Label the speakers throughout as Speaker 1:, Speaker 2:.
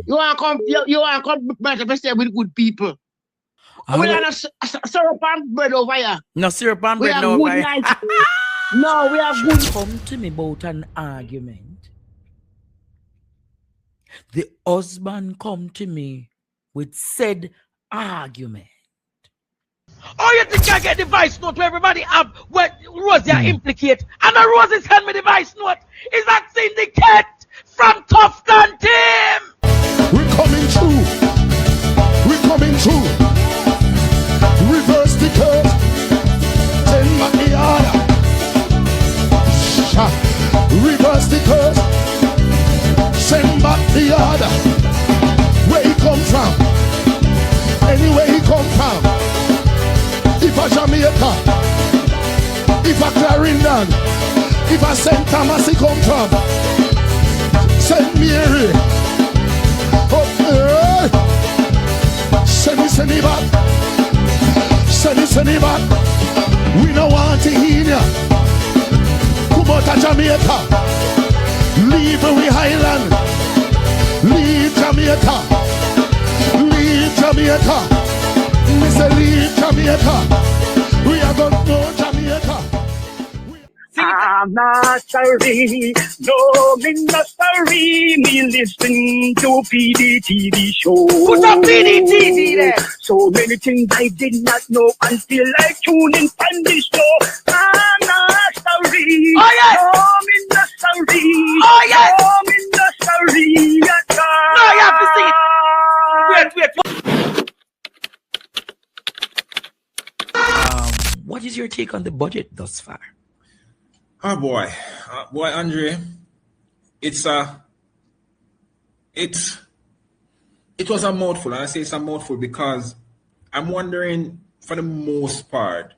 Speaker 1: You want to come better stay with good people. We are not syrup and bread over here.
Speaker 2: No syrup and bread
Speaker 1: no over here. No, we have good.
Speaker 2: Come to me about an argument. The husband come to me with said argument.
Speaker 3: Oh, you think I get the voice note where everybody have what Rosie implicate? And the Rosie send me the voice note. Is that syndicate from Tufton team?
Speaker 4: We're coming through. We're coming through. Reverse the curve. Send back the order. Reverse the curve. Send back the order. Where he come from? Anywhere he come from. If a Jamaica, if a Clarendon, if a St. Thomas he come from, St. Mary, send me back, send me back. We don't want to hear ya. Come out of Jamaica, leave we Highland, leave Jamaica, leave Jamaica. We say leave Jamaica. We are going to know Jamaica.
Speaker 5: I'm not sorry, no, me not sorry. Me listen to Pdtv show.
Speaker 3: Put up Pdtv there.
Speaker 5: So many things I did not know until I tuned in on this show. I'm not sorry.
Speaker 3: Oh yes.
Speaker 5: No, me not sorry.
Speaker 3: Oh yes.
Speaker 5: No, me not sorry.
Speaker 3: No, you have to sing it. Wait.
Speaker 2: What is your take on the budget thus far?
Speaker 6: Oh boy, Andre, it was a mouthful, and I say it's a mouthful because I'm wondering, for the most part,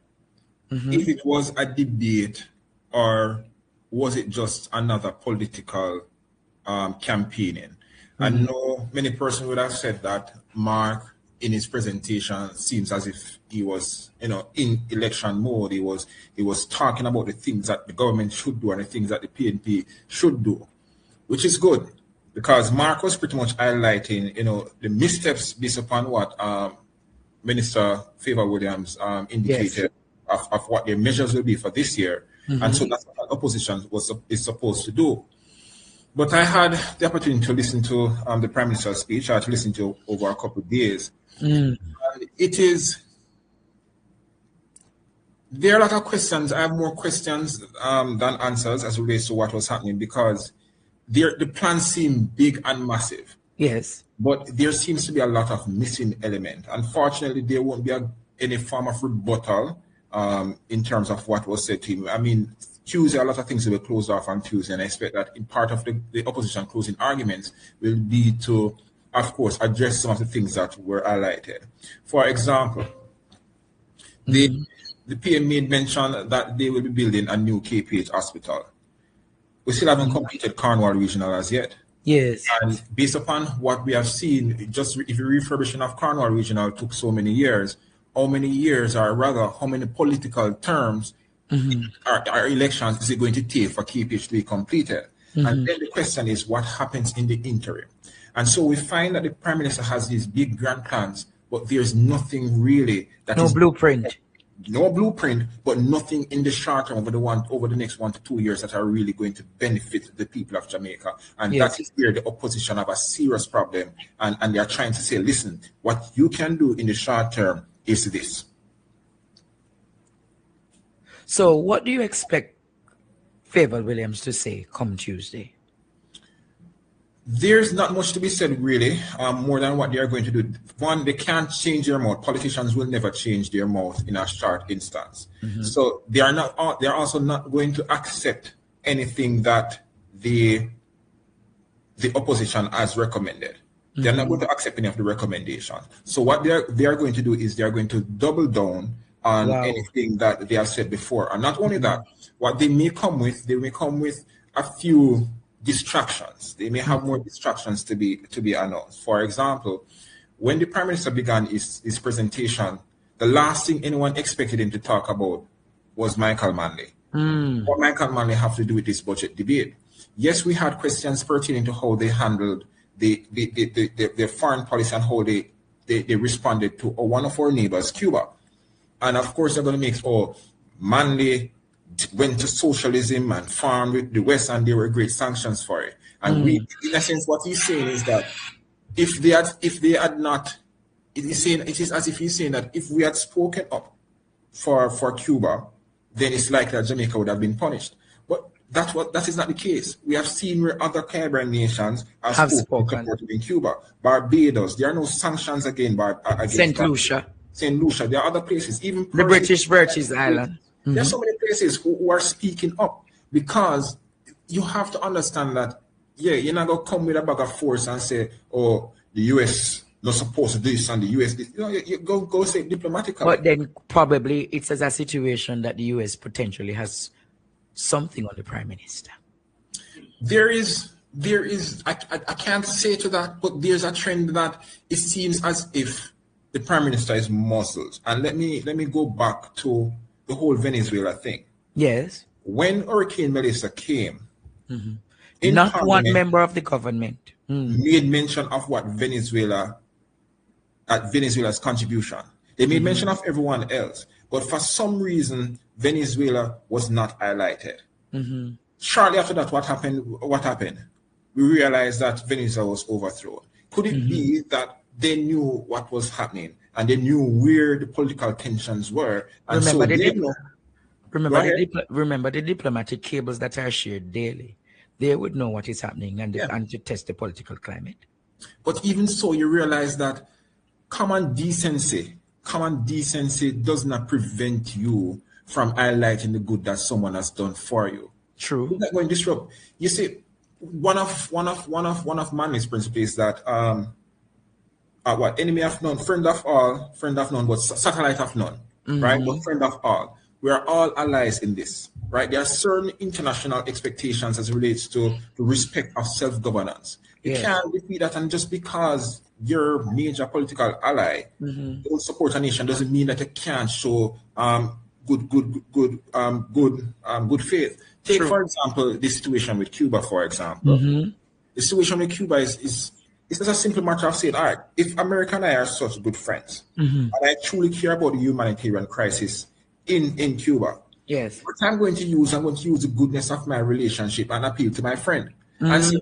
Speaker 6: if it was a debate or was it just another political campaigning. I know many persons would have said that Mark, in his presentation, seems as if he was, in election mode. He was talking about the things that the government should do and the things that the PNP should do, which is good because Mark was pretty much highlighting, the missteps based upon what Minister Favor Williams indicated of what their measures will be for this year, and so that's what opposition is supposed to do. But I had the opportunity to listen to the Prime Minister's speech. I had to listen to over a couple of days. And there are a lot of questions. I have more questions than answers as relates to what was happening because the plans seem big and massive.
Speaker 2: Yes. But
Speaker 6: there seems to be a lot of missing element. Unfortunately, there won't be any form of rebuttal in terms of what was said to him. I mean, Tuesday, a lot of things will be closed off on Tuesday, and I expect that in part of the opposition closing arguments will be to, of course, address some of the things that were highlighted. For example, the PM made mention that they will be building a new KPH hospital. We still haven't completed Cornwall Regional as yet.
Speaker 2: Yes.
Speaker 6: And based upon what we have seen, just if the refurbishing of Cornwall Regional took so many years, how many years, or rather, how many political terms our elections is it going to take for KPH to be completed? And then the question is, what happens in the interim? And so we find that the Prime Minister has these big grand plans, but there's nothing really that
Speaker 2: no blueprint.
Speaker 6: No blueprint, but nothing in the short term over the next 1 to 2 years that are really going to benefit the people of Jamaica. And that is where the opposition have a serious problem. And they are trying to say, listen, what you can do in the short term is this.
Speaker 2: So what do you expect Favor Williams to say come Tuesday?
Speaker 6: There's not much to be said, really, more than what they are going to do. One, they can't change their mouth. Politicians will never change their mouth in a short instance. So they are also not going to accept anything that the opposition has recommended. They're not going to accept any of the recommendations. So what they are going to do is they are going to double down on anything that they have said before. And not only that, what they may come with a few distractions. They may have more distractions to be announced. For example, when the Prime Minister began his presentation, the last thing anyone expected him to talk about was Michael Manley. What Michael Manley have to do with this budget debate? Yes, we had questions pertaining to how they handled their foreign policy and how they responded to one of our neighbors, Cuba. And of course, they're going to make, Manley went to socialism and farmed with the West, and there were great sanctions for it. And we, in essence, what he's saying is that if they had not, it is as if he's saying that if we had spoken up for Cuba, then it's likely that Jamaica would have been punished. But that is not the case. We have seen where other Caribbean nations have spoken in Cuba. Barbados, there are no sanctions against
Speaker 2: St. Lucia.
Speaker 6: St. Lucia, there are other places, even
Speaker 2: the British Virgin Islands.
Speaker 6: There are so many places who are speaking up, because you have to understand that, you're not going to come with a bag of force and say, oh, the US not supposed to do this and the US this. You go say diplomatically.
Speaker 2: But then probably it's as a situation that the US potentially has something on the Prime Minister.
Speaker 6: There is I can't say to that, but there's a trend that it seems as if the Prime Minister is muzzled. And let me go back to the whole Venezuela thing.
Speaker 2: Yes.
Speaker 6: When Hurricane Melissa came,
Speaker 2: not one member of the government
Speaker 6: made mention of what Venezuela's contribution. They made mention of everyone else, but for some reason, Venezuela was not highlighted. Shortly after that, what happened? We realized that Venezuela was overthrown. Could it be that they knew what was happening and they knew where the political tensions were? And
Speaker 2: remember the diplomatic cables that are shared daily. They would know what is happening and to test the political climate.
Speaker 6: But even so, you realize that common decency does not prevent you from highlighting the good that someone has done for you.
Speaker 2: True.
Speaker 6: You're not going to disrupt. You see, one of Manley's principles is that enemy of none, friend of all, friend of none, but satellite of none, right? But friend of all. We are all allies in this, right? There are certain international expectations as it relates to the respect of self-governance. You can't repeat that, and just because you're a major political ally, don't support a nation doesn't mean that you can't show good faith. Take, for example, the situation with Cuba, for example. The situation with Cuba is it's just a simple matter of saying, all right, if America and I are such good friends, and I truly care about the humanitarian crisis in Cuba, what I'm going to use the goodness of my relationship and appeal to my friend. And say,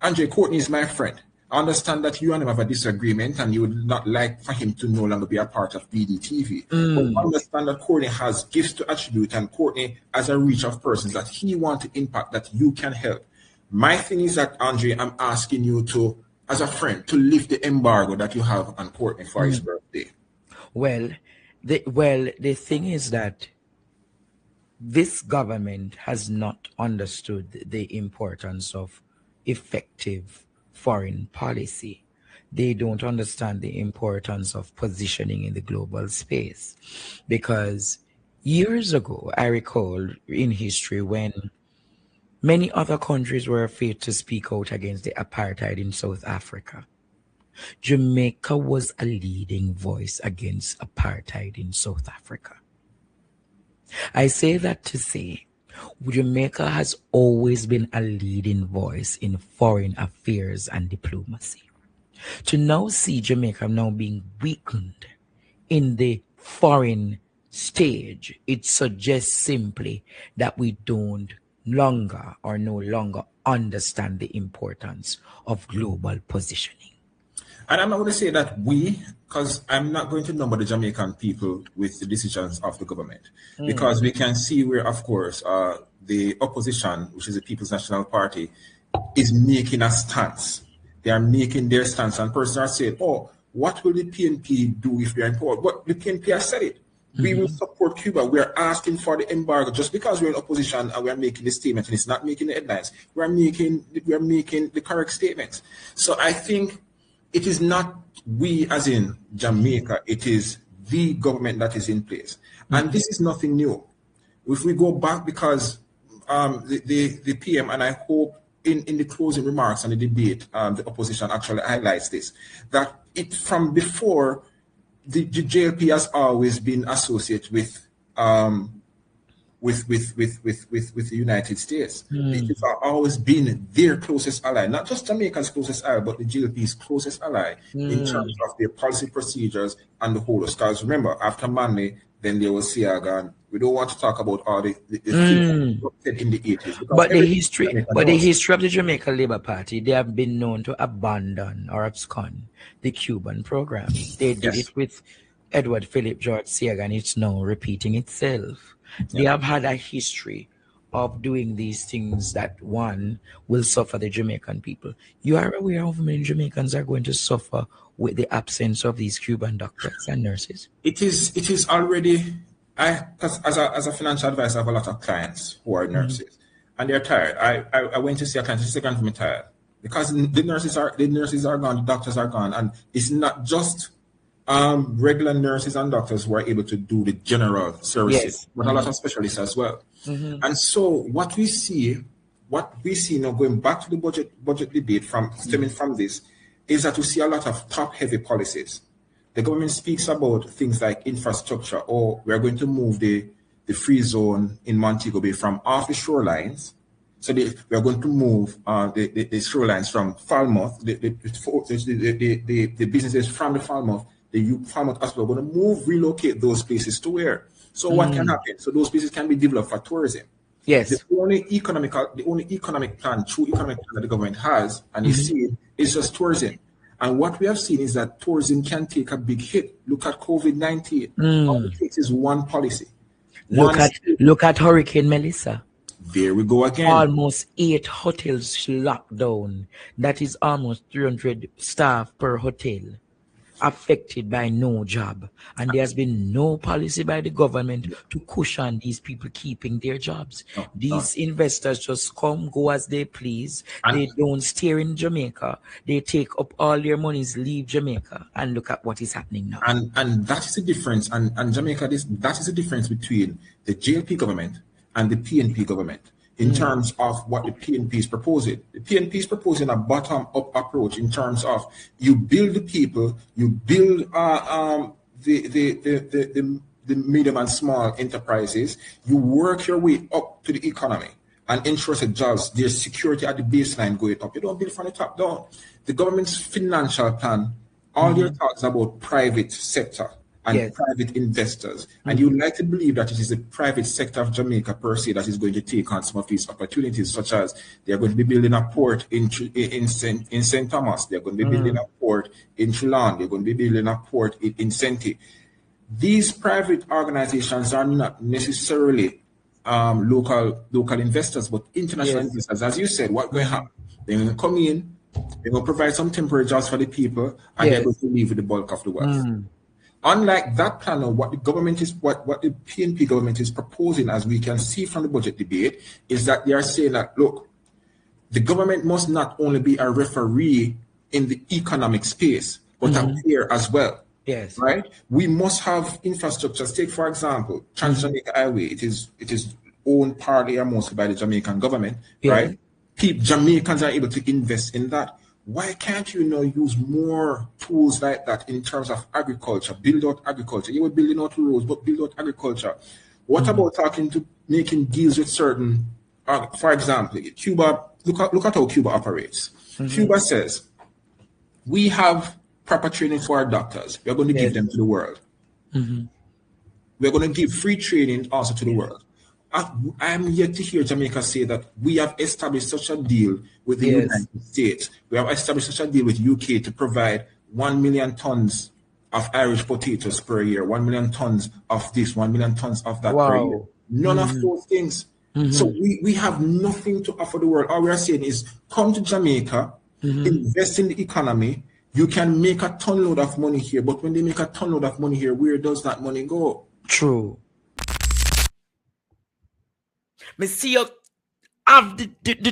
Speaker 6: Andre Courtney is my friend. I understand that you and him have a disagreement and you would not like for him to no longer be a part of Pdtv. But understand that Courtney has gifts to attribute, and Courtney has a reach of persons that he wants to impact that you can help. My thing is that, Andre, I'm asking you to, as a friend, to lift the embargo that you have on Courtney for his birthday.
Speaker 2: Well, the thing is that this government has not understood the importance of effective foreign policy. They don't understand the importance of positioning in the global space. Because years ago, I recall in history when many other countries were afraid to speak out against the apartheid in South Africa, Jamaica was a leading voice against apartheid in South Africa. I say that to say, Jamaica has always been a leading voice in foreign affairs and diplomacy. To now see Jamaica now being weakened in the foreign stage, it suggests simply that we no longer understand the importance of global positioning.
Speaker 6: And I'm not going to say that we, because I'm not going to number the Jamaican people with the decisions of the government, because we can see where, of course, the opposition, which is the People's National Party, is making a stance. They are making their stance, and persons are saying, oh, what will the PNP do if they're in power? But the PNP has said it. We will support Cuba. We are asking for the embargo. Just because we're in opposition and we are making the statement, and it's not making the headlines, we are making the correct statements. So I think it is not we as in Jamaica, it is the government that is in place. And this is nothing new. If we go back, because the PM, and I hope in the closing remarks and the debate, the opposition actually highlights this, that it from before, the JLP has always been associated with with the United States. It has always been their closest ally, not just Jamaica's closest ally, but the GLP's closest ally in terms of their policy procedures and the whole. Because remember, after Manley, then there was Siaga, and we don't want to talk about all the things that said in the 80s.
Speaker 2: But the history of the Jamaica Labour Party, they have been known to abandon or abscond the Cuban program. They did it with Edward Philip George Siaga, and it's now repeating itself. They have had a history of doing these things that one will suffer the Jamaican people. You are aware of how many Jamaicans are going to suffer with the absence of these Cuban doctors and nurses?
Speaker 6: It is already. As a financial advisor, I have a lot of clients who are nurses, and they're tired. I went to see a client. She said, "I'm tired because the nurses are gone, the doctors are gone, and it's not just regular nurses and doctors who are able to do the general services, but a lot of specialists as well." And so what we see now, going back to the budget debate stemming from this, is that we see a lot of top-heavy policies. The government speaks about things like infrastructure, or we're going to move the free zone in Montego Bay from off the shorelines. So we're going to move the shorelines from Falmouth, the businesses from the Falmouth, the Falmouth Hospital, we're going to relocate those places to where? So what can happen? So those places can be developed for tourism.
Speaker 2: Yes.
Speaker 6: The only true economic plan that the government has, and you see it, is just tourism. And what we have seen is that tourism can take a big hit. Look at COVID-19. All it takes is one policy.
Speaker 2: Look at Hurricane Melissa.
Speaker 6: There we go again.
Speaker 2: Almost 8 hotels locked down. That is almost 300 staff per hotel affected by no job. And there has been no policy by the government to cushion these people keeping their jobs. These investors just come, go as they please. They don't stay in Jamaica. They take up all their monies, leave Jamaica, and look at what is happening now.
Speaker 6: And that is the difference. And Jamaica, that is the difference between the JLP government and the PNP government in terms of what the PNP is proposing. The PNP is proposing a bottom-up approach in terms of you build the people, you build the medium and small enterprises, you work your way up to the economy and ensure that jobs, there's security at the baseline going up. You don't build from the top down. The government's financial plan, all their talks about private sector and private investors. And you like to believe that it is the private sector of Jamaica per se that is going to take on some of these opportunities, such as they're going to be building a port in St. Thomas, they're going to be building a port in Trelawny, they're going to be building a port in Senti. These private organizations are not necessarily local investors, but international investors. As you said, what going to happen? They're going to come in, they're going to provide some temporary jobs for the people, and they're going to leave with the bulk of the wealth. Unlike that plan, what the government is, what the PNP government is proposing, as we can see from the budget debate, is that they are saying that, look, the government must not only be a referee in the economic space, but a player as well.
Speaker 2: Yes.
Speaker 6: Right? We must have infrastructure. Take, for example, Trans-Jamaica Highway. It is owned partly or mostly by the Jamaican government, right? Jamaicans are able to invest in that. Why can't you use more tools like that in terms of agriculture? Build out agriculture. You were building out roads, but build out agriculture. What about making deals with certain, for example, Cuba? Look at how Cuba operates. Cuba says, we have proper training for our doctors. We are going to give them to the world. We are going to give free training also to the world. I am yet to hear Jamaica say that we have established such a deal with the United States. We have established such a deal with UK to provide 1 million tons of Irish potatoes per year, 1 million tons of this, 1 million tons of that per year. None of those things. So we have nothing to offer the world. All we are saying is come to Jamaica, invest in the economy. You can make a ton load of money here, but when they make a ton load of money here, where does that money go?
Speaker 2: True. Me see you have the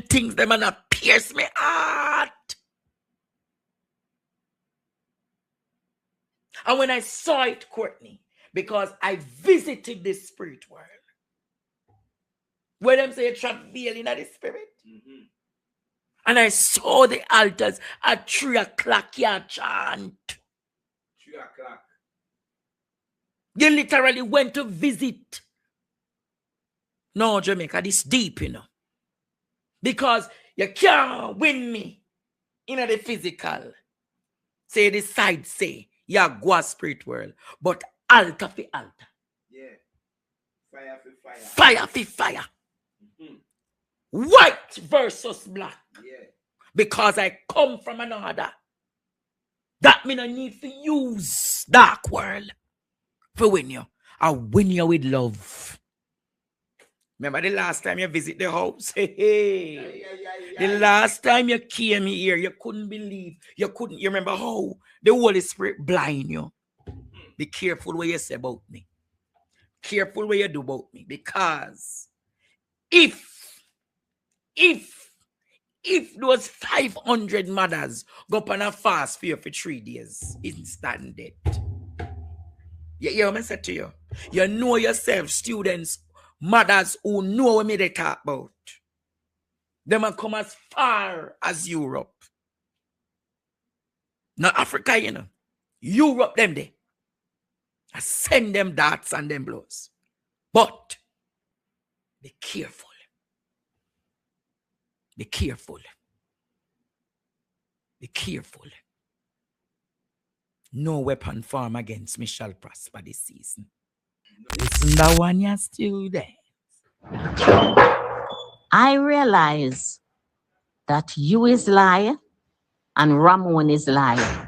Speaker 2: things them and that pierce me heart. And when I saw it, Courtney, because I visited the spirit world, where them say travail in the spirit, and I saw the altars at 3 o'clock, you chant.
Speaker 6: 3 o'clock.
Speaker 2: You literally went to visit No, Jamaica, this deep, you know. Because you can't win me in the physical. Say the side say, yeah, go a spirit world. But altar for altar.
Speaker 7: Yeah. Fire for fire.
Speaker 2: Fire for fire. White versus black.
Speaker 7: Yeah.
Speaker 2: Because I come from another. That mean I need to use dark world for win you. I win you with love. Remember the last time you visit the house? Hey. The last time you came here, you couldn't believe. You remember how the Holy Spirit blind you. Be careful what you say about me. Careful what you do about me. Because if those 500 mothers go up on a fast for you for 3 days, instant death. You hear what I said to you? You know yourself, students, mothers who know what they talk about. They might come as far as Europe. Not Africa, you know. Europe, them there. I send them darts and them blows. But be careful. Be careful. Be careful. No weapon formed against me shall prosper this season. Listen, that one you're still there.
Speaker 8: I realize that you is lie and Ramon is lie.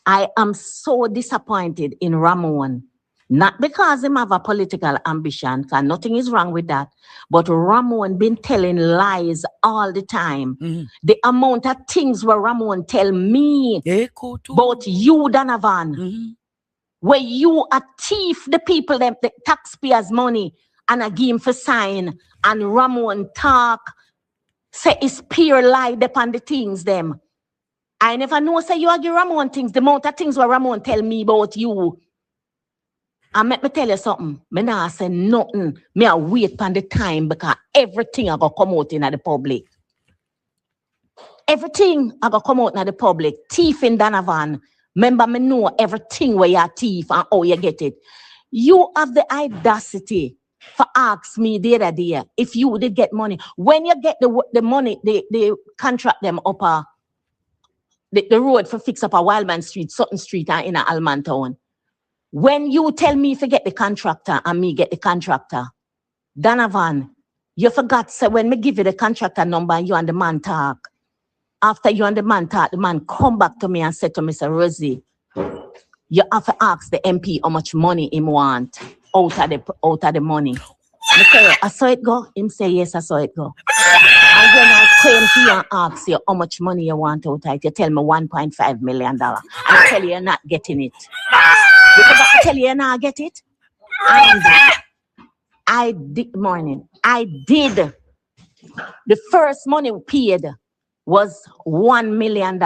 Speaker 8: I am so disappointed in Ramon. Not because him have a political ambition, because nothing is wrong with that. But Ramon been telling lies all the time. The amount of things where Ramon tell me about you, Donovan, where you a thief the people, them, the taxpayers' money, and I give him for sign, and Ramon talk, say it's pure lie upon the things them. I never know say you argue Ramon things, the amount of things where Ramon tell me about you. And let me tell you something. Me not say nothing. Me a wait for the time because everything I go come out in the public. Everything I go come out in the public. Thief in Donovan. Remember me know everything where you thief and how you get it. You have the audacity for ask me the other day if you did get money. When you get the money, they contract them up the road for fix up a Wildman Street, Sutton Street and in a Alman Town. When you tell me to get the contractor and me get the contractor, Donovan, you forgot, so when me give you the contractor number and you and the man talk, after you and the man talk, the man come back to me and say to me, Mr. Rosie, you have to ask the MP how much money him want out of the money. I say, I saw it go. Him say, yes, I saw it go. And when I came to you and ask you how much money you want out of it, you tell me $1.5 million. I tell you you're not getting it. Because I tell you not get it. And I did the first money paid was $1 million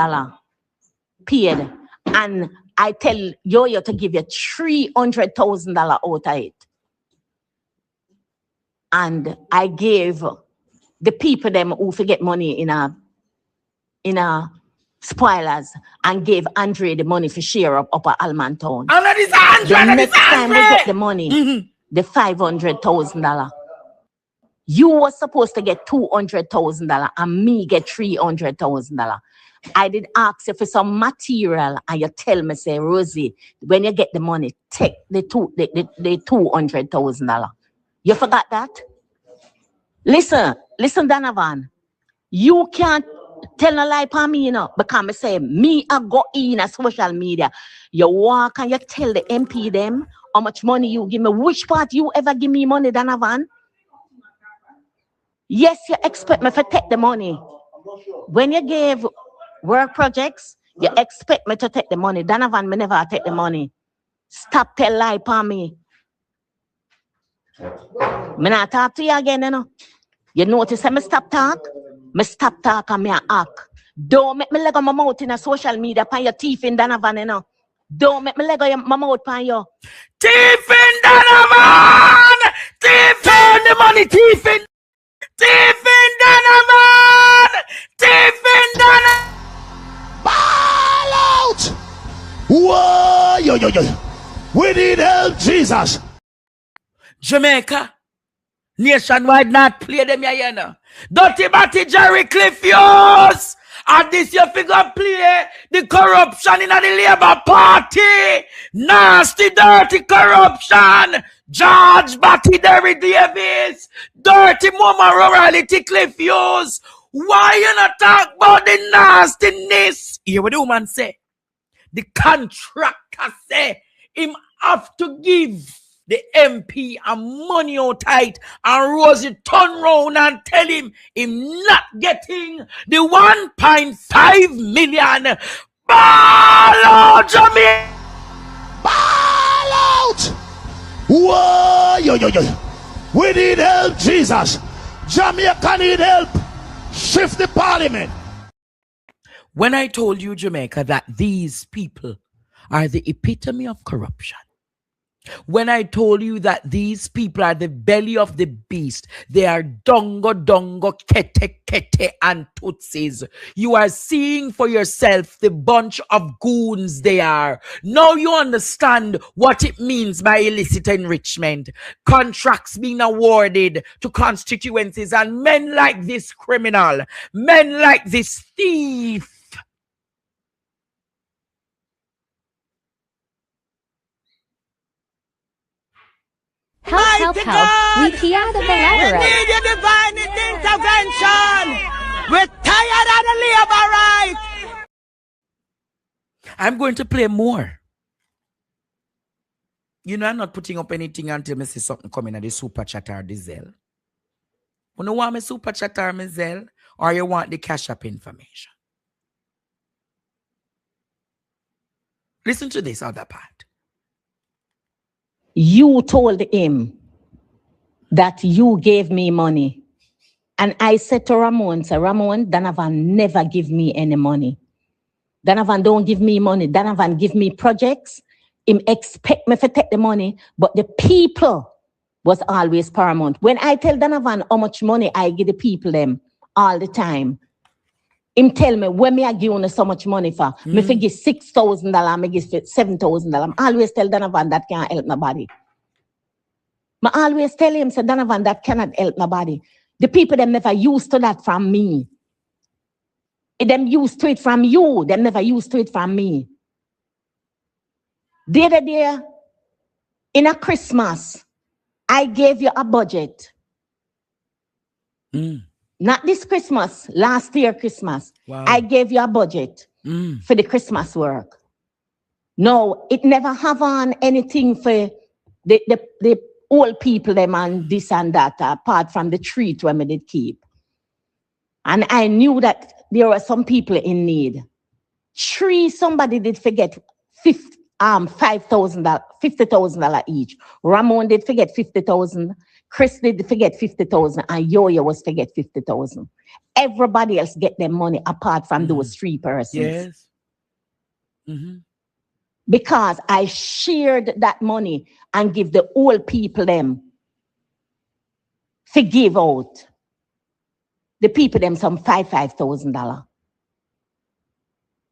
Speaker 8: paid. And I tell Yo-Yo to give you $300,000 out of it. And I gave the people them who forget money in a spoilers and gave Andre the money for share up at Alman Town.
Speaker 2: And that is Andre.
Speaker 8: The next time we get the money, the $500,000. You were supposed to get $200,000 and me get $300,000. I did ask you for some material and you tell me, say, Rosie, when you get the money, take the $200,000. You forgot that? Listen, Donovan. You can't tell a lie for me, you know, because I say, me, I go in a social media. You walk and you tell the MP them how much money you give me. Which part you ever give me money, Donovan? Yes, you expect me to take the money. When you gave work projects, you expect me to take the money. Donovan, me never take the money. Stop tell lie for me. Me not talk to you again, you know. You notice me stop talk? Me stop talk and me act. Don't make me leg on my mouth in a social media pan your teeth in Donovan, you know. Don't make me leg on my mouth pan you.
Speaker 2: Thief in Donovan! Thief in the money, thief in Donovan! Thief in Donovan!
Speaker 4: Ball out! Whoa, yo. We need help, Jesus.
Speaker 2: Jamaica, Nationwide not play them here, you know. Dirty Batty Jerry Cliff Hughes. And this you figure play the corruption in the Labour Party. Nasty, dirty corruption. George Batty Derry Davis. Dirty Mama Rurality Cliff Hughes. Why you not talk about the nastiness? Hear what the woman say. The contractor say him have to give the MP a money out tight, and Rosie turn round and tell him not getting the 1.5 million. Ball out, Jamaica!
Speaker 4: Ball out! Whoa, yo. We need help, Jesus. Jamaica need help. Shift the parliament.
Speaker 2: When I told you, Jamaica, that these people are the epitome of corruption, when I told you that these people are the belly of the beast, they are dongo, kete, and tutsis, you are seeing for yourself the bunch of goons they are. Now you understand what it means by illicit enrichment. Contracts being awarded to constituencies, and men like this criminal, men like this thief,
Speaker 9: Help. We key out of the letter.
Speaker 3: We need your divine intervention. We're tired of the labor right.
Speaker 2: I'm going to play more. You know, I'm not putting up anything until I see something coming at the super chat or the Zelle. You know, want me super chat or me Zelle, or you want the cash app information? Listen to this other part.
Speaker 8: You told him that you gave me money. And I said to Ramon, Donovan never give me any money. Donovan don't give me money. Donovan give me projects. Him expect me to take the money, but the people was always paramount. When I tell Donovan how much money I give the people them all the time, him tell me, when me I give you so much money for, me forgive $6,000, me give $7,000. I always tell Donovan that can't help nobody. I always tell him, say, Donovan, that cannot help nobody. The people, them never used to that from me. Them used to it from you. Them never used to it from me. The other day, in a Christmas, I gave you a budget. Not this Christmas, last year Christmas.
Speaker 2: Wow.
Speaker 8: I gave you a budget for the Christmas work. No, it never have on anything for the old people them and this and that, apart from the treat when we did keep. And I knew that there were some people in need. Somebody did forget $50,000 each. Ramon did forget 50,000. Chris did forget 50,000, and Yo-Yo was forget 50,000. Everybody else get their money apart from those three persons.
Speaker 2: Yes.
Speaker 8: Because I shared that money and give the old people them to give out. The people them some $5,000.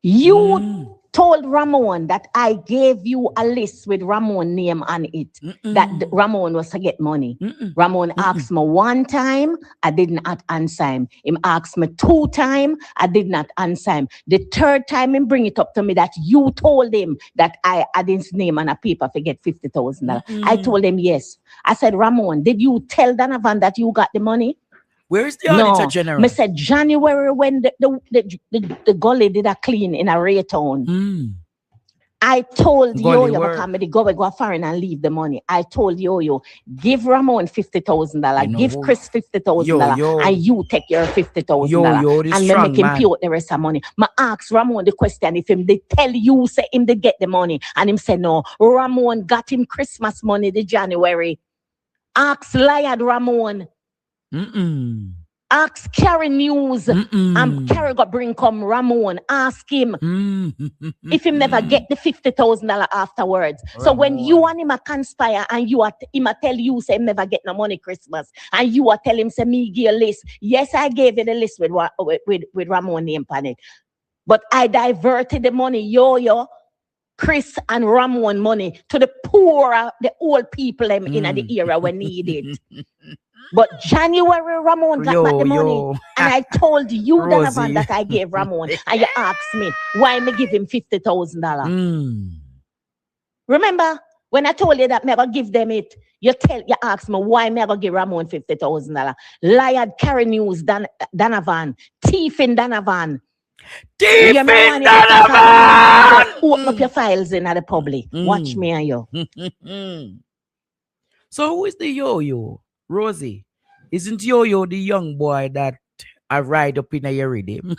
Speaker 8: You told Ramon that I gave you a list with Ramon name on it, that Ramon was to get money. Ramon asked me one time, I did not answer him. He asked me 2 times, I did not answer him. The 3rd time, he bring it up to me that you told him that I had his name on a paper to get $50,000. I told him yes. I said, Ramon, did you tell Donovan that you got the money?
Speaker 2: Where's the Auditor General?
Speaker 8: I said January when the gully did a clean in a Raytown. I told Yo-Yo, because I go foreign and leave the money. I told Yo-Yo, give Ramon $50,000, give Chris $50,000, and you take your $50,000 and then make him pay out the rest of the money. I asked Ramon the question if him they tell you say him they get the money, and him say no. Ramon got him Christmas money the January. Ask Liad Ramon. Ask Carrie News. Carrie got bring come Ramon. Ask him if him never get the $50,000 afterwards. Ramon. So when you and him a conspire and you are him a tell you say him never get no money Christmas, and you are tell him say me give a list. Yes, I gave you the list with Ramon name on it, but I diverted the money Yo-Yo, Chris and Ramon money to the poor, the old people in the era when needed. But January, Ramon got back the money.
Speaker 2: Yo.
Speaker 8: And I told you,
Speaker 2: Rosie.
Speaker 8: Donovan, that I gave Ramon. And you asked me, why me give him $50,000? Remember, when I told you that me gonna give them it, you asked me, why me gonna give Ramon $50,000? Liar carry news, Donovan. Thief in Donovan.
Speaker 3: Thief in Donovan!
Speaker 8: Open up your files in the public. Watch me and you.
Speaker 2: So who is the yo-yo? Rosie, isn't yo-yo the young boy that I ride up in a rhythm?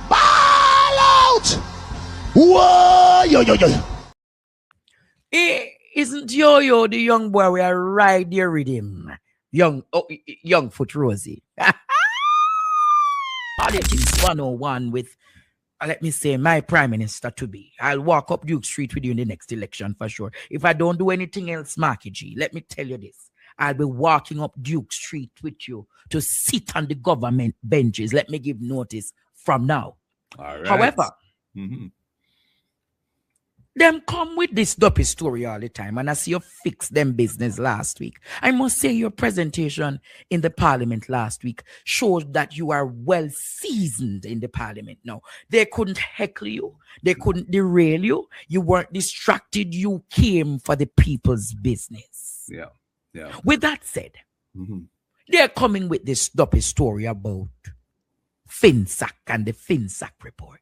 Speaker 4: Ball out! Whoa! Yo.
Speaker 2: Isn't yo-yo the young boy where I ride your rhythm? Young foot Rosie. Politics 101 with, let me say, my prime minister to be. I'll walk up Duke Street with you in the next election for sure. If I don't do anything else, Marky G, let me tell you this. I'll be walking up Duke Street with you to sit on the government benches. Let me give notice from now.
Speaker 10: All right.
Speaker 2: However, them come with this dopey story all the time, and I see you fix them business last week. I must say your presentation in the parliament last week showed that you are well seasoned in the parliament now. They couldn't heckle you. They couldn't derail you. You weren't distracted. You came for the people's business.
Speaker 10: Yeah.
Speaker 2: With that said, they're coming with this dopey story about Finsac and the Finsac report.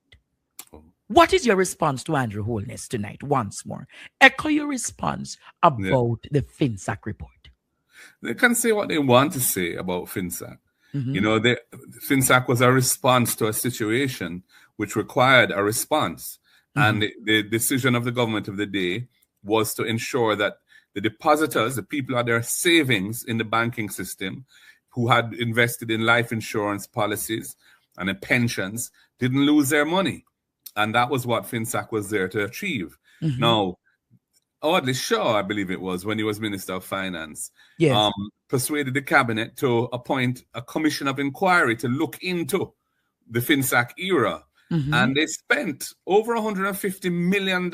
Speaker 2: What is your response to Andrew Holness tonight? Once more, echo your response about the Finsac report.
Speaker 10: They can say what they want to say about Finsac. You know, Finsac was a response to a situation which required a response. And the decision of the government of the day was to ensure that the depositors, the people who had their savings in the banking system, who had invested in life insurance policies and in pensions, didn't lose their money. And that was what Finsac was there to achieve. Now, oddly Shaw, I believe it was, when he was Minister of Finance, persuaded the cabinet to appoint a commission of inquiry to look into the Finsac era. And they spent over $150 million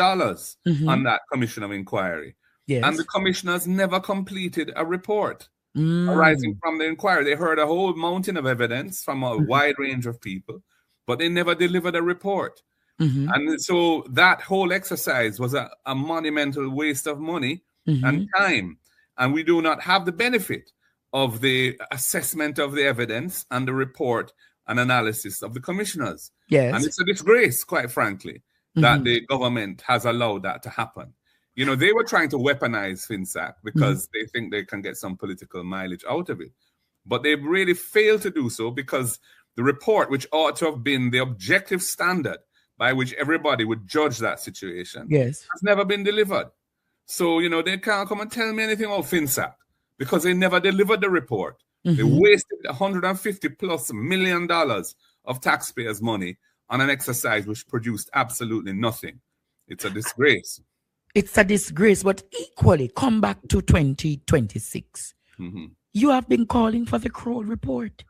Speaker 10: on that commission of inquiry. And the commissioners never completed a report arising from the inquiry. They heard a whole mountain of evidence from a wide range of people, but they never delivered a report. And so that whole exercise was a monumental waste of money and time. And we do not have the benefit of the assessment of the evidence and the report and analysis of the commissioners. And it's a disgrace, quite frankly, that the government has allowed that to happen. You know, they were trying to weaponize Finsac because they think they can get some political mileage out of it. But they really failed to do so because the report, which ought to have been the objective standard by which everybody would judge that situation, has never been delivered. So, you know, they can't come and tell me anything about Finsac because they never delivered the report. They wasted $150+ million of taxpayers' money on an exercise which produced absolutely nothing. It's a disgrace.
Speaker 2: It's a disgrace, but equally, come back to 2026. You have been calling for the Kroll report.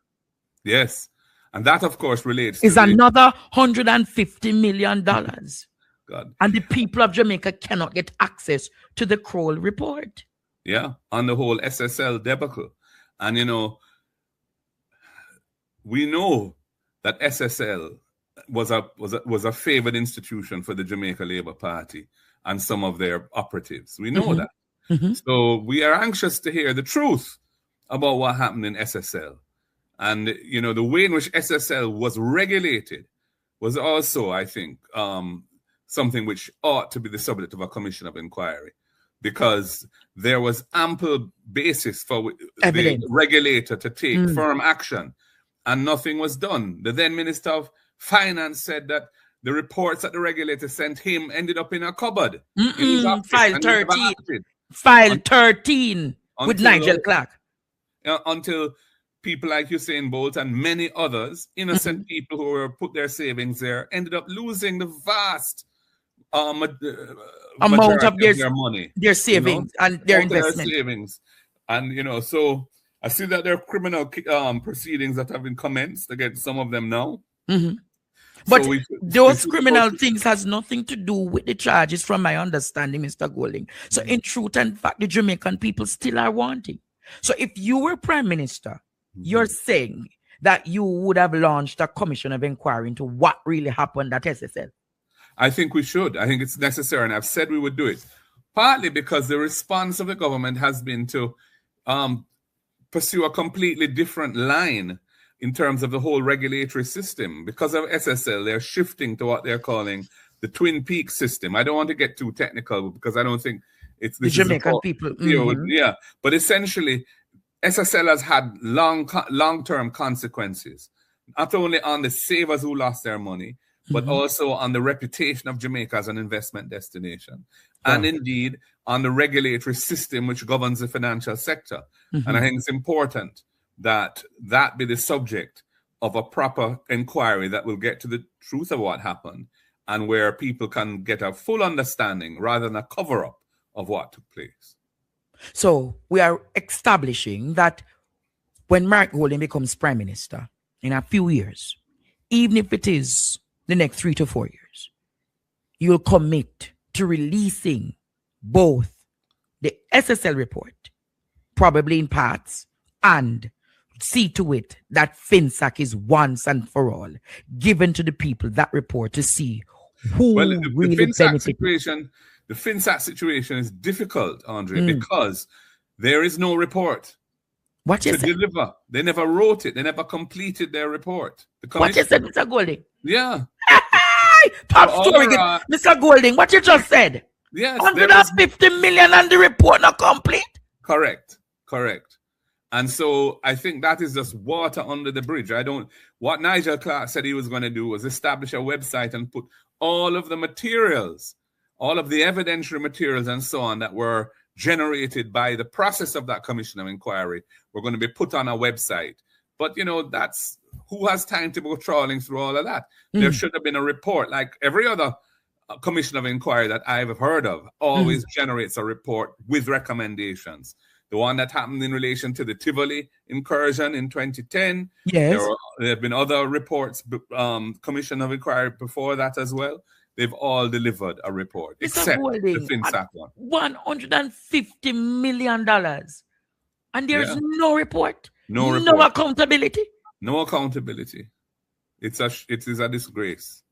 Speaker 10: Yes. And that, of course, relates
Speaker 2: to another $150 million.
Speaker 10: God.
Speaker 2: And the people of Jamaica cannot get access to the Kroll report.
Speaker 10: Yeah, on the whole SSL debacle. And, you know, we know that SSL was a favored institution for the Jamaica Labour Party and some of their operatives. We know that. So we are anxious to hear the truth about what happened in SSL. And, you know, the way in which SSL was regulated was also, I think, something which ought to be the subject of a commission of inquiry, because there was ample basis for the regulator to take firm action, and nothing was done. The then Minister of Finance said that the reports that the regulator sent him ended up in a cupboard.
Speaker 2: File 13. File 13 with Nigel Clark.
Speaker 10: Until people like Usain Bolt and many others, innocent people who were put their savings there, ended up losing the vast amount
Speaker 2: of their money, their savings, and their investment.
Speaker 10: And, you know, so I see that there are criminal proceedings that have been commenced against some of them now.
Speaker 2: But
Speaker 10: So
Speaker 2: those criminal things has nothing to do with the charges, from my understanding, Mr. Golding. So in truth and fact, the Jamaican people still are wanting. So if you were Prime Minister, you're saying that you would have launched a commission of inquiry into what really happened at SSL.
Speaker 10: I think we should. I think it's necessary, and I've said we would do it. Partly because the response of the government has been to pursue a completely different line in terms of the whole regulatory system. Because of SSL, they're shifting to what they're calling the Twin Peaks system. I don't want to get too technical because I don't think it's
Speaker 2: the Jamaican people.
Speaker 10: Yeah, but essentially, SSL has had long-term consequences, not only on the savers who lost their money, but also on the reputation of Jamaica as an investment destination, and indeed on the regulatory system which governs the financial sector. And I think it's important that that be the subject of a proper inquiry that will get to the truth of what happened and where people can get a full understanding rather than a cover-up of what took place.
Speaker 2: So we are establishing that when Mark Golding becomes Prime Minister in a few years, even if it is the next 3 to 4 years, you'll commit to releasing both the SSL report, probably in parts, and see to it that Finsac is once and for all given to the people that report to see who really benefited.
Speaker 10: The Finsac situation is difficult, Andre, because there is no report to deliver. They never wrote it. They never completed their report.
Speaker 2: What you said, Mr. Golding?
Speaker 10: Yeah.
Speaker 2: Top story, Mr. Golding. What you just said?
Speaker 10: Yes.
Speaker 2: 150 million and the report not complete?
Speaker 10: Correct. And so I think that is just water under the bridge. What Nigel Clark said he was going to do was establish a website and put all of the materials, all of the evidentiary materials and so on that were generated by the process of that commission of inquiry were going to be put on a website. But, that's who has time to go trawling through all of that? There should have been a report like every other commission of inquiry that I've heard of always generates a report with recommendations. The one that happened in relation to the Tivoli incursion in 2010.
Speaker 2: Yes.
Speaker 10: There have been other reports, commission of inquiry before that as well. They've all delivered a report, except the Finsac one.
Speaker 2: $150 million. And there's no report.
Speaker 10: No
Speaker 2: accountability.
Speaker 10: No accountability. It is a disgrace.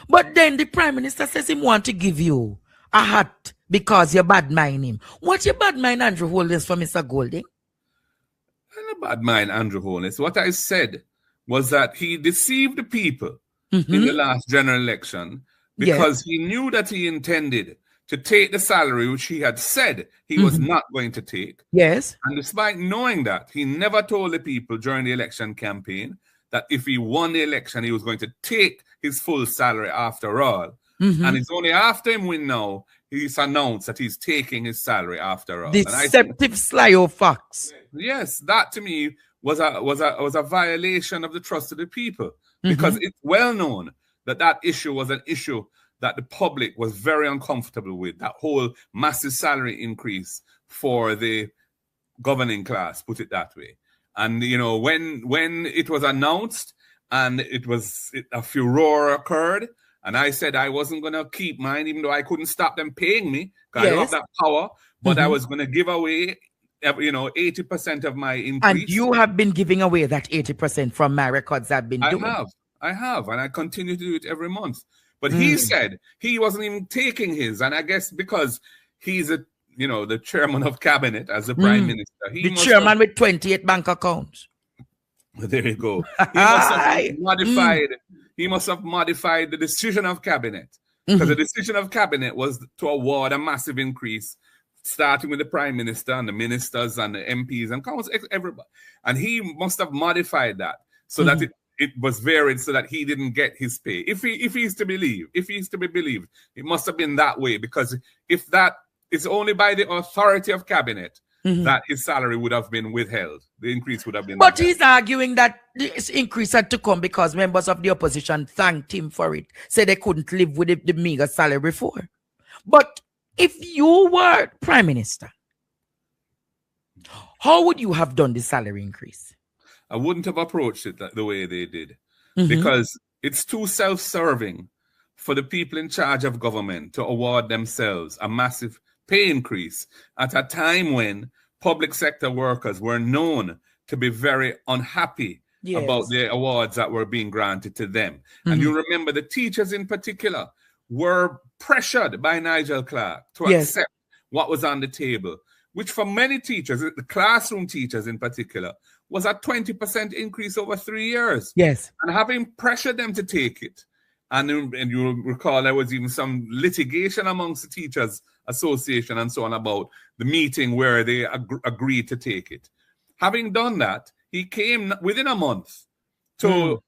Speaker 2: But then the Prime Minister says he want to give you a hat because you bad mind him. What you bad mind Andrew Holness for, Mr. Golding?
Speaker 10: I don't bad mind Andrew Holness. What I said was that he deceived the people in the last general election because he knew that he intended to take the salary which he had said he was not going to take.
Speaker 2: Yes.
Speaker 10: And despite knowing that, he never told the people during the election campaign that if he won the election, he was going to take his full salary after all. And it's only after him win now, he's announced that he's taking his salary after all.
Speaker 2: Deceptive sly of facts.
Speaker 10: Yes, that to me was a violation of the trust of the people, because it's well known that issue was an issue that the public was very uncomfortable with, that whole massive salary increase for the governing class, put it that way. And, when it was announced and a furore occurred, and I said I wasn't going to keep mine, even though I couldn't stop them paying me, because I don't have that power, but I was going to give away, 80% of my increase.
Speaker 2: And you have been giving away that 80% from my records I've been doing.
Speaker 10: I have, and I continue to do it every month. But he said he wasn't even taking his, and I guess because he's the chairman of cabinet as the prime minister.
Speaker 2: The chairman with 28 bank accounts.
Speaker 10: There you go. He must have modified the decision of cabinet, because the decision of cabinet was to award a massive increase, starting with the prime minister and the ministers and the MPs and council, everybody. And he must have modified that so that it was varied so that he didn't get his pay. If he's to be believed, it must have been that way, because if that is only by the authority of cabinet that his salary would have been withheld. The increase would have been
Speaker 2: But he's arguing that this increase had to come because members of the opposition thanked him for it, said they couldn't live with the meager salary before. But if you were Prime Minister, how would you have done the salary increase?
Speaker 10: I wouldn't have approached it the way they did, because it's too self-serving for the people in charge of government to award themselves a massive pay increase at a time when public sector workers were known to be very unhappy about the awards that were being granted to them. And you remember the teachers in particular were pressured by Nigel Clark to accept what was on the table, which for many teachers, the classroom teachers in particular, was a 20% increase over 3 years.
Speaker 2: Yes.
Speaker 10: And having pressured them to take it. And you recall there was even some litigation amongst the Teachers Association and so on about the meeting where they agreed to take it. Having done that, he came within a month to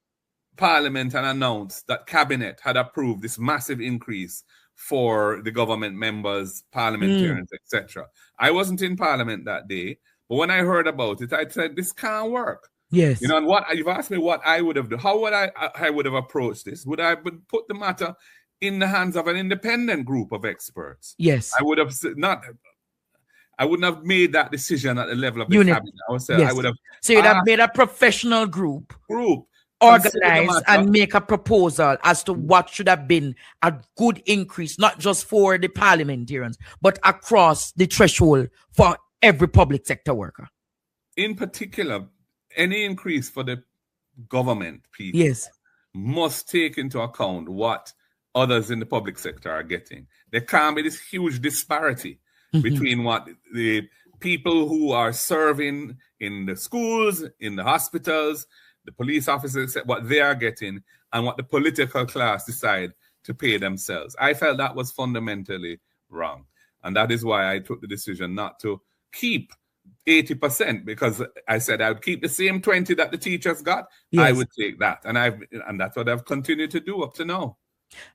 Speaker 10: Parliament and announced that Cabinet had approved this massive increase for the government members, parliamentarians, etc. I wasn't in Parliament that day, but when I heard about it, I said, this can't work.
Speaker 2: Yes.
Speaker 10: You know, and what you've asked me what I would have done. How would I would have approached this? Would I put the matter in the hands of an independent group of experts?
Speaker 2: Yes.
Speaker 10: I would have I wouldn't have made that decision at the level of the cabinet. I would have.
Speaker 2: So you'd have made a professional group organize and make a proposal as to what should have been a good increase, not just for the parliamentarians, but across the threshold for every public sector worker.
Speaker 10: In particular, any increase for the government people must take into account what others in the public sector are getting. There can't be this huge disparity between what the people who are serving in the schools, in the hospitals, the police officers, what they are getting, and what the political class decide to pay themselves. I felt that was fundamentally wrong. And that is why I took the decision not to keep 80%, because I said I would keep the same 20 that the teachers got. I would take that. And that's what I've continued to do up to now.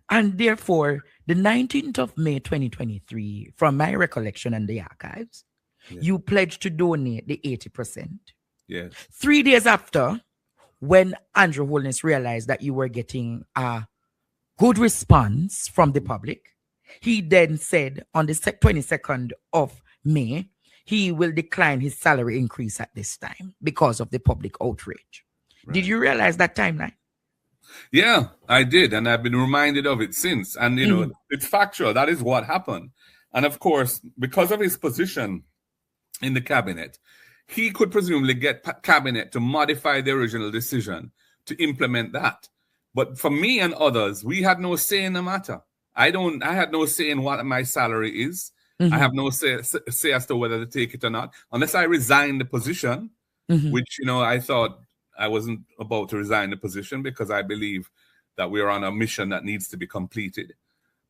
Speaker 2: And therefore, the 19th of May 2023, from my recollection and the archives, you pledged to donate the 80%.
Speaker 10: Yes.
Speaker 2: 3 days after, when Andrew Holness realized that you were getting a good response from the public, he then said on the 22nd of May, he will decline his salary increase at this time because of the public outrage. Right. Did you realize that timeline?
Speaker 10: Yeah, I did. And I've been reminded of it since. And, you know, it's factual. That is what happened. And of course, because of his position in the cabinet, he could presumably get cabinet to modify the original decision to implement that. But for me and others, we had no say in the matter. I had no say in what my salary is. I have no say as to whether to take it or not, unless I resign the position, which, you know, I thought I wasn't about to resign the position because I believe that we're on a mission that needs to be completed.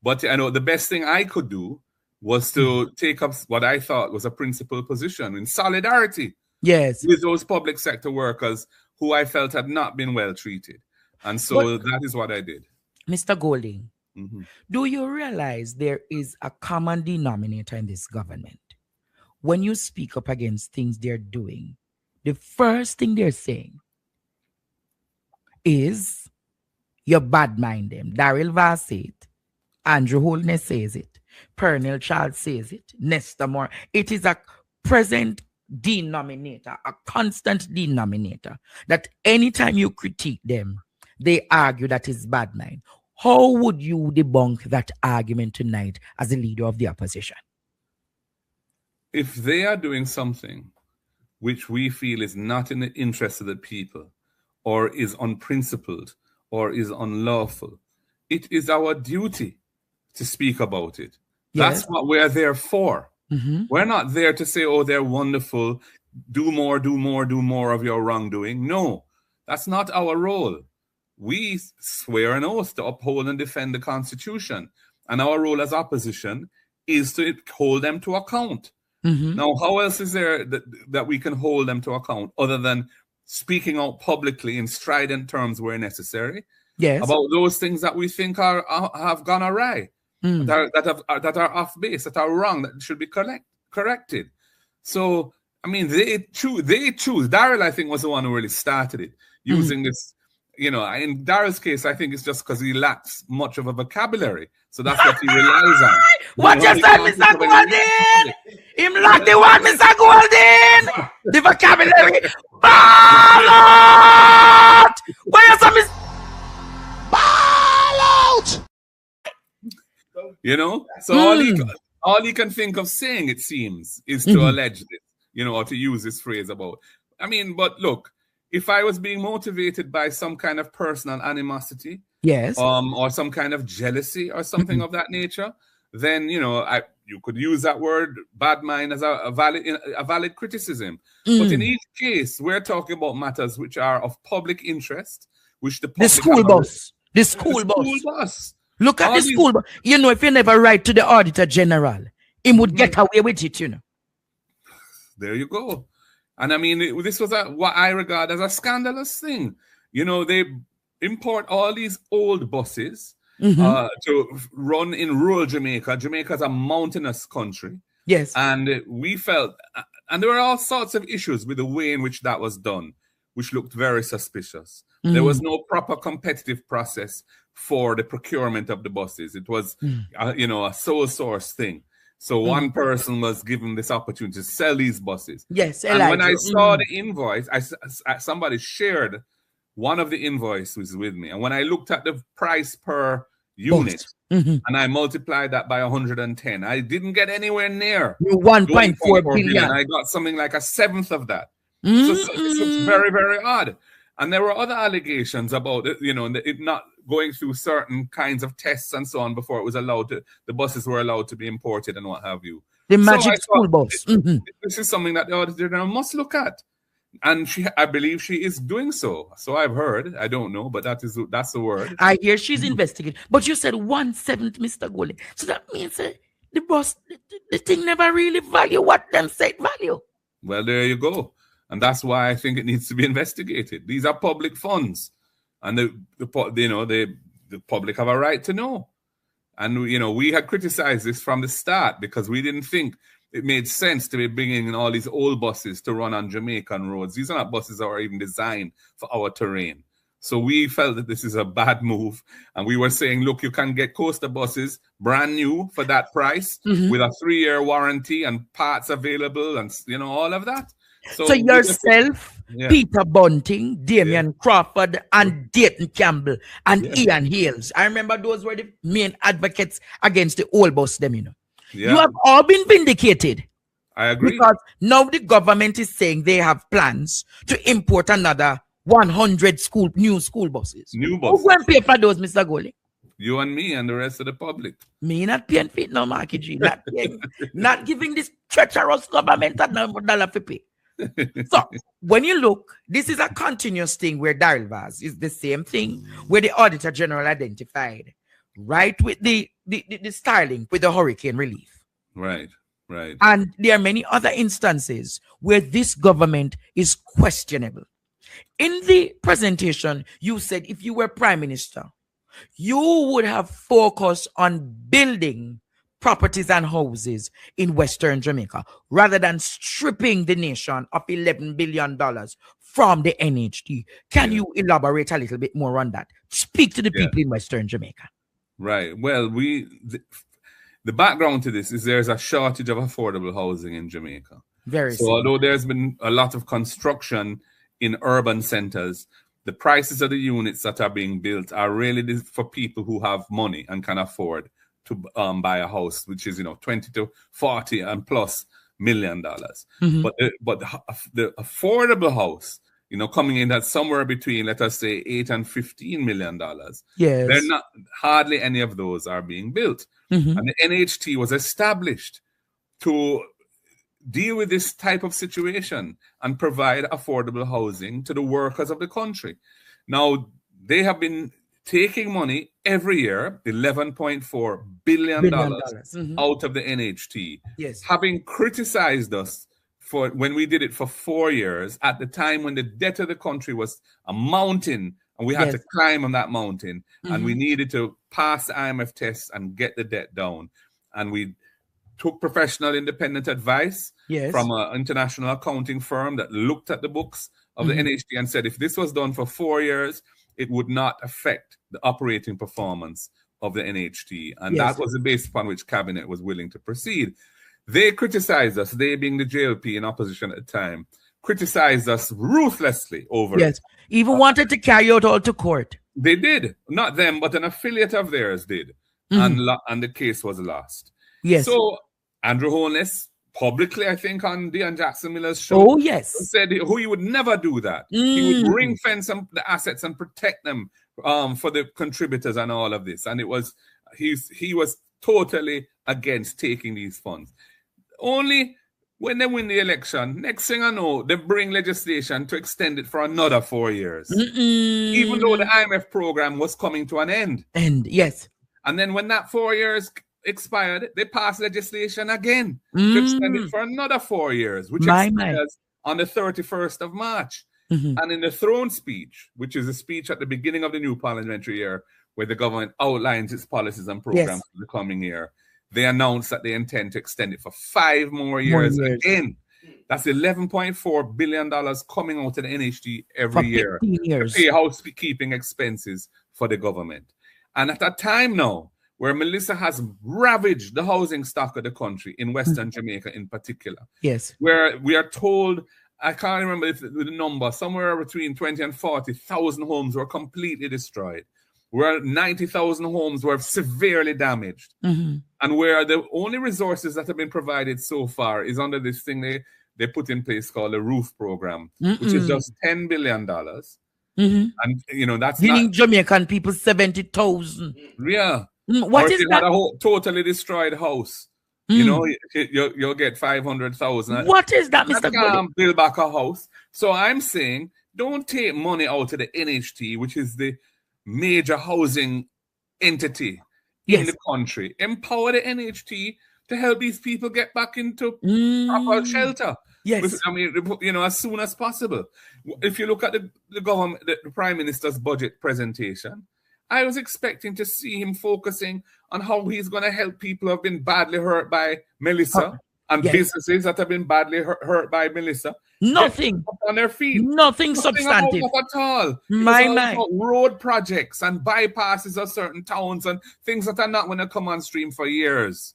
Speaker 10: But I know the best thing I could do was to take up what I thought was a principal position in solidarity with those public sector workers who I felt had not been well treated. And so that is what I did.
Speaker 2: Mr. Golding, do you realize there is a common denominator in this government? When you speak up against things they're doing, the first thing they're saying is you bad-mind them. Daryl Vaz says it. Andrew Holness says it. Pernell Charles says it. Nestor Moore. It is a present denominator, a constant denominator, that anytime you critique them, they argue that it's bad mind. How would you debunk that argument tonight as a leader of the opposition?
Speaker 10: If they are doing something which we feel is not in the interest of the people, or is unprincipled, or is unlawful, it is our duty to speak about it. That's what we're there for. We're not there to say, oh, they're wonderful, do more of your wrongdoing. No, that's not our role. We swear an oath to uphold and defend the Constitution. And our role as opposition is to hold them to account. Now, how else is there that we can hold them to account other than speaking out publicly in strident terms where necessary about those things that we think have gone awry, that are off base, that are wrong, that should be corrected. So, I mean, they choose. Daryl, I think, was the one who really started it, using this. You know, in Daryl's case, I think it's just because he lacks much of a vocabulary. So that's what he relies on.
Speaker 2: What you said, Mr. Golding? Him lack the one, Mr. Golding! The vocabulary. Ballot! Why you say,
Speaker 10: You know? So all he can think of saying, it seems, is to allege this, you know, or to use this phrase about. I mean, but look, if I was being motivated by some kind of personal animosity,
Speaker 2: yes,
Speaker 10: or some kind of jealousy or something of that nature, then, you know, you could use that word bad mind as a valid criticism. But in each case, we're talking about matters which are of public interest, which the
Speaker 2: school bus. The school bus. Look at the school bus. You know, if you never write to the Auditor General, he would get away with it, you know.
Speaker 10: There you go. And I mean, this was what I regard as a scandalous thing. You know, they import all these old buses to run in rural Jamaica. Jamaica's a mountainous country.
Speaker 2: Yes.
Speaker 10: And we felt, and there were all sorts of issues with the way in which that was done, which looked very suspicious. There was no proper competitive process for the procurement of the buses. It was, you know, a sole source thing. So one person was given this opportunity to sell these buses.
Speaker 2: Yes,
Speaker 10: and when I saw the invoice, somebody shared one of the invoices with me. And when I looked at the price per unit and I multiplied that by 110, I didn't get anywhere near
Speaker 2: 1.4 billion.
Speaker 10: I got something like a seventh of that. So it's very, very odd. And there were other allegations about it, you know, it not going through certain kinds of tests and so on before it was allowed to, the buses were allowed to be imported and what have you.
Speaker 2: The magic school bus.
Speaker 10: This is something that the Auditor General must look at. And I believe she is doing so. So I've heard. I don't know, but that's the word.
Speaker 2: I hear she's investigating. But you said 1/7, Mr. Gully. So that means the bus, the thing never really value what them said value.
Speaker 10: Well, there you go. And that's why I think it needs to be investigated. These are public funds. And the public have a right to know. And, you know, we had criticized this from the start because we didn't think it made sense to be bringing in all these old buses to run on Jamaican roads. These are not buses that are even designed for our terrain. So we felt that this is a bad move. And we were saying, look, you can get coaster buses brand new for that price with a 3-year warranty and parts available and, you know, all of that.
Speaker 2: So yourself, Peter Bunting, Damian Crawford, and Dayton Campbell, and Ian Hales. I remember those were the main advocates against the old bus, them, you know. You have all been vindicated.
Speaker 10: I agree.
Speaker 2: Because now the government is saying they have plans to import another 100 new school buses.
Speaker 10: New buses.
Speaker 2: Who going to pay for those, Mr. Gully?
Speaker 10: You and me and the rest of the public.
Speaker 2: Me not paying for it, no, Marky G. Not giving this treacherous government $1 for pay. So when you look, this is a continuous thing where Daryl Vaz is the same thing where the Auditor General identified, right, with the styling with the hurricane relief.
Speaker 10: Right.
Speaker 2: And there are many other instances where this government is questionable. In the presentation, you said if you were Prime Minister, you would have focused on building properties and houses in Western Jamaica rather than stripping the nation of $11 billion from the NHT. Can you elaborate a little bit more on that? Speak to the people in Western Jamaica.
Speaker 10: Right. Well, the background to this is there's a shortage of affordable housing in Jamaica. Although there's been a lot of construction in urban centers, the prices of the units that are being built are really for people who have money and can afford to buy a house, which is, you know, 20 to 40 and plus $1 million. But the affordable house, you know, coming in at somewhere between, let us say, $8 and $15 million.
Speaker 2: Yes,
Speaker 10: they're not, hardly any of those are being built. And the NHT was established to deal with this type of situation and provide affordable housing to the workers of the country. Now, they have been taking money every year, $11.4 billion out of the NHT.
Speaker 2: Yes.
Speaker 10: Having criticized us for when we did it for 4 years, at the time when the debt of the country was a mountain and we had to climb on that mountain and we needed to pass the IMF test and get the debt down. And we took professional independent advice from an international accounting firm that looked at the books of the NHT and said, if this was done for 4 years, it would not affect the operating performance of the NHT. And that was the basis upon which Cabinet was willing to proceed. They criticized us, they being the JLP in opposition at the time, criticized us ruthlessly over it.
Speaker 2: Even wanted to carry out all to court.
Speaker 10: They did. Not them, but an affiliate of theirs did. and the case was lost.
Speaker 2: Yes.
Speaker 10: So Andrew Holness publicly, I think, on Dion Jackson Miller's show, said he would never do that. He would ring fence the assets and protect them for the contributors and all of this. And he was totally against taking these funds. Only when they win the election, next thing I know, they bring legislation to extend it for another 4 years. Even though the IMF program was coming to an end.
Speaker 2: Yes.
Speaker 10: And then when that 4 years expired, they passed legislation again to extend it for another 4 years, which expires on the 31st of March. And in the throne speech, which is a speech at the beginning of the new parliamentary year, where the government outlines its policies and programs for the coming year, they announced that they intend to extend it for 5 more years again. That's $11.4 billion coming out of the NHT every year to pay housekeeping expenses for the government. And at a time now where Melissa has ravaged the housing stock of the country, in Western Jamaica in particular, where we are told, I can't remember the number, somewhere between 20 and 40,000 homes were completely destroyed, where 90,000 homes were severely damaged, and where the only resources that have been provided so far is under this thing they put in place called the roof program, which is just $10 billion. And, you know, that's
Speaker 2: giving Jamaican people 70,000.
Speaker 10: Yeah.
Speaker 2: What is that?
Speaker 10: A totally destroyed house. You know, you'll get 500,000.
Speaker 2: What is that, Mr.
Speaker 10: Can't build back a house. So I'm saying, don't take money out of the NHT, which is the major housing entity in the country. Empower the NHT to help these people get back into proper shelter.
Speaker 2: Yes.
Speaker 10: I mean, you know, as soon as possible. If you look at the government, the Prime Minister's budget presentation, I was expecting to see him focusing on how he's going to help people who have been badly hurt by Melissa and businesses that have been badly hurt by Melissa.
Speaker 2: Nothing
Speaker 10: on their feet.
Speaker 2: Nothing substantive
Speaker 10: at all.
Speaker 2: My.
Speaker 10: Road projects and bypasses of certain towns and things that are not going to come on stream for years.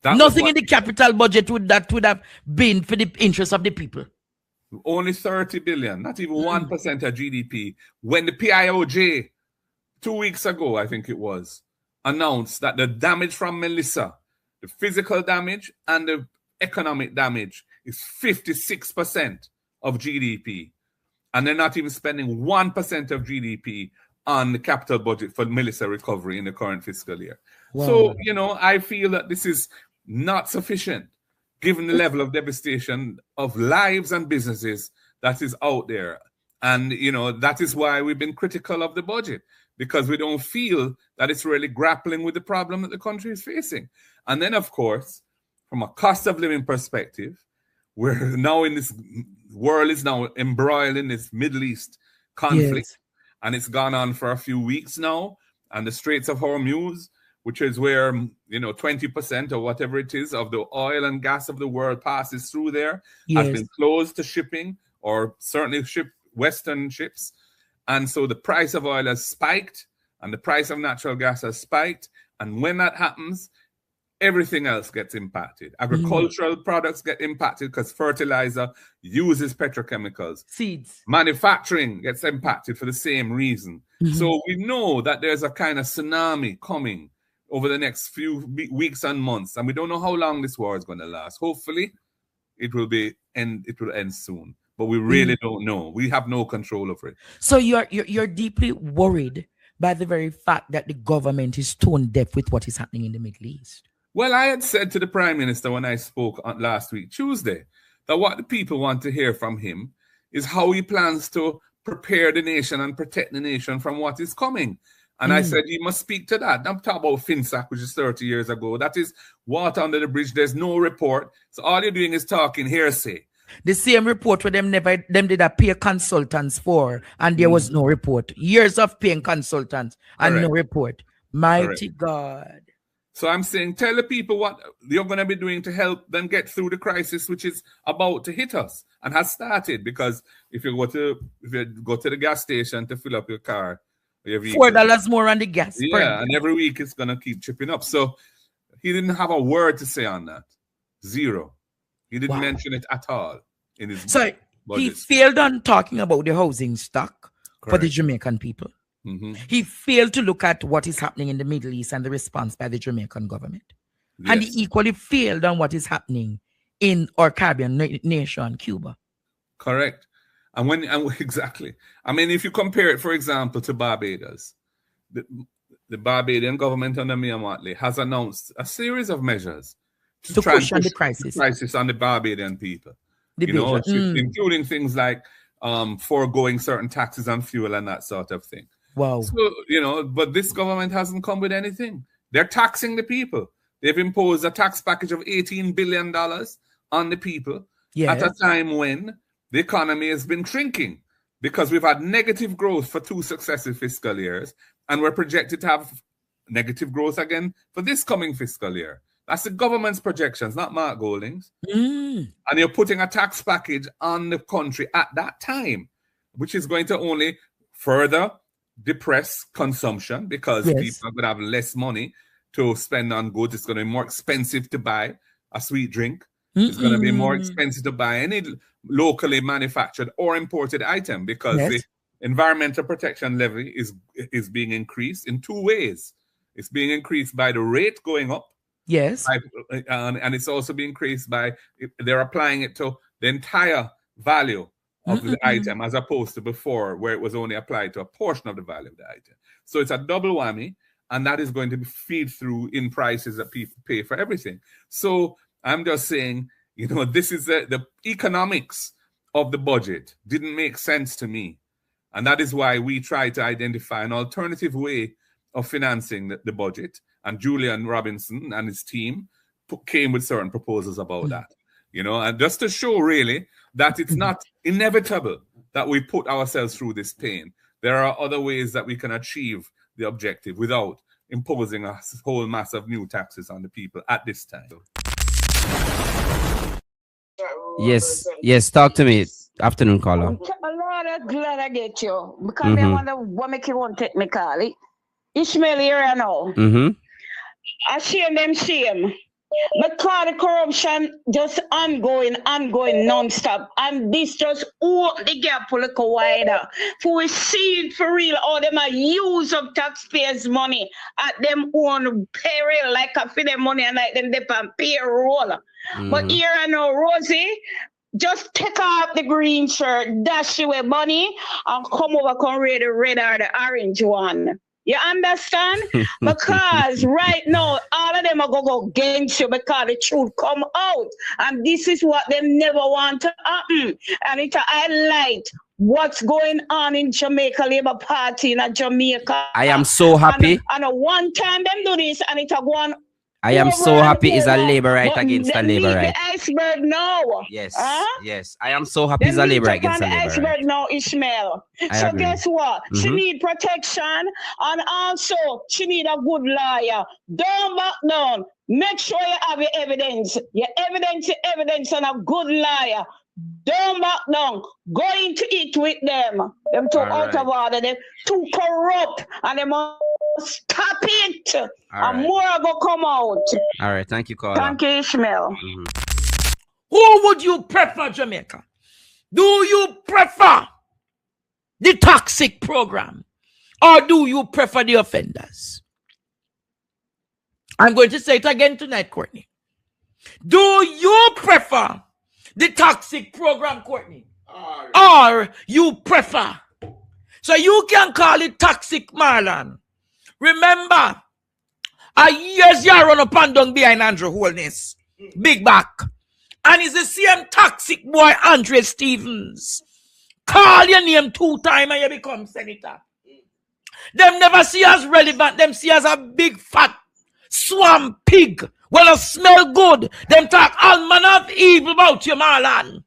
Speaker 2: Nothing in the capital budget would have been for the interest of the people.
Speaker 10: Only 30 billion, not even 1% of GDP. When the PIOJ 2 weeks ago, I think it was, announced that the damage from Melissa, the physical damage and the economic damage, is 56% of GDP. And they're not even spending 1% of GDP on the capital budget for Melissa recovery in the current fiscal year. Wow. So, you know, I feel that this is not sufficient, given the level of devastation of lives and businesses that is out there. And, you know, that is why we've been critical of the budget, because we don't feel that it's really grappling with the problem that the country is facing. And then, of course, from a cost of living perspective, we're now in this world is now embroiled in this Middle East conflict, and it's gone on for a few weeks now. And the Straits of Hormuz, which is where, you know, 20% or whatever it is of the oil and gas of the world passes through there, has been closed to shipping, or certainly Western ships. And so the price of oil has spiked and the price of natural gas has spiked. And when that happens, everything else gets impacted. Agricultural products get impacted because fertilizer uses petrochemicals.
Speaker 2: Seeds.
Speaker 10: Manufacturing gets impacted for the same reason. So we know that there's a kind of tsunami coming over the next few weeks and months. And we don't know how long this war is going to last. Hopefully, it will end soon. But we really don't know. We have no control over it.
Speaker 2: So you're deeply worried by the very fact that the government is tone deaf with what is happening in the Middle East.
Speaker 10: Well, I had said to the Prime Minister when I spoke on last week, Tuesday, that what the people want to hear from him is how he plans to prepare the nation and protect the nation from what is coming. And I said, you must speak to that. I'm talking about Finsac, which is 30 years ago. That is water under the bridge. There's no report. So all you're doing is talking hearsay.
Speaker 2: The same report where them did a pay consultants for, and there was no report. Years of paying consultants and no report. Mighty God.
Speaker 10: So I'm saying, tell the people what you're going to be doing to help them get through the crisis, which is about to hit us and has started. Because if you go to the gas station to fill up your car,
Speaker 2: $4 more on the gas.
Speaker 10: Yeah, and every week it's going to keep chipping up. So he didn't have a word to say on that. Zero. He didn't mention it at all in his
Speaker 2: budget. He failed on talking about the housing stock for the Jamaican people. He failed to look at what is happening in the Middle East and the response by the Jamaican government.
Speaker 10: Yes.
Speaker 2: And he equally failed on what is happening in our Caribbean nation, Cuba.
Speaker 10: Correct. And exactly. I mean, if you compare it, for example, to Barbados, the Barbadian government under Mia Mottley has announced a series of measures to try and push the crisis on the Barbadian people. Including things like foregoing certain taxes on fuel and that sort of thing.
Speaker 2: Wow.
Speaker 10: So, but this government hasn't come with anything. They're taxing the people. They've imposed a tax package of $18 billion on the people at a time when the economy has been shrinking because we've had negative growth for 2 successive fiscal years, and we're projected to have negative growth again for this coming fiscal year. That's the government's projections, not Mark Golding's. And you're putting a tax package on the country at that time, which is going to only further depress consumption because people are going to have less money to spend on goods. It's going to be more expensive to buy a sweet drink. It's going to be more expensive to buy any locally manufactured or imported item because the environmental protection levy is being increased in 2 ways. It's being increased by the rate going up.
Speaker 2: Yes.
Speaker 10: And it's also being increased by, they're applying it to the entire value of the item as opposed to before where it was only applied to a portion of the value of the item. So it's a double whammy, and that is going to feed through in prices that people pay for everything. So I'm just saying, this is the economics of the budget didn't make sense to me. And that is why we try to identify an alternative way of financing the budget. And Julian Robinson and his team came with certain proposals about that. And just to show really that it's not inevitable that we put ourselves through this pain. There are other ways that we can achieve the objective without imposing a whole mass of new taxes on the people at this time.
Speaker 11: Yes, talk to me. Afternoon, caller.
Speaker 12: I'm glad I get you. Because I wonder what make you want to take me call it. Ishmael here I know. I shame them shame. Because the corruption just ongoing non-stop. And this just open the gap a little wider. For we see it for real, all them are use of taxpayers' money at them own peril, like a for them money and like them dip on payroll. But here I know, Rosie, just take off the green shirt, dash away money, and come over, come read the red or the orange one. You understand? Because right now, all of them are going to go against you because the truth come out. And this is what they never want to happen. And it highlight what's going on in Jamaica Labour Party in Jamaica.
Speaker 11: I am so happy.
Speaker 12: And one time them do this and it go on.
Speaker 11: I am so happy it's a labor right against a labor right.
Speaker 12: The iceberg now.
Speaker 11: Yes, yes. I am so happy it's a labor right against a labor
Speaker 12: iceberg
Speaker 11: right.
Speaker 12: now, Ishmael. So
Speaker 11: agree.
Speaker 12: guess what? She need protection and also she need a good lawyer. Don't back down. Make sure you have your evidence. Your evidence and a good lawyer. Don't back down. Go into it with them. Them too out of order. Them too corrupt. And them stop it. And more will come out.
Speaker 11: All right. Thank you, caller.
Speaker 12: Thank you, Ishmael.
Speaker 2: Who would you prefer, Jamaica? Do you prefer the toxic program or do you prefer the offenders? I'm going to say it again tonight, Courtney. Do you prefer the toxic program, Courtney? Or you prefer? So you can call it toxic, Marlon. Remember, a years you run up and down behind Andrew Holness. Big back. And it's the same toxic boy, Andre Stevens. Call your name 2 times and you become senator. Them never see as relevant. Them see as a big fat swamp pig. Well, it smell good. Them talk all manner of evil about you, Marlon.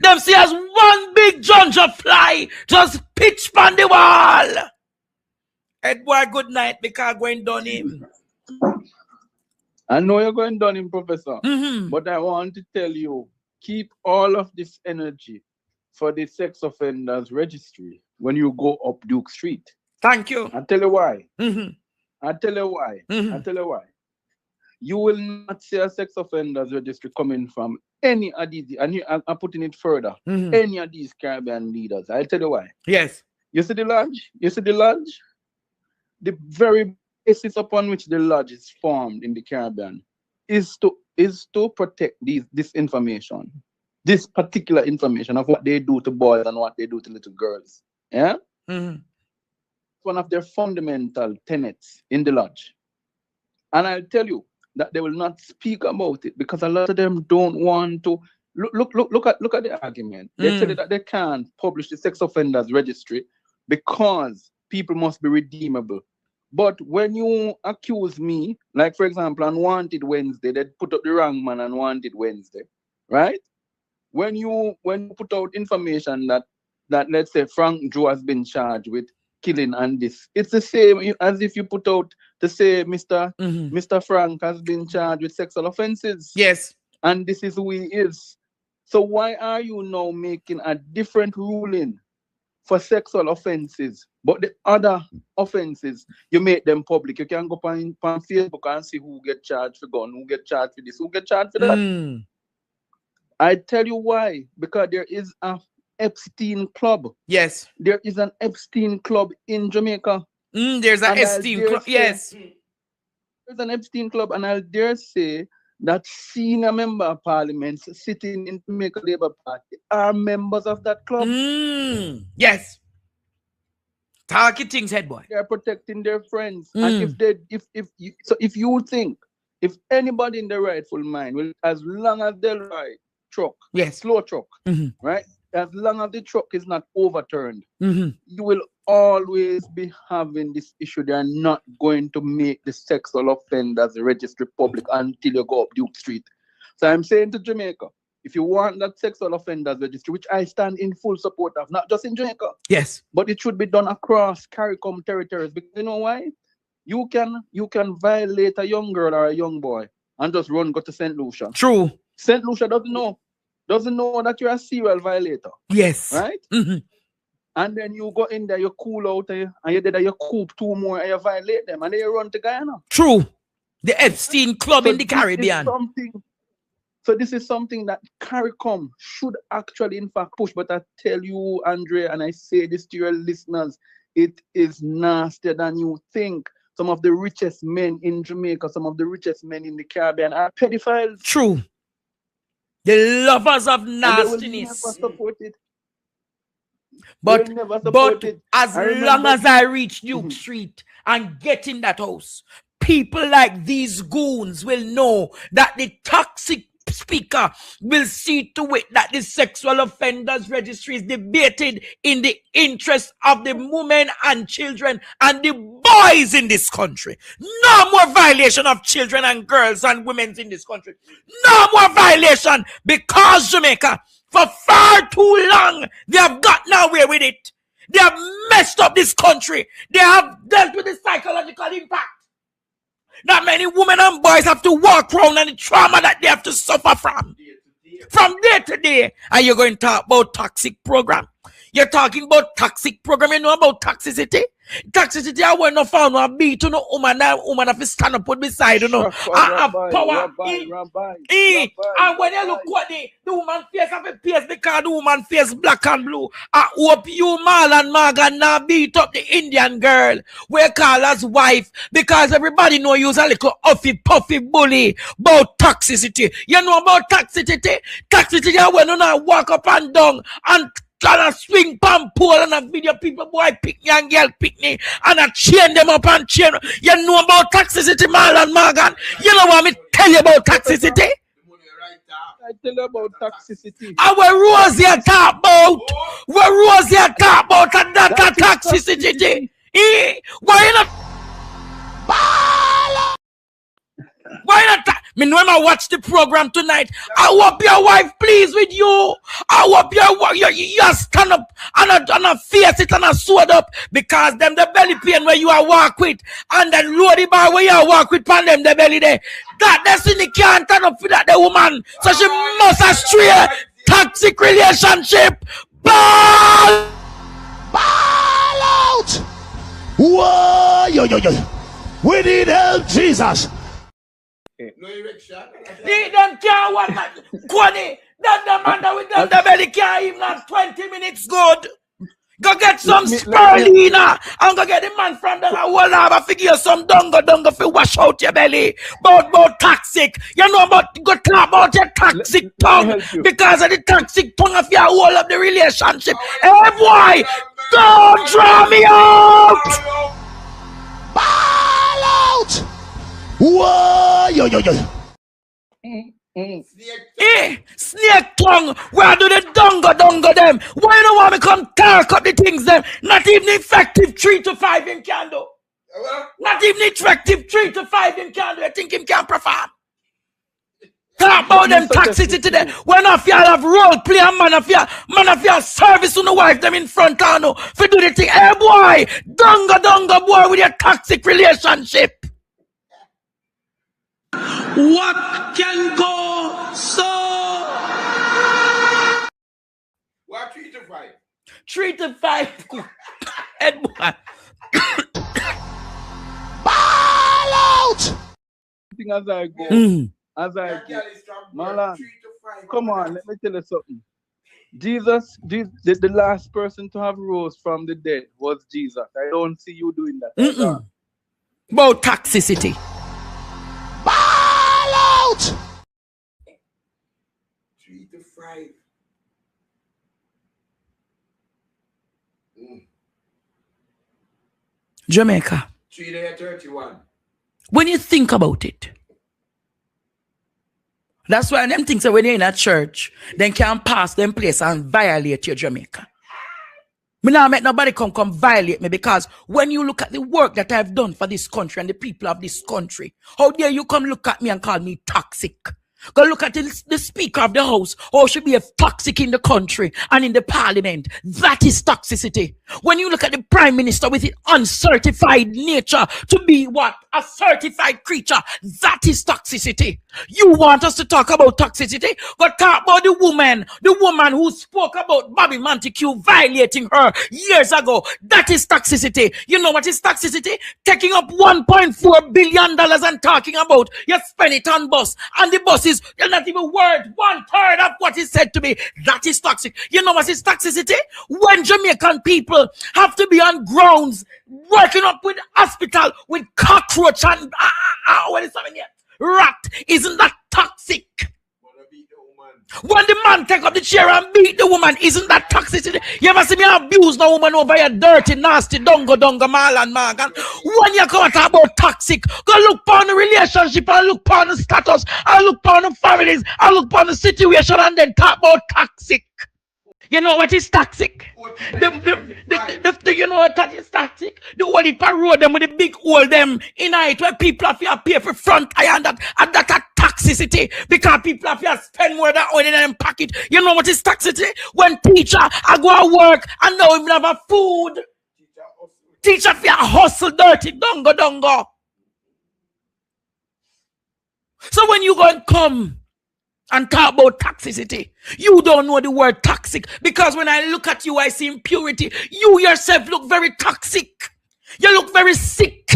Speaker 2: Them see as one big Junja fly just pitch on the wall. Head boy, good night because I'm going down him.
Speaker 13: I know you're going down him, Professor. But I want to tell you, keep all of this energy for the sex offenders registry when you go up Duke Street.
Speaker 2: Thank you.
Speaker 13: I'll tell you why. I'll tell you why. I'll tell you why. You will not see a sex offenders registry coming from any of these, and I'm putting it further, any of these Caribbean leaders. I'll tell you why.
Speaker 2: Yes.
Speaker 13: You see the lodge? You see the lodge? The very basis upon which the lodge is formed in the Caribbean is to protect this information, this particular information of what they do to boys and what they do to little girls. Yeah?
Speaker 2: Mm-hmm.
Speaker 13: One of their fundamental tenets in the lodge. And I'll tell you that they will not speak about it because a lot of them don't want to. Look at the argument. They tell you that they can't publish the sex offenders registry because people must be redeemable. But when you accuse me, like for example, on Wanted Wednesday, they put up the wrong man on Wanted Wednesday, right? When you put out information that let's say Frank Joe has been charged with killing and this, it's the same as if you put out to say Mr. Frank has been charged with sexual offenses.
Speaker 2: Yes.
Speaker 13: And this is who he is. So why are you now making a different ruling for sexual offenses, but the other offenses, you make them public? You can go on Facebook and see who get charged for gun, who get charged for this, who get charged for that. I tell you why. Because there is a Epstein club.
Speaker 2: Yes.
Speaker 13: There is an Epstein club in Jamaica.
Speaker 2: There's an Epstein club. Yes.
Speaker 13: There's an Epstein club, and I'll dare say that senior member of parliament sitting in Jamaica Labour Party are members of that club.
Speaker 2: Yes. Target things, head boy.
Speaker 13: They're protecting their friends. And if you think, if anybody in the rightful mind will, as long as they ride truck, slow truck, right? As long as the truck is not overturned, you will always be having this issue. They are not going to make the sexual offenders registry public until you go up Duke Street. So I'm saying to Jamaica, if you want that sexual offenders registry, which I stand in full support of, not just in Jamaica,
Speaker 2: yes,
Speaker 13: but it should be done across CARICOM territories. Because you know why? You can violate a young girl or a young boy and just go to St. Lucia.
Speaker 2: True.
Speaker 13: St. Lucia doesn't know that you're a serial violator.
Speaker 2: Yes.
Speaker 13: Right? And then you go in there, you cool out, and you coop two more, and you violate them, and then you run to Guyana.
Speaker 2: True. The Epstein Club in the Caribbean.
Speaker 13: So this is something that CARICOM should actually, in fact, push. But I tell you, Andre, and I say this to your listeners, it is nastier than you think. Some of the richest men in Jamaica, some of the richest men in the Caribbean are pedophiles.
Speaker 2: True. The lovers of nastiness.
Speaker 13: And they will never support it.
Speaker 2: But as long as I reach Duke Street and get in that house, people like these goons will know that the toxic speaker will see to it that the sexual offenders registry is debated in the interest of the women and children and the boys in this country. No more violation of children and girls and women in this country. No more violation, because Jamaica, for far too long, they have gotten away with it. They have messed up this country. They have dealt with the psychological impact. Not many women and boys have to walk around and the trauma that they have to suffer from day to day. And you're going to talk about toxic program. You're talking about toxic program. You know about toxicity? Toxicity, I want to find a beat to no woman have to stand up beside you know. Power. And when you look what the woman face have a face because the woman face black and blue. I hope you, Mal and Morgan, now beat up the Indian girl we call as wife because everybody know you's a little puffy bully about toxicity. You know about toxicity? Toxicity, when you now walk up and down and a swing palm pole and a video people boy pick me and girl pick me and I chain them up and chain. You know about toxicity, Marlon Morgan. You know what I tell you about toxicity?
Speaker 13: I tell you about toxicity.
Speaker 2: And where Rosie talk about? Where Rosie talk about that toxicity? Why you not? Why not? Me know I watch the program tonight. I hope your wife pleased with you. I hope you stand up and a face it and a sword up because them the belly pain where you are walk with and then load the bar where you are walk with pan them the belly there. That destiny can't stand up for that the woman. So she must have stray toxic relationship. Ball
Speaker 4: out. Whoa, yo. We need help, Jesus.
Speaker 7: No erection.
Speaker 2: Them can't one man. Kwani, that the man that with them the belly can't even have 20 minutes good.
Speaker 3: Go get some spirulina and go get the man from the whole have figure some dunga for wash out your belly. About toxic. You know about go talk about your toxic tongue because of the toxic tongue of your whole of the relationship. Hey boy, don't draw me out.
Speaker 4: Ball out. Whoa, yo.
Speaker 3: Snake tongue, where do the dunga them? Why you don't want me come talk up the things them? Not even effective 3 to 5 him can do. Not even effective 3 to 5 him can do. I think him can perform. Talk about them toxicity there. When of y'all have role play and man of y'all service to the wife them in front of you for do the thing. Hey boy, dunga boy with your toxic relationship. What can go so?
Speaker 7: What 3 to 5?
Speaker 3: 3 to 5. Head boy.
Speaker 4: Ball out.
Speaker 13: As I go, Malan, come on, let me tell you something. Jesus, the last person to have rose from the dead was Jesus. I don't see you doing that.
Speaker 3: About toxicity.
Speaker 4: Ball out.
Speaker 7: 3 to 5.
Speaker 3: Jamaica.
Speaker 7: 3 to 31.
Speaker 3: When you think about it, that's why them things that when you're in a church, then can pass them place and violate your Jamaica. Me not make nobody come violate me because when you look at the work that I've done for this country and the people of this country, how dare you come look at me and call me toxic? Go look at the Speaker of the House, how she be toxic in the country and in the Parliament. That is toxicity. When you look at the Prime Minister with his uncertified nature to be what? A certified creature. That is toxicity. You want us to talk about toxicity? Go talk about the woman who spoke about Bobby Montague violating her years ago. That is toxicity. You know what is toxicity? Taking up $1.4 billion and talking about you spend it on bus and the bus is you're not even worth 1/3 of what he said to me. That is toxic. You know what is toxicity? When Jamaican people have to be on grounds working up with hospital with cockroach and what is something here? Rat. Isn't that toxic? When the man take up the chair and beat the woman, isn't that toxicity? You ever see me abuse the woman over your dirty, nasty, donga, Marlon Morgan? When you come talk about toxic, go look upon the relationship, and look upon the status, and look upon the families, and look upon the situation, and then talk about toxic. You know what is toxic? You know what is toxic? The only road them with the big hole them in it where people have to pay for front eye and that toxicity because people have to spend more than oil in them pocket. You know what is toxicity? When teacher I go to work and now we have a food. Teacher have to hustle dirty dongo. So when you go and come and talk about toxicity, you don't know the word toxic because when I look at you, I see impurity. You yourself look very toxic. You look very sick.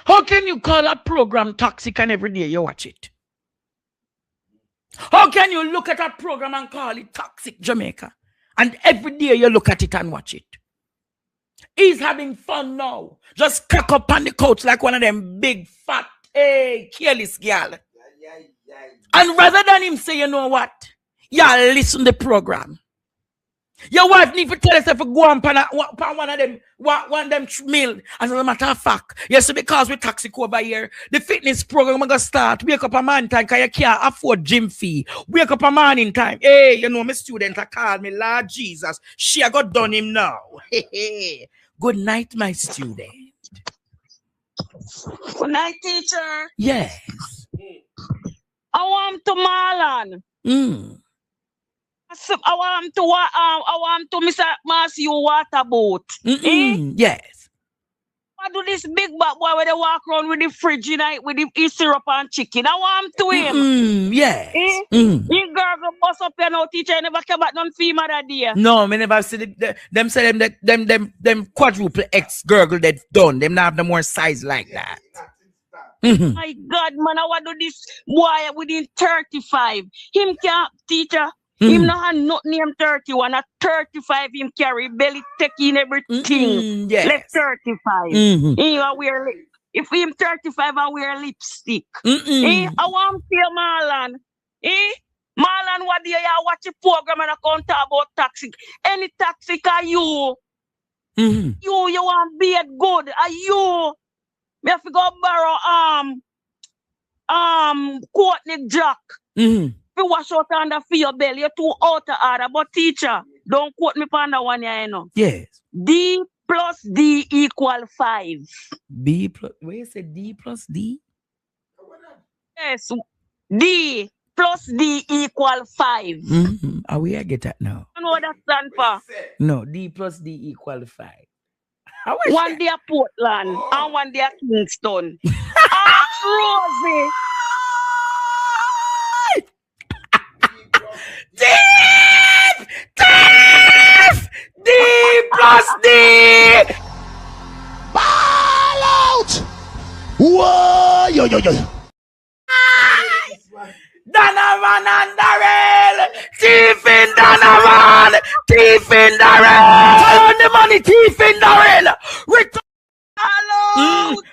Speaker 3: How can you call a program toxic and every day you watch it? How can you look at a program and call it toxic Jamaica and every day you look at it and watch it? He's having fun now. Just crack up on the couch like one of them big fat, careless girl. And rather than him say, you know what? Y'all listen to the program. Your wife need to tell herself to go on one of them meal. As a matter of fact, yes, because we're toxic over here, the fitness program going to start. Wake up a man time because you can't afford gym fee. Wake up a man in time. Hey, you know, my student I call me Lord Jesus. She I got done him now. Good night, my student.
Speaker 12: Good night, teacher.
Speaker 3: Yes.
Speaker 12: I want to Marlon. I want to Mr. Matthew water boat.
Speaker 3: Yes.
Speaker 12: I do this big bad boy where they walk around with the fridge in it with the syrup and chicken. I want to him.
Speaker 3: Yes.
Speaker 12: He girl go bust up here now, teacher. I never came back none female that day.
Speaker 3: No, me never see them say them quadruple X gurgle that done. Them not have no more size like that.
Speaker 12: My God, man, I want to do this boy within 35. Him can't, teacher. Him not have nothing him 31. At 35, him carry belly taking everything.
Speaker 3: Yes.
Speaker 12: Left 35. He wear if him 35, I wear lipstick. I want to see Marlon. Marlon, what do you watch a program and I can't talk about toxic? Any toxic are you? You want be it good. Are you? Me have to go borrow Courtney Jack. You wash out under for your belly, you're too out of order. But teacher, don't quote me on that one, you know.
Speaker 3: Yes.
Speaker 12: D plus D equal 5.
Speaker 3: B plus, where you say D plus D?
Speaker 12: Yes. D plus D equal 5.
Speaker 3: Are we get that now?
Speaker 12: You know what that stand for?
Speaker 3: No, D plus D equal 5.
Speaker 12: One day at Portland and one day at Kingston. Ask Rosie.
Speaker 3: Deep plus D.
Speaker 4: Ball out. Whoa, yo.
Speaker 3: Donovan and Darrell. Thief in Donovan. Thief in Darrell. Turn on the money, thief in Darrell. Return. Ball out.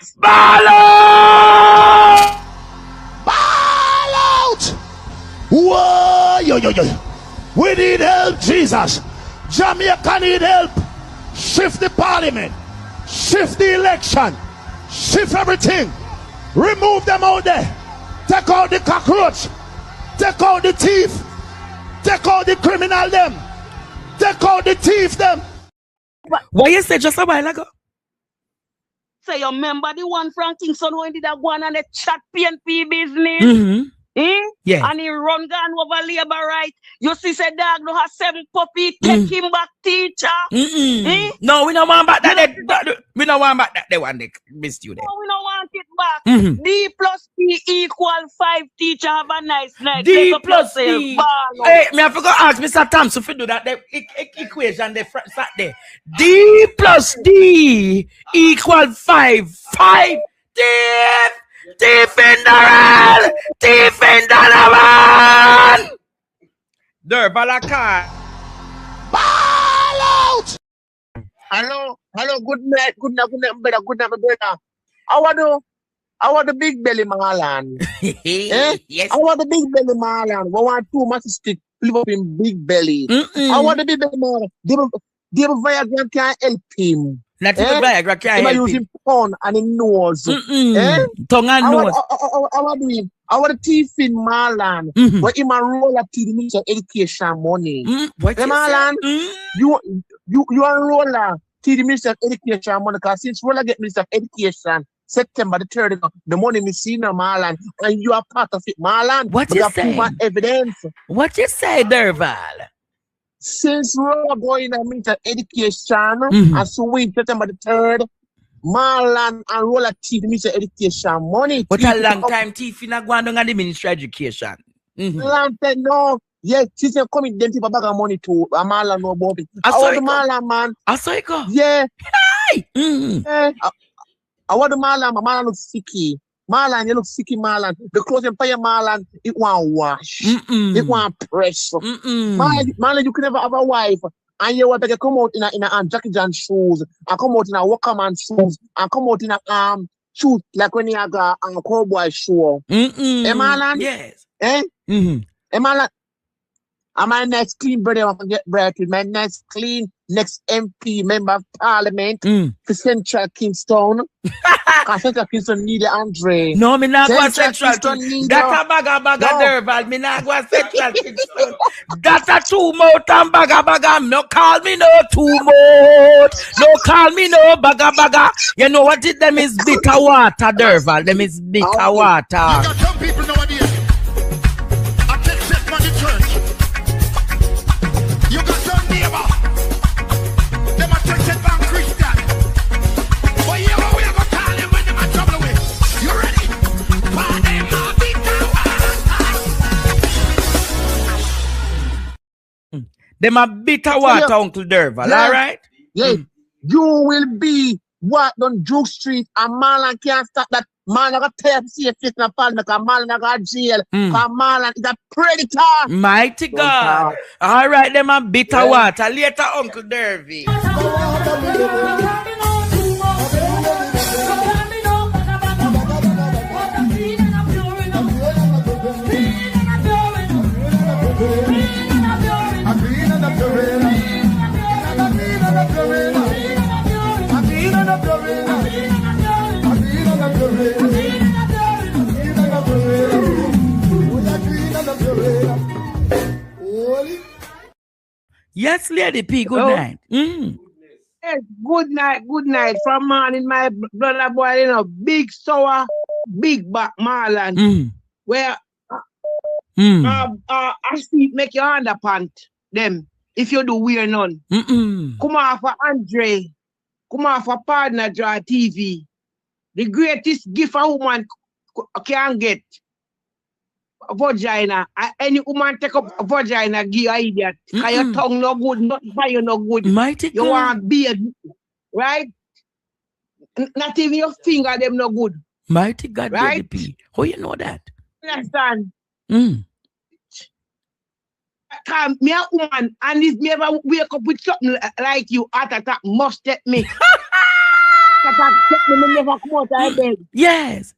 Speaker 4: Ball out. Whoa, yo. We need help, Jesus. Jamaica need help. Shift the parliament. Shift the election. Shift everything. Remove them out there. Take out the cockroach. Take out the thief. Take out the criminal them. Take out the thief them.
Speaker 3: What you said just a while ago?
Speaker 12: So you remember the one from Kingston who did that one and the chat PNP business?
Speaker 3: Yeah.
Speaker 12: And he run gun over labor right. You see say dog no have 7 puppy, take him back, teacher.
Speaker 3: No, we don't want back that. We don't want back that. They want they missed you there.
Speaker 12: No, we don't want it back. D plus D equal 5, teacher. Have a nice night.
Speaker 3: D plus D. Hey, me I forgot to ask Mr. Thompson to do that equation they sat there. D plus D equal 5. 5. Defender! Donovan! Balaka.
Speaker 4: Ball out!
Speaker 1: Hello, good night, brother. I want the big belly Marlon.
Speaker 3: Yes.
Speaker 1: I want the big belly Marlon. We want 2 massive stick, live up in big belly. I want the big belly Marlon. The Viagra can't help him.
Speaker 3: Not the Viagra can't help him.
Speaker 1: Using tongue and his nose.
Speaker 3: Tongue and nose.
Speaker 1: I want the teeth in Marlon. But him a roll up to the Minister of Education money.
Speaker 3: What you
Speaker 1: Marlon, you are roller to the Minister of Education money because since roller get Minister of Education September the 3rd, the money me see now, Marlon, and you are part of it, Marlon.
Speaker 3: What you say?
Speaker 1: Evidence.
Speaker 3: What you say, Derval?
Speaker 1: Since we're going to Minister of Education, and so we September the 3rd, Marlon and roller teeth Minister of Education money.
Speaker 3: What a long time teeth in a going on the Ministry of Education.
Speaker 1: Long time, no. Yes, she's coming them people bag of money too. Marlon no about it. I want the Marlon, man.
Speaker 3: I saw it go.
Speaker 1: Yeah.
Speaker 3: Hey.
Speaker 1: I want the Marlon. Marlon looks sicky. Marlon, you look sicky, Marlon. The clothes empire Marlon, it want wash. It want press. Marlon, you can never have a wife. And you want to come out in a Jackie Chan shoes, and come out in a workerman shoes, and come out in a shoes like when you have a cowboy shoe. Marlon?
Speaker 3: Yes.
Speaker 1: Marlon? And my next clean brother, I can get bread with my next clean next MP member of parliament for Central Kingston. Because Central Kingston need Andre.
Speaker 3: No, me not go Central Kingston. That's a baga Derval. Me not go Central Kingston. That's a 2 mouth and baga. No call me no 2 mouth. No call me no baga. You know what it them is bitter water, Derval. Them is bitter water.
Speaker 4: You got some people nowadays. I take set from the church. You got some neighbor. Them a take set from Christian. But you know we
Speaker 3: Them a bitter water, Uncle Derval,
Speaker 1: Yeah.
Speaker 3: all right?
Speaker 1: Yeah. You will be what on Duke Street, and Marlon can't stop that. Marlon got to see a fit in a fall because Marlon got jail. Because Marlon is a predator.
Speaker 3: Mighty God. All right, them a bitter water. Later, Uncle Derby. Yes, Lady P, good night.
Speaker 14: Yes, good night. From morning, my brother boy, you know, big sour, big back Marlon. Where I see make your underpant them if you do wear none. Come off for Andre, come off for Partner Draw TV. The greatest gift a woman can get. Vagina. Any woman take up a vagina, give you idiot. Because your tongue no good, not by you no good.
Speaker 3: Mighty
Speaker 14: you
Speaker 3: God.
Speaker 14: want beard, right? Not even your finger, them no good.
Speaker 3: Mighty God,
Speaker 14: right?
Speaker 3: Lady P. How you know that?
Speaker 14: Understand? Because me a woman, and if me ever wake up with something like you, heart attack must take me. Heart attack take me never come out of bed.
Speaker 3: Yes.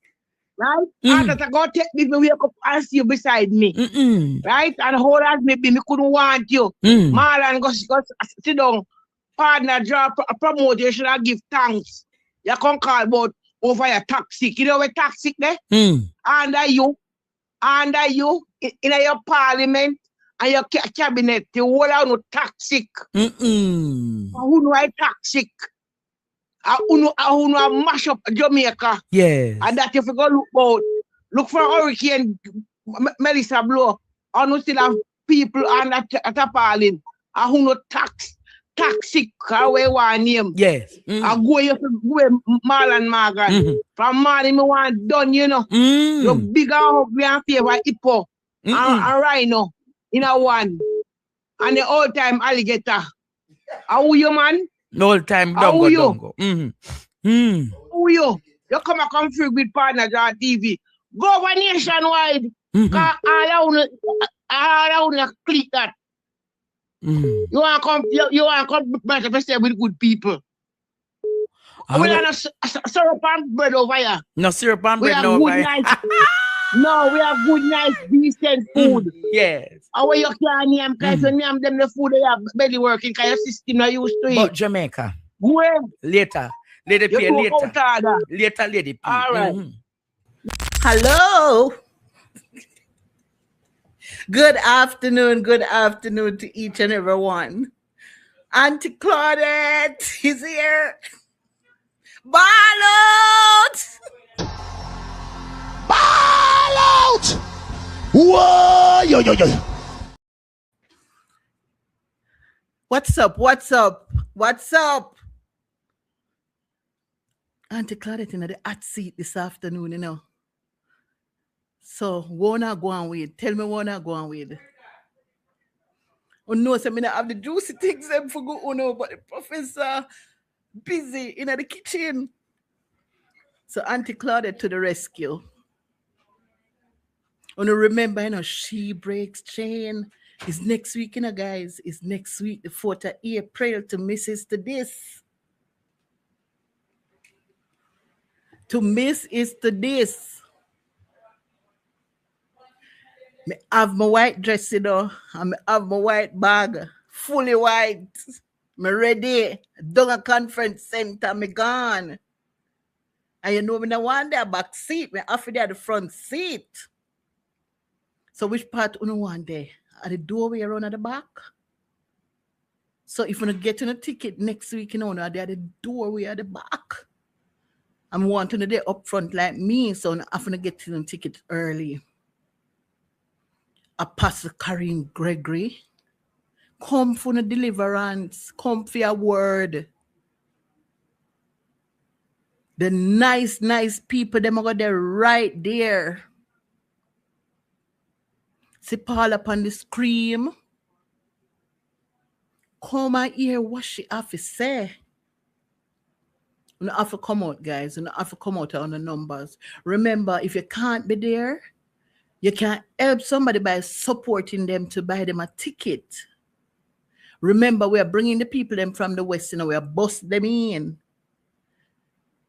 Speaker 14: Right? After go take me to wake up and see you beside me. Right? And hold as me be, me couldn't want you. Marlon go sit down. Partner draw promote, you should have give thanks. You can't call about over your toxic. You know what toxic there? Under you, in your parliament and your cabinet, the whole are no toxic. Who know I toxic? Who know mash up Jamaica?
Speaker 3: Yes.
Speaker 14: And that if you go look for Hurricane Melissa blow, and you still have people and at a parling, and who know toxic, how we want name.
Speaker 3: Yes.
Speaker 14: I go Marlon Morgan. From morning, me want done, you know. You bigger up me and favor hippo and rhino in a one. And the old time alligator. How you, man?
Speaker 3: Old time dongo.
Speaker 14: Who you? You come free with Partner Draw TV. Go over nationwide. Cause all around click that. You want to come better with good people. We are not syrup and bread over here.
Speaker 3: No syrup and bread
Speaker 14: over
Speaker 3: here.
Speaker 14: No, we have good, nice, decent food.
Speaker 3: Yes.
Speaker 14: How you can name, because you name them the food they have belly working, because your system not used to it.
Speaker 3: But Jamaica.
Speaker 14: Where?
Speaker 3: Later. Lady P, later. Later, Lady P.
Speaker 14: All right.
Speaker 15: Hello. Good afternoon to each and every one. Auntie Claudette is here. Ball out!
Speaker 4: Ball out! Whoa! Yo.
Speaker 15: What's up? Auntie Claudette in the hot seat this afternoon, you know. So, wanna go on with? Tell me wanna go on with. Oh no, so I mean, I have the juicy things them for go on, but the professor busy in the kitchen. So Auntie Claudette to the rescue. And remember, you know, she breaks chain. It's next week, you know, guys. It's next week, the 4th of April, to miss is to this. To miss is to this. I have my white dress, you know, and I have my white bag, fully white. I'm ready. Done a conference center, I'm gone. And you know, me no want that back seat. Me have to at the front seat. So which part you want there? At the doorway around at the back? So if you get a ticket next week, you know, they're at the doorway at the back. I'm wanting to there up front like me, so I'm have to get a ticket early. Apostle Kareem Gregory, come for the deliverance, come for your word. The nice people, them are there right there. See Paul upon the scream. come and hear what she have to say. You have to come out, guys. You have to come out on the numbers. Remember, if you can't be there, you can help somebody by supporting them to buy them a ticket. Remember, we are bringing the people them from the West, we are busting them in.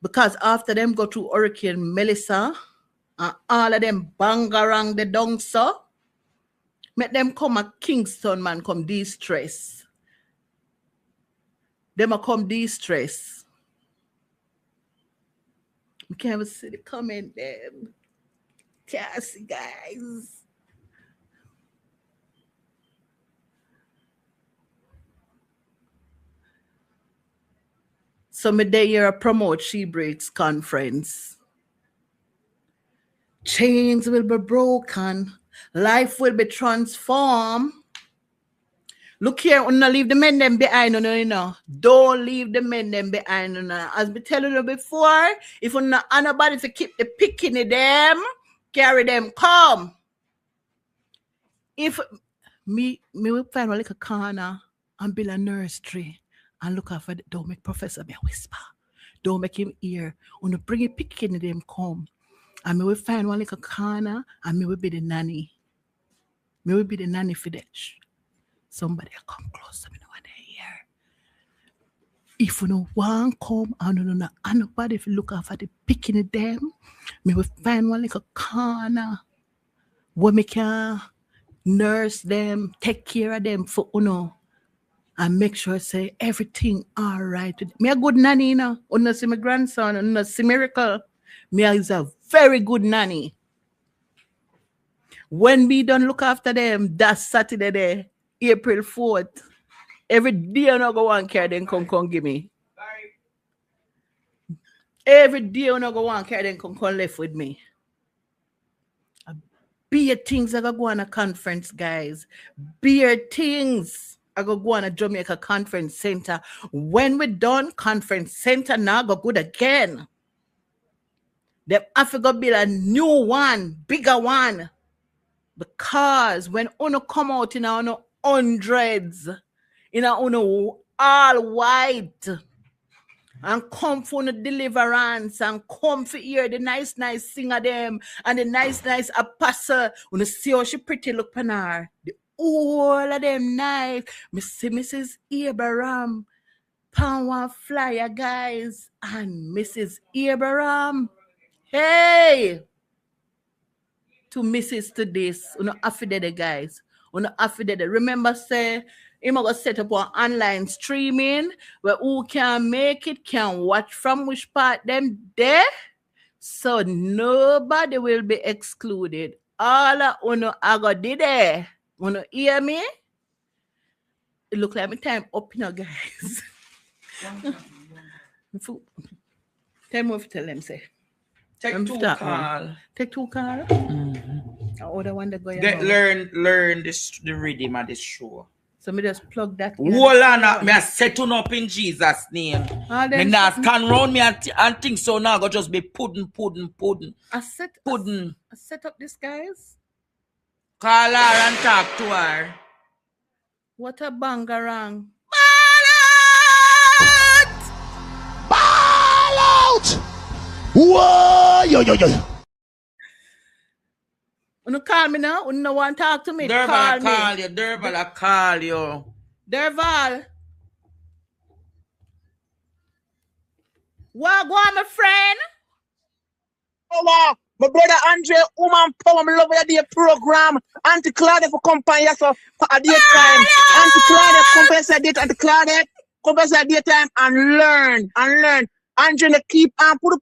Speaker 15: Because after them go through Hurricane Melissa, and all of them bang around the dung so, make them come at Kingston, man, come de-stress. Them a come de-stress. We can't even see the comment there. Can't see, guys. So me day here promote She Breaks conference. Chains will be broken. Life will be transformed. Look here, we not leave the men them behind, you know. Don't leave the men them behind, you know. As we tell you before, if you not anybody to keep the picking of them, carry them, come. If me will find a little corner and build a nursery and look after, don't make professor me whisper. Don't make him hear. When you bring a picking of them, come. And me will find one little corner and me will be the nanny. Me will be the nanny for that. Somebody will come close to me when they hear. If you no want come and no anybody if you look after the picking of them, me will find one little corner where me can nurse them, take care of them for and make sure say everything all right. Me a good nanny, you know. You see my grandson, you see miracle. Me is a very good nanny. When we don't look after them, that's Saturday there, April 4th. Every day I go and carry them come give me. Every day I go and carry them come left with me. Beer things I go on a conference, guys. Beer things I go on a Jamaica Conference Center. When we done conference center, now go good again. They have to go build a new one, bigger one. Because when uno come out in our hundreds, in our all white, and come for the deliverance, and come for hear the nice singer them, and the nice apostle, when you see how she pretty look pan her, all of them nice. Me see Mrs. Abraham, Power Flyer, guys, and Mrs. Abraham. Hey! To Mrs. to this, affidavit, guys. Affidavit. Remember, say, I'm going to set up an online streaming where who can make it, can watch from which part them there. So nobody will be excluded. All of I got there. Hear me? It look like my time up now, guys. Tell me what to tell them, say.
Speaker 2: Take two call.
Speaker 15: Take two call? Mm-hmm. Other one that go
Speaker 2: learn this, the rhythm of this show.
Speaker 15: So me just plug that.
Speaker 2: Hold on, me a setting up in Jesus' name. Me not stand round me and think so now. Go just be pudding.
Speaker 15: I set up this, guys.
Speaker 2: Call her and talk to her.
Speaker 15: What a bangarang.
Speaker 4: Ball out! Whoa! Yo.
Speaker 15: You call me now? You no want to talk to me?
Speaker 2: Derval,
Speaker 15: call
Speaker 2: me. Derval, I call you.
Speaker 15: Derval. What go on, my friend?
Speaker 1: Oh, my brother Andre, woman power, me love your program. Auntie Claudia for company, so for a daytime. Auntie Claudia compensate date, Auntie Claudia compensate daytime and learn. Andre, keep on put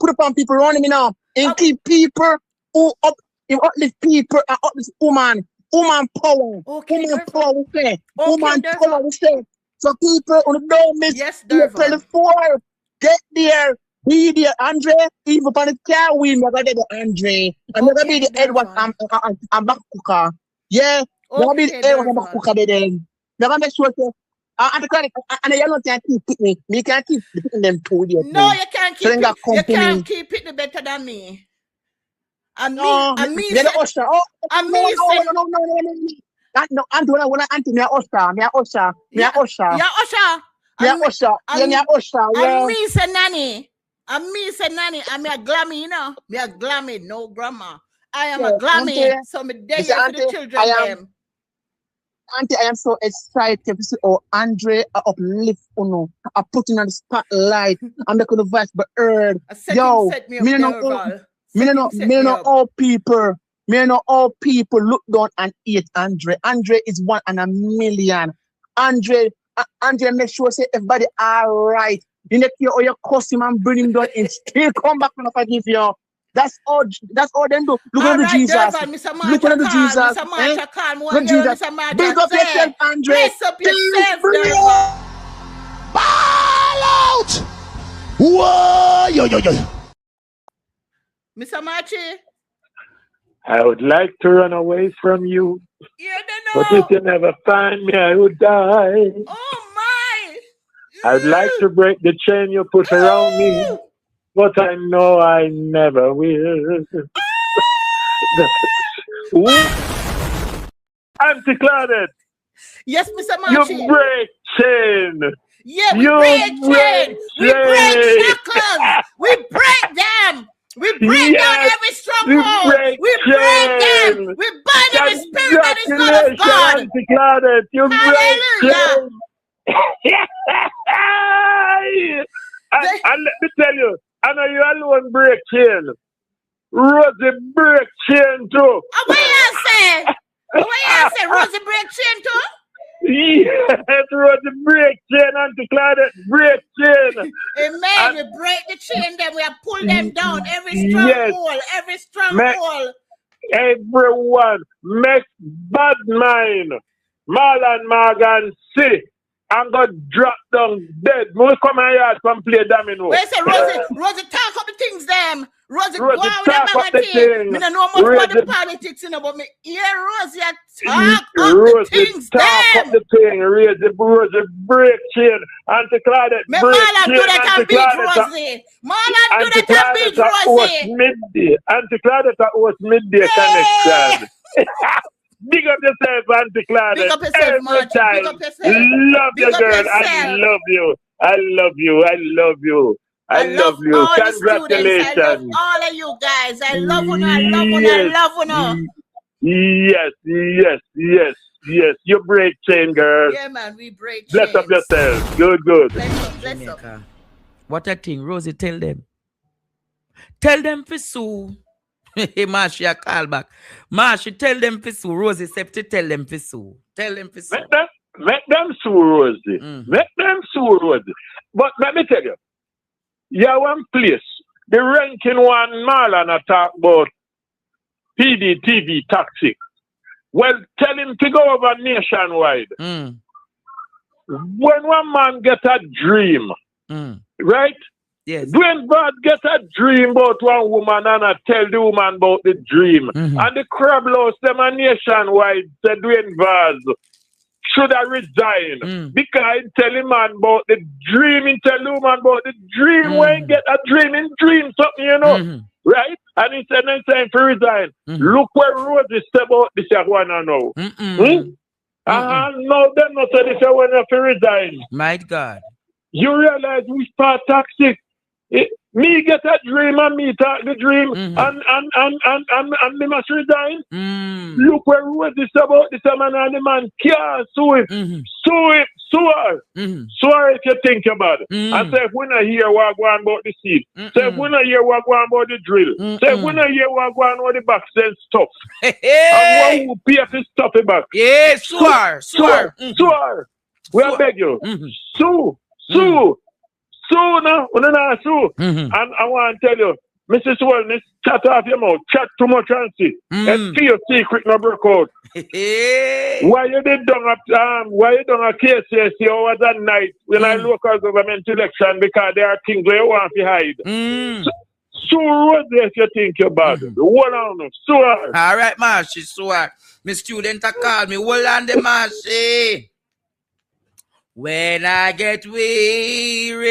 Speaker 1: upon people around me now, and keep people who uplift people and uplift woman power.
Speaker 15: Okay,
Speaker 1: woman power, we say. Woman power, we say. So people who don't miss April 4th, get there. Be there, Andre. Even on the car wheel, I'm gonna be the Andre. I'm gonna be the Edward. I'm back cooker. Yeah, I'm gonna be the Edward. I'm back cooker. Then I'm gonna make sure. And you don't can't keep me. Me can't keep them too.
Speaker 15: No, you can't keep it. You can't keep it better than me. And me.
Speaker 1: You're the usher. No. No, Auntie, when I Auntie, me a usher.
Speaker 15: Yeah, usher.
Speaker 1: Yeah,
Speaker 15: Me say nanny. And me say nanny. I'm a glammy, you know. Me a glammy, no grandma. I am a glammy.
Speaker 1: Auntie,
Speaker 15: So me there
Speaker 1: Mr.
Speaker 15: for the
Speaker 1: Auntie,
Speaker 15: children them.
Speaker 1: Auntie, I am so excited to see how Andre uplift Uno. I put in on the spotlight. I'm not gonna voice but heard. Yo, me know all people. Me know all people look down and hate Andre. Andre is 1 in a million. Andre make sure say everybody all right. You need to your custom and bring him down and still come back when I forgive you. That's all them do. Look at the Jesus. Look at the Jesus. Big up yourself, Andre.
Speaker 15: Bless up yourself,
Speaker 4: Ball out! Whoa, yo.
Speaker 15: Mr. Machi.
Speaker 16: I would like to run away from you. But if you never find me, I would die.
Speaker 15: Oh my!
Speaker 16: I'd like to break the chain you put around me, but I know I never will. Auntie Claudette.
Speaker 15: Yes, Mr. Machi.
Speaker 16: You break chain.
Speaker 15: Yeah, we break chain. We break shackles. We break them. We break down every stronghold. We break them. We bind every spirit that is not of God.
Speaker 16: Auntie Claudette, you break chain. And let me tell you, I know you alone break chain. Rosie break chain too.
Speaker 15: What you say? Rosie break chain too?
Speaker 16: Yes, Rosie break chain, Auntie Claudette break chain.
Speaker 15: Amen. We break the chain, then we have pulled them down. Every stronghold, every stronghold.
Speaker 16: Everyone make bad mind. Marlon Morgan City. I'm going to drop down dead. We come here and play domino.
Speaker 15: Wait, say Rosie, talk up the things, them. Rosie, go out with
Speaker 16: talk up the things.
Speaker 15: I don't know much about the politics, you know, but me hear Rosie talk up the things, them.
Speaker 16: Rosie break chain. Auntie Claudette break chain.
Speaker 15: Marlon do that and beat Rosie. Marlon do that and beat Rosie.
Speaker 16: Auntie Claudette was midday connection. Big up yourself, Auntie Claudette.
Speaker 15: Big up yourself, Margie. Big up yourself.
Speaker 16: Love you, girl. I love you. I love you. I love you. I love you.
Speaker 15: All
Speaker 16: Congratulations.
Speaker 15: I love all of you guys. I love you. I love you. I love you.
Speaker 16: Yes. You break chain, girl.
Speaker 15: Yeah, man. We break chains.
Speaker 16: Bless up yourself. Good.
Speaker 15: Bless up.
Speaker 3: What a thing. Rosie, tell them. Tell them for sue. Hey, Marsh, you call back. Marsh, tell them for sue. Rosie said to tell them for sue. Tell them for sue.
Speaker 16: Make them sue, Rosie. Make them sue, Rosie. But let me tell you, you have one place. The ranking one Marlon talk about Pdtv tactic. Well, tell him to go over nationwide. When one man get a dream, right?
Speaker 3: Yes.
Speaker 16: Dwayne Bad get a dream about one woman and I tell the woman about the dream. And the crab lost them a nationwide said Dwayne Bad should I resign because I tell him man about the dream, he tell the woman about the dream when get a dream in dream something, you know. Right? And he said next time to resign. Look where Rosie said about this one now. No, them not say this one to resign.
Speaker 3: My God.
Speaker 16: You realize we start toxic. Me get a dream and me talk the dream and me must resign. Look where Rosie is about this man and the man can't sue him. Sue her if you think about it. And say if we not hear what going about the seed. Say if we not hear what going about the drill. Say if we not hear what going about the back send stuff. And what will pay for stuff back.
Speaker 3: Yeah, sue her.
Speaker 16: We beg you. Sue now, sue. And I want to tell you, Mrs. Wellness, chat off your mouth, chat too much and see. And see your secret no break out. Why you did done a case over that night when I local government election because there are things they want to hide. Sue Rosie if you think about it. Hold on, sue her.
Speaker 3: All right, Marshy, sue her. My student call me, hold on the Marshy. When I get weary,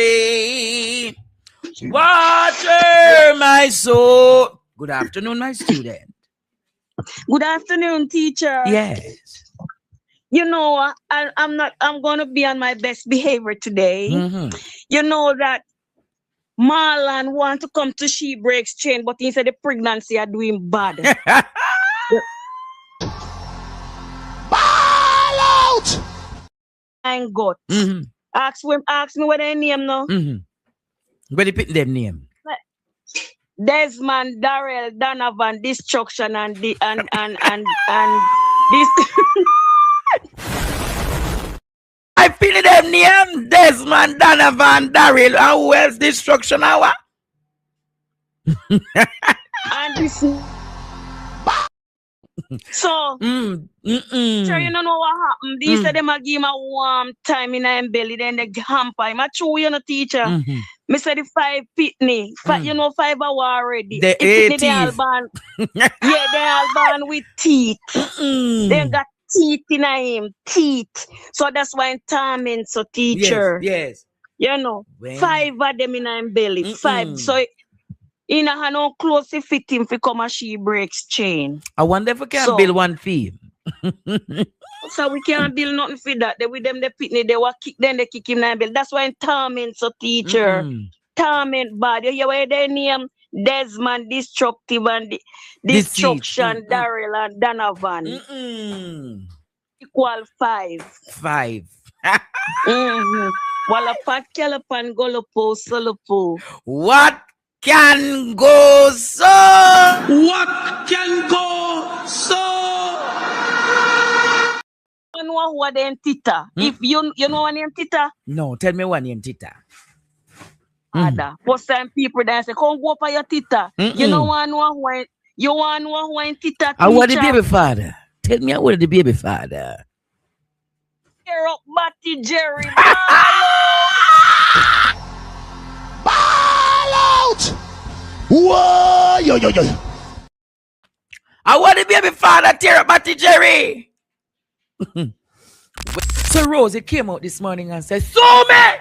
Speaker 3: water my soul. Good afternoon, my student.
Speaker 17: Good afternoon, teacher.
Speaker 3: Yes.
Speaker 12: you know, I'm going to be on my best behavior today. You know that Marlon want to come to She Breaks Chain, but he said the pregnancy are doing bad.
Speaker 4: Ball out!
Speaker 12: And got. Ask me what their name now.
Speaker 3: Where they pick them name?
Speaker 12: Desmond, Darrell, Donovan, Destruction, and this.
Speaker 3: I feel them name Desmond, Donovan, Darrell, and who else? Destruction hour.
Speaker 12: And this. So, sure, you don't know what happened. They said them a give him a warm time in his belly, then they hamper him. I true, you know, teacher. Me say the 5 pitney. You know, 5 hour already.
Speaker 3: The
Speaker 12: pitney, they all born. Yeah, they all born with teeth. They got teeth in him. Teeth. So that's why in timing, so teacher.
Speaker 3: Yes.
Speaker 12: You know, 5 of them in his belly. 5. So, in a hand on close to fit him for come a She Breaks Chain.
Speaker 3: I wonder if we can build one fee.
Speaker 12: So we can't build nothing for that. They with them the pitney, they were kick, then they kick him and build. That's why in torment, so teacher. Torment bad. You hear what their name? Desmond, Destructive, and Destruction, Darrell, and Donovan. Equal 5.
Speaker 3: 5.
Speaker 12: Walla pat kalapan golopo solopo.
Speaker 3: What can go so?
Speaker 17: What can go so?
Speaker 12: You know what name Tita? If you know what name Tita?
Speaker 3: No, tell me what name Tita.
Speaker 12: Ada. First time people that say, come go for your Tita. You know what you want who Tita?
Speaker 3: I want the baby father. Tell me I want the baby father.
Speaker 12: Tear up Batty Jerry.
Speaker 4: Ball out! Whoa! Yo.
Speaker 3: I want the baby father. Tear up Batty Jerry. So Rosie came out this morning and said, "Sue me!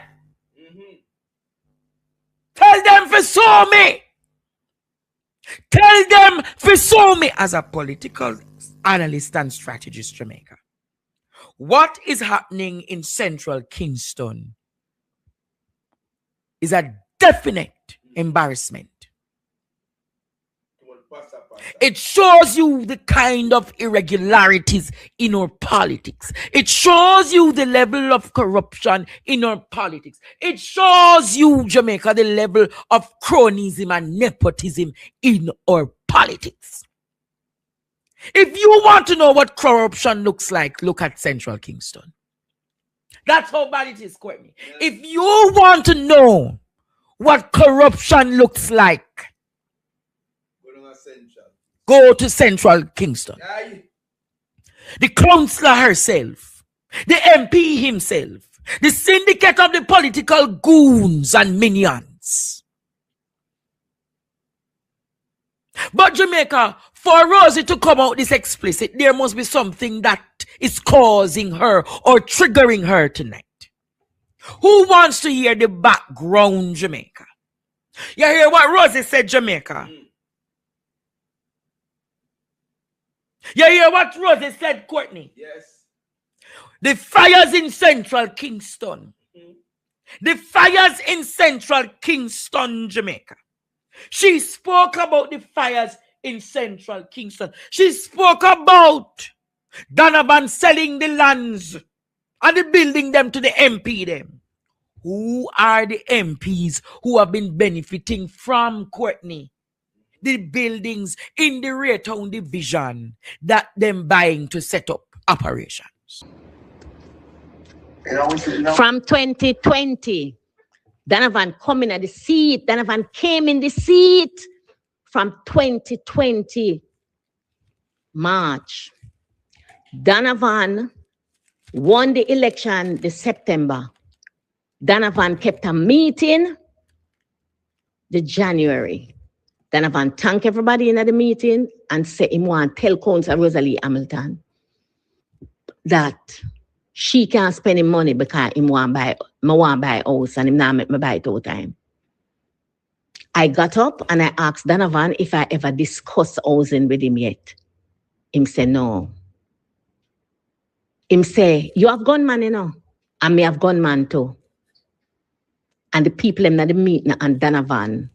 Speaker 3: Tell them for sue me! Tell them for sue me!" As a political analyst and strategist, Jamaica, what is happening in central Kingston is a definite embarrassment. It shows you the kind of irregularities in our politics. It shows you the level of corruption in our politics. It shows you, Jamaica, the level of cronyism and nepotism in our politics. If you want to know what corruption looks like, look at Central Kingston. That's how bad it is, Courtney. If you want to know what corruption looks like, go to Central Kingston. The councillor herself, the MP himself, the syndicate of the political goons and minions. But Jamaica, for Rosie to come out this explicit, there must be something that is causing her or triggering her tonight. Who wants to hear the background, Jamaica? You hear what Rosie said, Jamaica? You hear what Rosie said, Courtney?
Speaker 17: Yes.
Speaker 3: The fires in Central Kingston. The fires in Central Kingston, Jamaica. She spoke about the fires in Central Kingston. She spoke about Donovan selling the lands and the building them to the MP them. Who are the MPs who have been benefiting from, Courtney, the buildings in the Raytown division that them buying to set up operations?
Speaker 8: From 2020, Donovan coming at the seat. Donovan came in the seat from 2020 March. Donovan won the election this September. Donovan kept a meeting the January. Donovan thanked everybody in the meeting and said him want to tell Councillor Rosalie Hamilton that she can't spend him money because him want buy a house and him not make me buy it all time. I got up and I asked Donovan if I ever discussed housing with him yet. Him said no. Him say, you have gunman, you know, and me have gunman too. And the people in the meeting and Donovan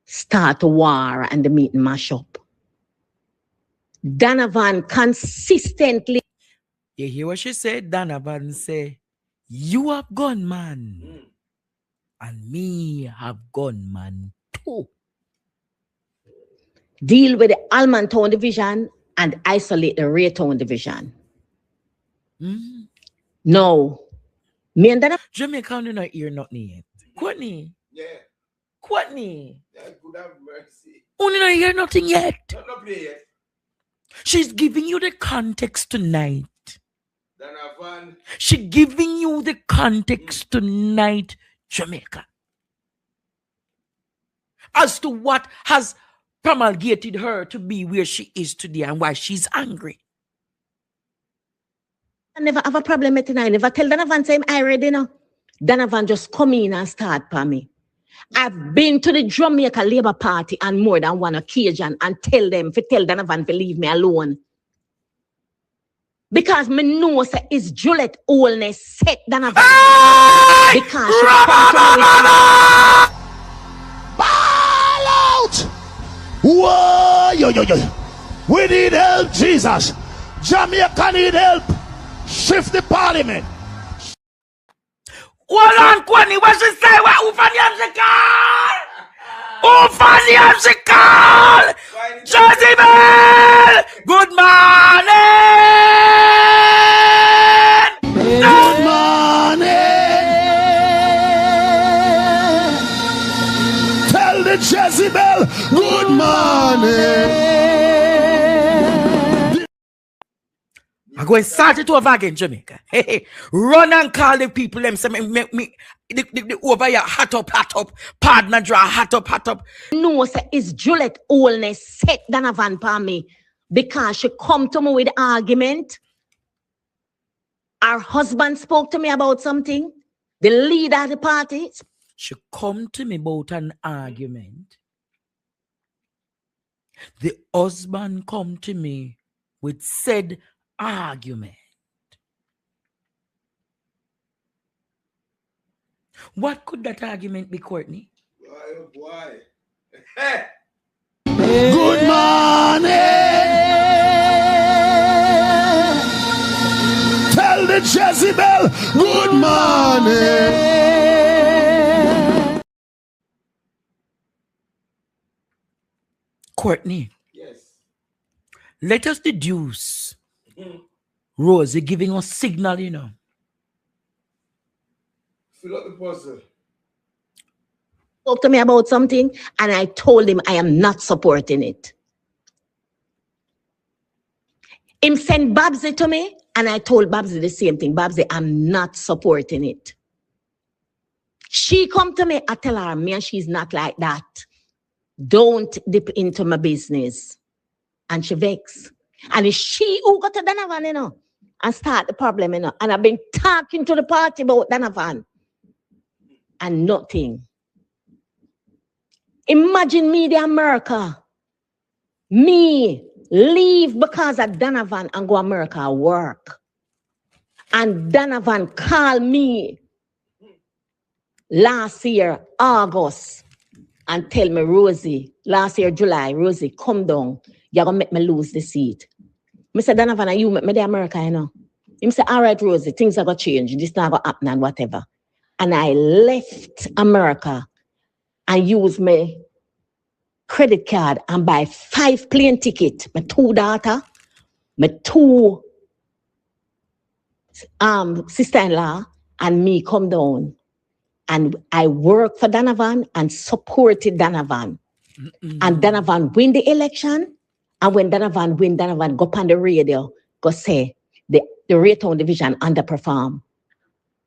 Speaker 8: start a war and the meeting mash up. Donovan consistently.
Speaker 3: You hear what she said? Donovan say, you have gunman. And me have gunman too.
Speaker 8: Deal with the Almontown division and isolate the Raytown division. No. Me and Donovan.
Speaker 3: Jamaica do not hear nothing yet. Courtney.
Speaker 7: Yeah.
Speaker 3: Courtney.
Speaker 7: Yeah, good have mercy.
Speaker 3: Only not hear nothing yet.
Speaker 7: Not play yet.
Speaker 3: She's giving you the context tonight.
Speaker 7: Donovan.
Speaker 3: She giving you the context tonight, Jamaica. As to what has promulgated her to be where she is today and why she's angry.
Speaker 8: I never have a problem with it. I never tell Donovan say I ready now. Donovan just come in and start for me. I've been to the Jamaica Labour Party on more than one occasion and tell Donovan to leave me alone. Because me know say it's Juliet Olness set Donovan. Because she come to me with
Speaker 4: Ball out! Whoa, yo. We need help, Jesus. Jamaica need help. Shift the parliament.
Speaker 3: Hold on, Kwani, what she say? Who Ufani she call? Jezebel! Good morning!
Speaker 4: Good morning! Tell the Jezebel, good morning!
Speaker 3: I'm going to start it over again, Jamaica. Hey, run and call the people. Them say me over here, hat up, partner draw, hat up.
Speaker 8: No, say it's Juliet Olness set Donovan for me because she come to me with argument. Her husband spoke to me about something. The leader of the party.
Speaker 3: She come to me about an argument. The husband come to me with said argument. What could that argument be, Courtney?
Speaker 7: Boy.
Speaker 4: Good morning! Tell the Jezebel, good morning!
Speaker 3: Courtney.
Speaker 7: Yes.
Speaker 3: Let us deduce. Rosie giving us signal, you know.
Speaker 7: Fill up the puzzle.
Speaker 8: Spoke to me about something and I told him I am not supporting it. Him sent Babsy to me and I told Babsy the same thing. Babsy, I'm not supporting it. She come to me, I tell her, me and she's not like that. Don't dip into my business. And she vex. And it's she who got to Donovan, you know, and start the problem, you know. And I've been talking to the party about Donovan. And nothing. Imagine me, the America. Me leave because of Donovan and go America work. And Donovan called me last year, August, and tell me, Rosie, last year, July, Rosie, come down. You're going to make me lose the seat. I said, Donovan, and you make me the America, you know. He said, all right, Rosie, things are going to change. This not going to happen and whatever. And I left America and used my credit card and buy 5 plane tickets. My 2 daughters, my 2 sister-in-law, and me come down. And I worked for Donovan and supported Donovan. And Donovan win the election. And when Donovan win, Donovan go on the radio, go say the Raytown division underperform.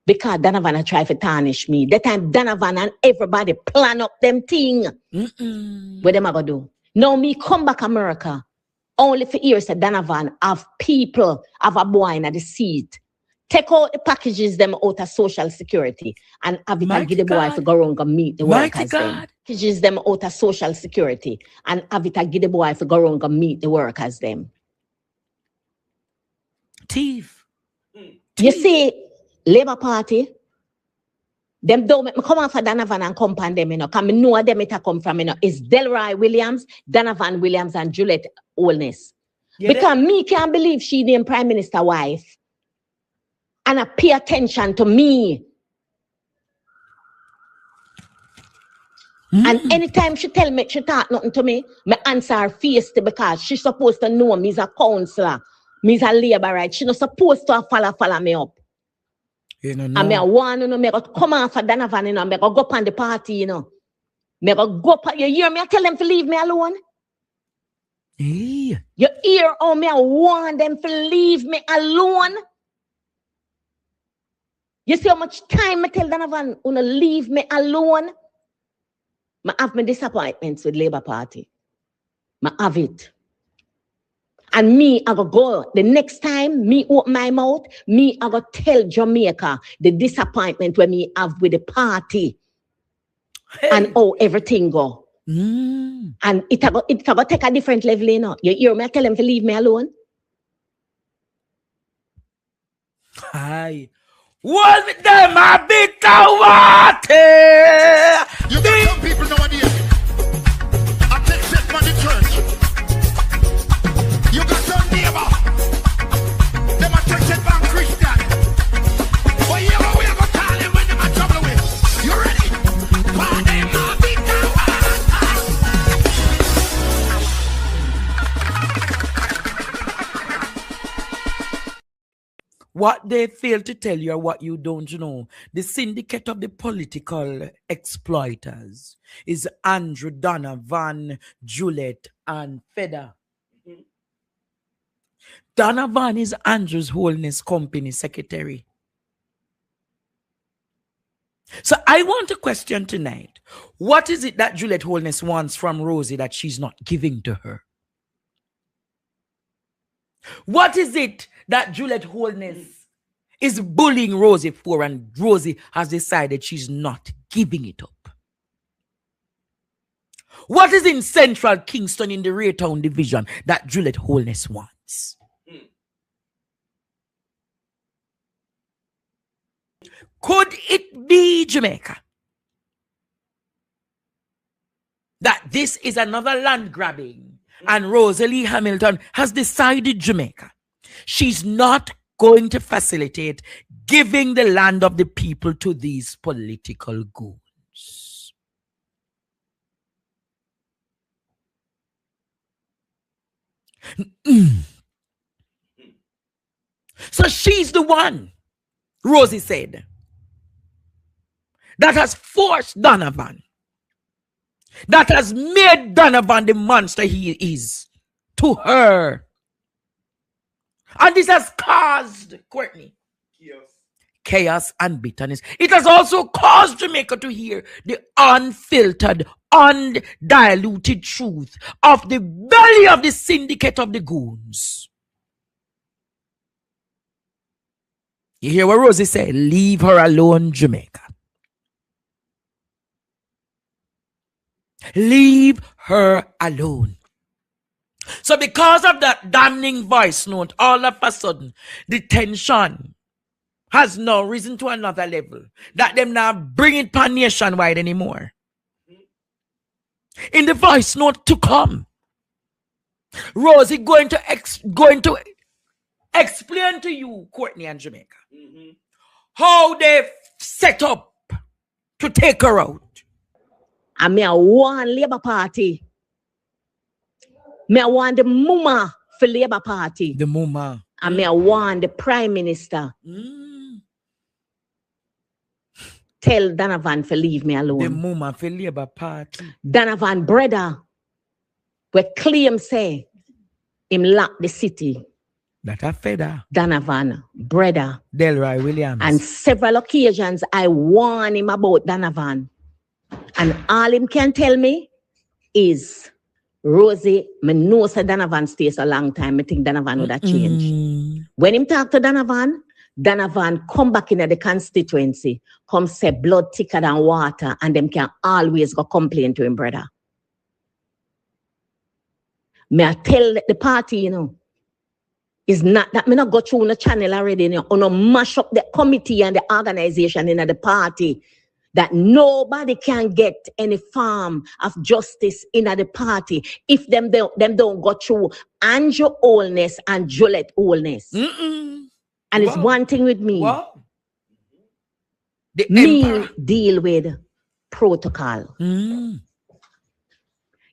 Speaker 8: Because Donovan try to tarnish me. That time Donovan and everybody plan up them thing. What them I gonna do? Now me come back America. Only for years that Donovan have people, have a boy in the seat. Take out the packages them out of Social Security and have it and give the boy to go around and meet the workers them. Packages them out of Social Security and have it and give the boy to go around and meet the workers them.
Speaker 3: Thief.
Speaker 8: You see, Labour Party, them don't make me come off for Donovan and come on them, you know, because I know them it come from, you know, it's Delroy Williams, Donovan Williams, and Juliet Holness. Because me can't believe she named Prime Minister wife. And I pay attention to me. And anytime she tell me, she talk nothing to me, me answer her face because she's supposed to know me as a counselor, me as a labor right. She's not supposed to follow me up. You know, and me want to know, me go come on for Donovan, you know, me go up on the party, you know. Me go up, you hear me? I tell them to leave me alone. Hey. You hear how me I want them to leave me alone? You see how much time I tell Donovan, to leave me alone? I have my disappointments with Labour Party. I have it. And me, I go the next time me open my mouth, me, I go tell Jamaica the disappointment when me have with the party. Hey. And how everything go. And it go take a different level, you know. You hear me? I tell them to leave me alone.
Speaker 3: Hi. What with them a bit of water?
Speaker 4: You got some people nowadays. I take set from the church. You got some neighbor. Them a take set from Christian. But you know we go call them when them a trouble with. You ready? For them a bit of
Speaker 3: What they fail to tell you or what you don't know, the syndicate of the political exploiters is Andrew, Donovan, Juliet, and Feda. Donovan is Andrew's Holness Company secretary. So I want to question tonight, what is it that Juliet Holness wants from Rosie that she's not giving to her? What is it that Juliet Holness is bullying Rosie for and Rosie has decided she's not giving it up? What is in Central Kingston in the Raytown division that Juliet Holness wants? Could it be, Jamaica, that this is another land grabbing and Rosalie Hamilton has decided, Jamaica, she's not going to facilitate giving the land of the people to these political goons? So she's the one, Rosie said, that has forced Donovan, that has made Donovan the monster he is to her. And this has caused, Courtney, chaos and bitterness. It has also caused Jamaica to hear the unfiltered, undiluted truth of the belly of the syndicate of the goons. You hear what Rosie said? Leave her alone, Jamaica. Leave her alone. So because of that damning voice note, all of a sudden, the tension has now risen to another level. That them now bring it pan nationwide anymore. In the voice note to come, Rosie going to explain to you, Courtney and Jamaica, how they set up to take her out.
Speaker 8: I mean, I want Labour Party. I want the mama for Labour Party.
Speaker 3: The mama.
Speaker 8: I want the Prime Minister. Tell Donovan to leave me alone.
Speaker 3: The mama for Labour Party.
Speaker 8: Donovan brother, where claim say him lock the city.
Speaker 3: That a feather.
Speaker 8: Donovan brother.
Speaker 3: Delroy Williams.
Speaker 8: And several occasions I warn him about Donovan. And all him can tell me is, Rosie, me know say Donovan stays a long time. I think Donovan would have changed. When him talk to Donovan come back in the constituency, come say blood thicker than water, and them can always go complain to him, brother. Me I tell the party, you know, It's not that me not go through the channel already, you know, mash up the committee and the organization in the party, that nobody can get any form of justice in the party if them don't go through Andrew Oldness and Juliet Oldness. And it's one thing with me. Me deal with protocol. You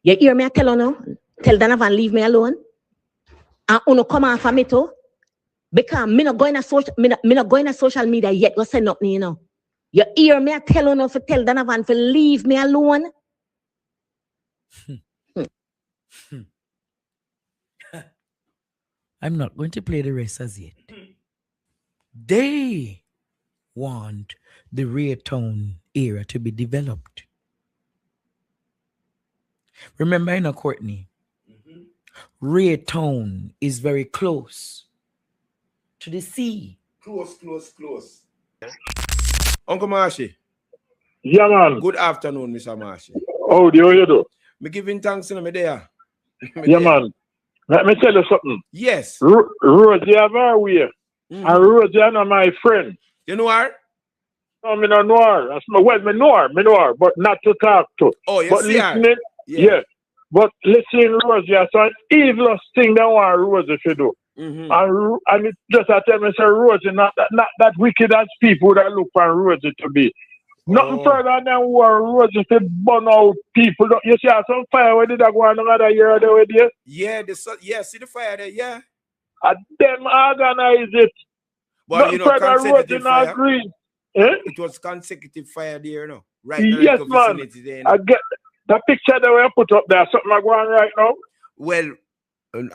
Speaker 8: hear me? I tell you no. Tell Donovan leave me alone. And uno come after me too. Because me not going to social media yet. Go send up me, you know. You hear me? I tell you no for tell Donovan to leave me alone.
Speaker 3: I'm not going to play the rest as yet. They want the Raytown era to be developed. Remember, you know, Courtney, Raytown is very close to the sea.
Speaker 7: Close. Uncle Marshy.
Speaker 16: Yeah, man.
Speaker 7: Good afternoon, Mr. Marshy.
Speaker 16: How do you do?
Speaker 7: Me giving thanks to me there.
Speaker 16: Yeah, man. Let me tell you something.
Speaker 7: Yes.
Speaker 16: Rosie are very weird. And Rosie are not my friend.
Speaker 7: You know her?
Speaker 16: No, me not know her. Well, me know her, but not to talk to.
Speaker 7: Oh, you
Speaker 16: but
Speaker 7: see her?
Speaker 16: Listening, yeah. But listening Rosie, so an evil thing they want Rosie to do. And it just I tell me, say Rosie, not that wicked as people that look for Rosie to be. Nothing further than war Rosie to burn out people. You see some fire where did that go on another year there?
Speaker 7: Yeah, see the fire there, yeah.
Speaker 16: And them organize it.
Speaker 7: But
Speaker 16: nothing further Rosie not agree.
Speaker 7: It was consecutive fire there, you know. Right now.
Speaker 16: Yes, man.
Speaker 7: There, you
Speaker 16: know? I get the picture that we put up there, something like going right now.
Speaker 7: Well,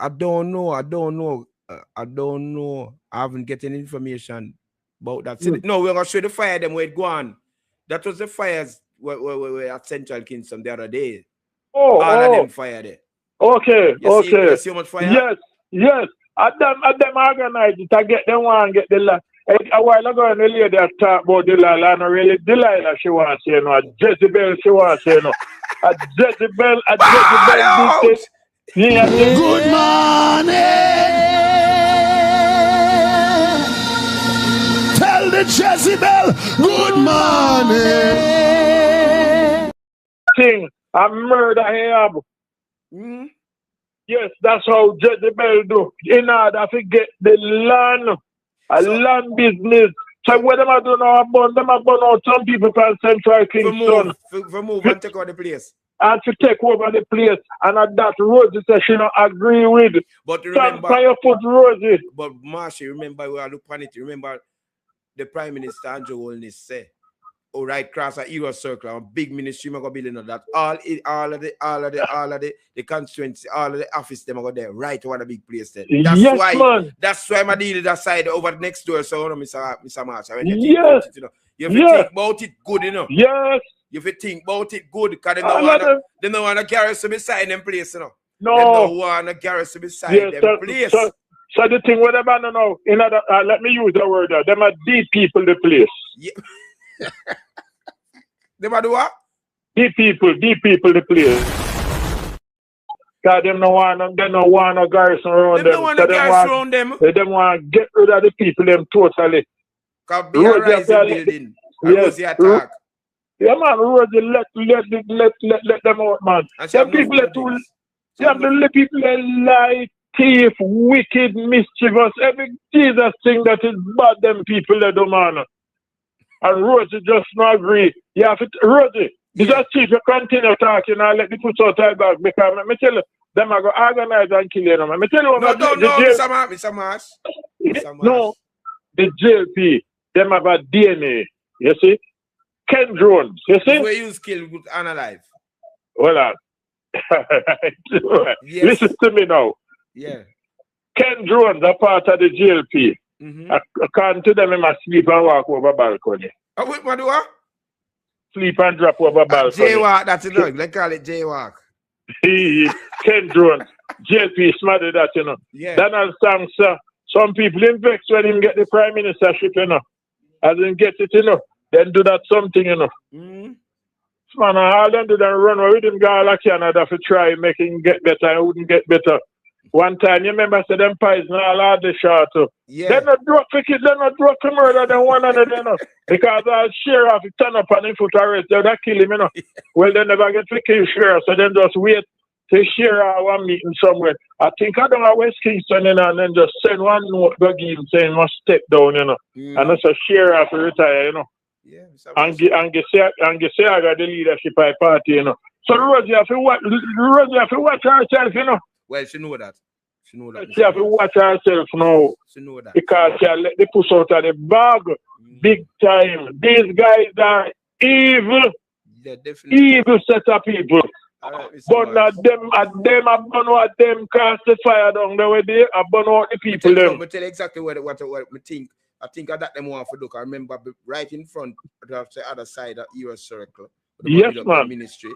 Speaker 7: I don't know. I haven't getting information about that. No, we're gonna show the fire them where it go on. That was the fires where at Central Kingston the other day. All of them fire there.
Speaker 16: Okay,
Speaker 7: you see how much fire?
Speaker 16: Yes. At them organize it. I get them one, get the la. A while ago, the lady that talk about Delilah, and really Delilah she wants to say no, Jezebel she wants to say no. A Jezebel.
Speaker 4: Good morning. Tell the Jezebel good morning.
Speaker 16: Thing a murder here. Yes, that's how Jezebel do. In order to get the land, land business. So what them I do now, them I burn out some people from Central Kingston.
Speaker 7: For move and take out the place.
Speaker 16: And to take over the place, and at that Rosie says she don't agree with.
Speaker 7: But remember,
Speaker 16: Rosie.
Speaker 7: But Marshy, remember we are looking at it. Remember the Prime Minister Andrew Holness said, "Oh, right cross a hero circle, a big ministry gonna build that all of the constituency, all of the office them go there, right over the big place there. That's why my deal that side over the next door. So Mr. Marsha, when you think about it, you know, you have to think about it good, you know.
Speaker 16: Yes.
Speaker 7: You have to think about it good, because they don't want a Garrison beside them place, you know.
Speaker 16: No.
Speaker 7: They don't want a Garrison beside them place.
Speaker 16: So the thing with them now, in other, let me use the word, them are deep people the place.
Speaker 7: Yeah. Them are do what?
Speaker 16: Deep people the place. Because them no want a Garrison around them.
Speaker 7: They don't want a Garrison around them.
Speaker 16: They don't want to get rid of the people them totally.
Speaker 7: Because be a rising building.
Speaker 16: Yes.
Speaker 7: Attack.
Speaker 16: Yeah, man, Rosie, let them out, man. Some people are too. The people that lie, thief, wicked, mischievous, every Jesus thing that is bad, them people that do, man. And Rosie just not agree. You have to, Rosie, you just chief, you continue talking and let the put out back, because let me tell you, them are going to organize and kill them. Let me tell you,
Speaker 7: Mr. Marsh.
Speaker 16: No, the JLP, them have a DNA, you see? Ken Jones, you see?
Speaker 7: Where you skill good unalive.
Speaker 16: Well,
Speaker 7: yes.
Speaker 16: Listen to me now.
Speaker 7: Yeah.
Speaker 16: Ken Jones, a part of the JLP. According to them, he must sleep and walk over balcony.
Speaker 7: What do what?
Speaker 16: Sleep and drop over balcony.
Speaker 7: Jaywalk, that's enough. They call it jaywalk.
Speaker 16: Ken Jones, JLP smarter that, you know.
Speaker 7: Yeah.
Speaker 16: Donald Sam, sir. Some people in vex when him get the prime ministership, you know. As him get it, you know. Then do that something, you know. Man, all them do that run with him, go like Canada to try make him get better. I wouldn't get better. One time, you remember, said them pies now allowed the shot too.
Speaker 7: Yeah.
Speaker 16: They're not drug for kids, they're not drug for murder, than one another, you know. Because our sheriff turn up and him foot arrest, they'll kill him, you know. Well, they never get to kill sheriff, so then just wait to share our meeting somewhere. I think I don't know West Kingston, you know, and then just send one note go give him saying must step down, you know. And that's a sheriff to retire, you know.
Speaker 7: Yeah.
Speaker 16: And say I got the leadership of the party, you know. So Rosie have to watch herself, you know.
Speaker 7: Well, she know that. She
Speaker 16: have to watch herself now.
Speaker 7: She know that.
Speaker 16: Because she let the push out of the bag big time. These guys are evil.
Speaker 7: Yeah, definitely.
Speaker 16: Evil set of people. But not them, I burn out them cast the fire down the way they I burn out the people them.
Speaker 7: I tell you exactly what I think. I think that them want to look. I remember right in front of the other side of your circle.
Speaker 16: Yes, man.
Speaker 7: Ministry.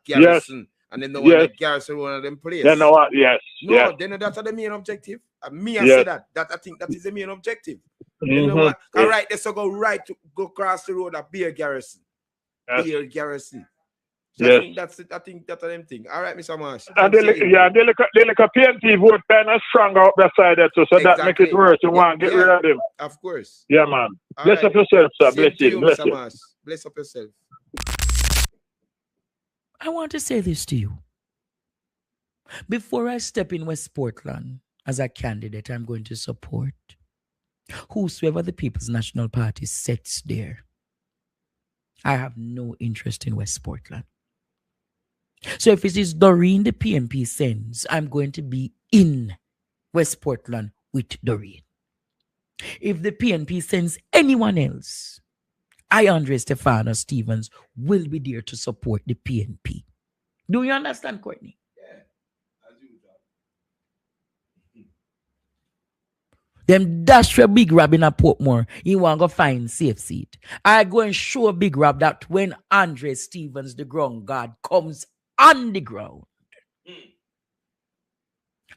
Speaker 7: Garrison.
Speaker 16: Yes.
Speaker 7: And then the one that Garrison one of them places.
Speaker 16: Then what? Yes.
Speaker 7: No,
Speaker 16: yes.
Speaker 7: then that's the main objective. And me, I
Speaker 16: yes.
Speaker 7: say that. I think that is the main objective. You know what? All right, let's go across the road at Beer Garrison.
Speaker 16: Yes.
Speaker 7: Beer Garrison. So
Speaker 16: yes.
Speaker 7: I think that's it. I think that's them thing. All right, Mr. Marsh.
Speaker 16: And they like a PNP vote kind of strong out that side there too, so exactly. That make it worse. You want to get rid of them.
Speaker 7: Of course.
Speaker 16: Yeah, man.
Speaker 7: All
Speaker 16: bless
Speaker 7: right.
Speaker 16: up yourself, sir.
Speaker 7: Same
Speaker 16: Bless
Speaker 7: to
Speaker 16: you. Bless
Speaker 7: Mr.
Speaker 16: you.
Speaker 7: Marsh. Bless up yourself.
Speaker 3: I want to say this to you. Before I step in West Portland as a candidate, I'm going to support whosoever the People's National Party sets there. I have no interest in West Portland. So if it is Doreen the PNP sends, I'm going to be in West Portland with Doreen. If the PNP sends anyone else, I, Andre Stefano Stevens, will be there to support the PNP. Do you understand, Courtney?
Speaker 7: Yeah, I do.
Speaker 3: Them dash for Big Rob in a Portmore. He want to find safe seat. I go and show Big Rob that when Andre Stevens, the ground guard, comes on the ground,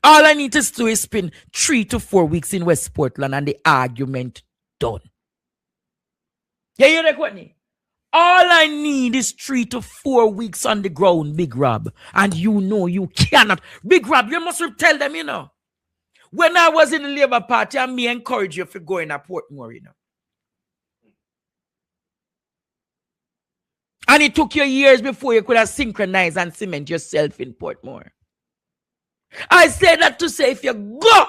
Speaker 3: all I need to do is spend 3 to 4 weeks in West Portland and the argument done. Yeah, you know, Courtney? All I need is 3 to 4 weeks on the ground, Big Rob. And you know you cannot. Big Rob, you must tell them, you know. When I was in the Labour Party, I me encourage you to go in a Portmore, you know. And it took you years before you could have synchronized and cement yourself in Portmore. I say that to say if you go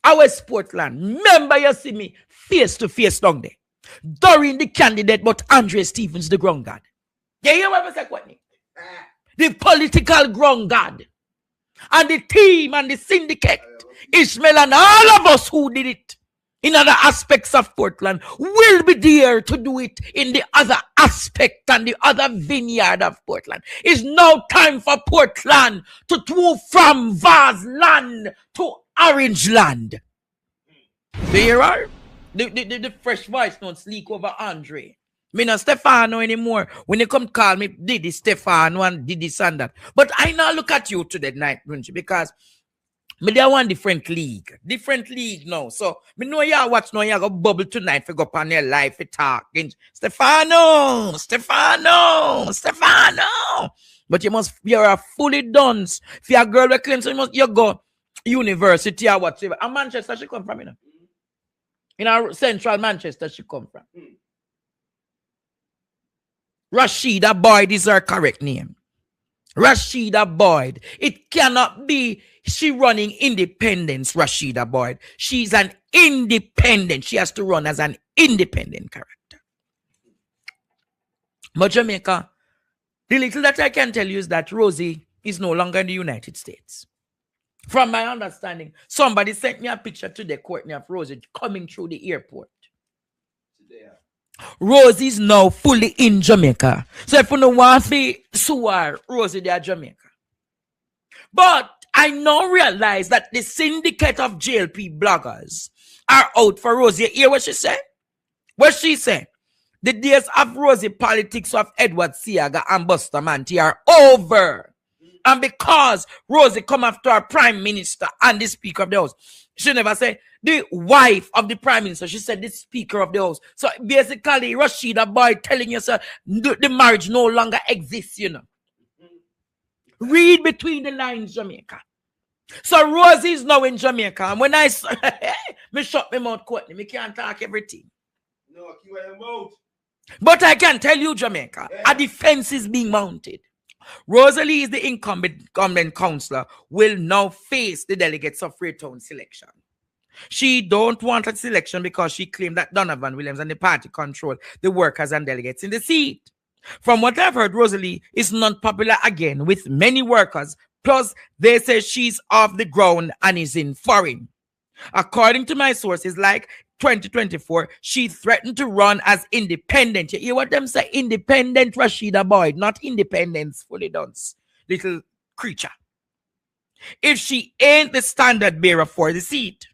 Speaker 3: to West Portland, remember you see me face to face down there. During the candidate, but Andre Stevens, the ground guard. You hear what I say, Courtney? The political ground guard. And the team and the syndicate, Ishmael and all of us who did it in other aspects of Portland will be there to do it in the other aspect and the other vineyard of Portland. It's now time for Portland to move from Vaz land to Orange land. There are the fresh voice don't sleek over Andre. Me not Stefano anymore. When they come call me Diddy Stefano and Diddy and that. But I now look at you today night, because me there one different league. Different league now. So me know you watch now you go bubble tonight for go up on your life for talking. Stefano. But you're a fully done. If you're a girl with Clemson, you go university or whatever. And Manchester she come from, you know. In our central Manchester she come from. Rashida Boyd is her correct name. Rashida Boyd. It cannot be she running independence, Rashida Boyd. She's an independent. She has to run as an independent character. But Jamaica, the little that I can tell you is that Rosie is no longer in the United States. From my understanding, somebody sent me a picture today, Courtney, of Rosie coming through the airport. Rosie is now fully in Jamaica. So if you don't want to sue her, Rosie, they are Jamaica. But I now realize that the syndicate of JLP bloggers are out for Rosie. You hear what she said? What she said? The days of Rosie politics of Edward Siaga and Buster Manti are over. And because Rosie come after our prime minister and the speaker of the house, she never said the wife of the prime minister. She said the speaker of the house. So basically, Rashida Boyd telling you, sir, the marriage no longer exists, you know. Read between the lines, Jamaica. So Rosie is now in Jamaica. And when I me shut my mouth, Courtney, me can't talk everything.
Speaker 7: No, keep your mouth.
Speaker 3: But I can tell you, Jamaica, a defense is being mounted. Rosalie is the incumbent councillor, will now face the delegates of Freetown selection. She don't want a selection because she claimed that Donovan Williams and the party control the workers and delegates in the seat. From what I've heard, Rosalie is not popular again with many workers. Plus, they say she's off the ground and is in foreign. According to my sources, like 2024, she threatened to run as independent. You hear what them say? Independent Rashida Boyd, not independence fully done. Little creature. If she ain't the standard bearer for the seat.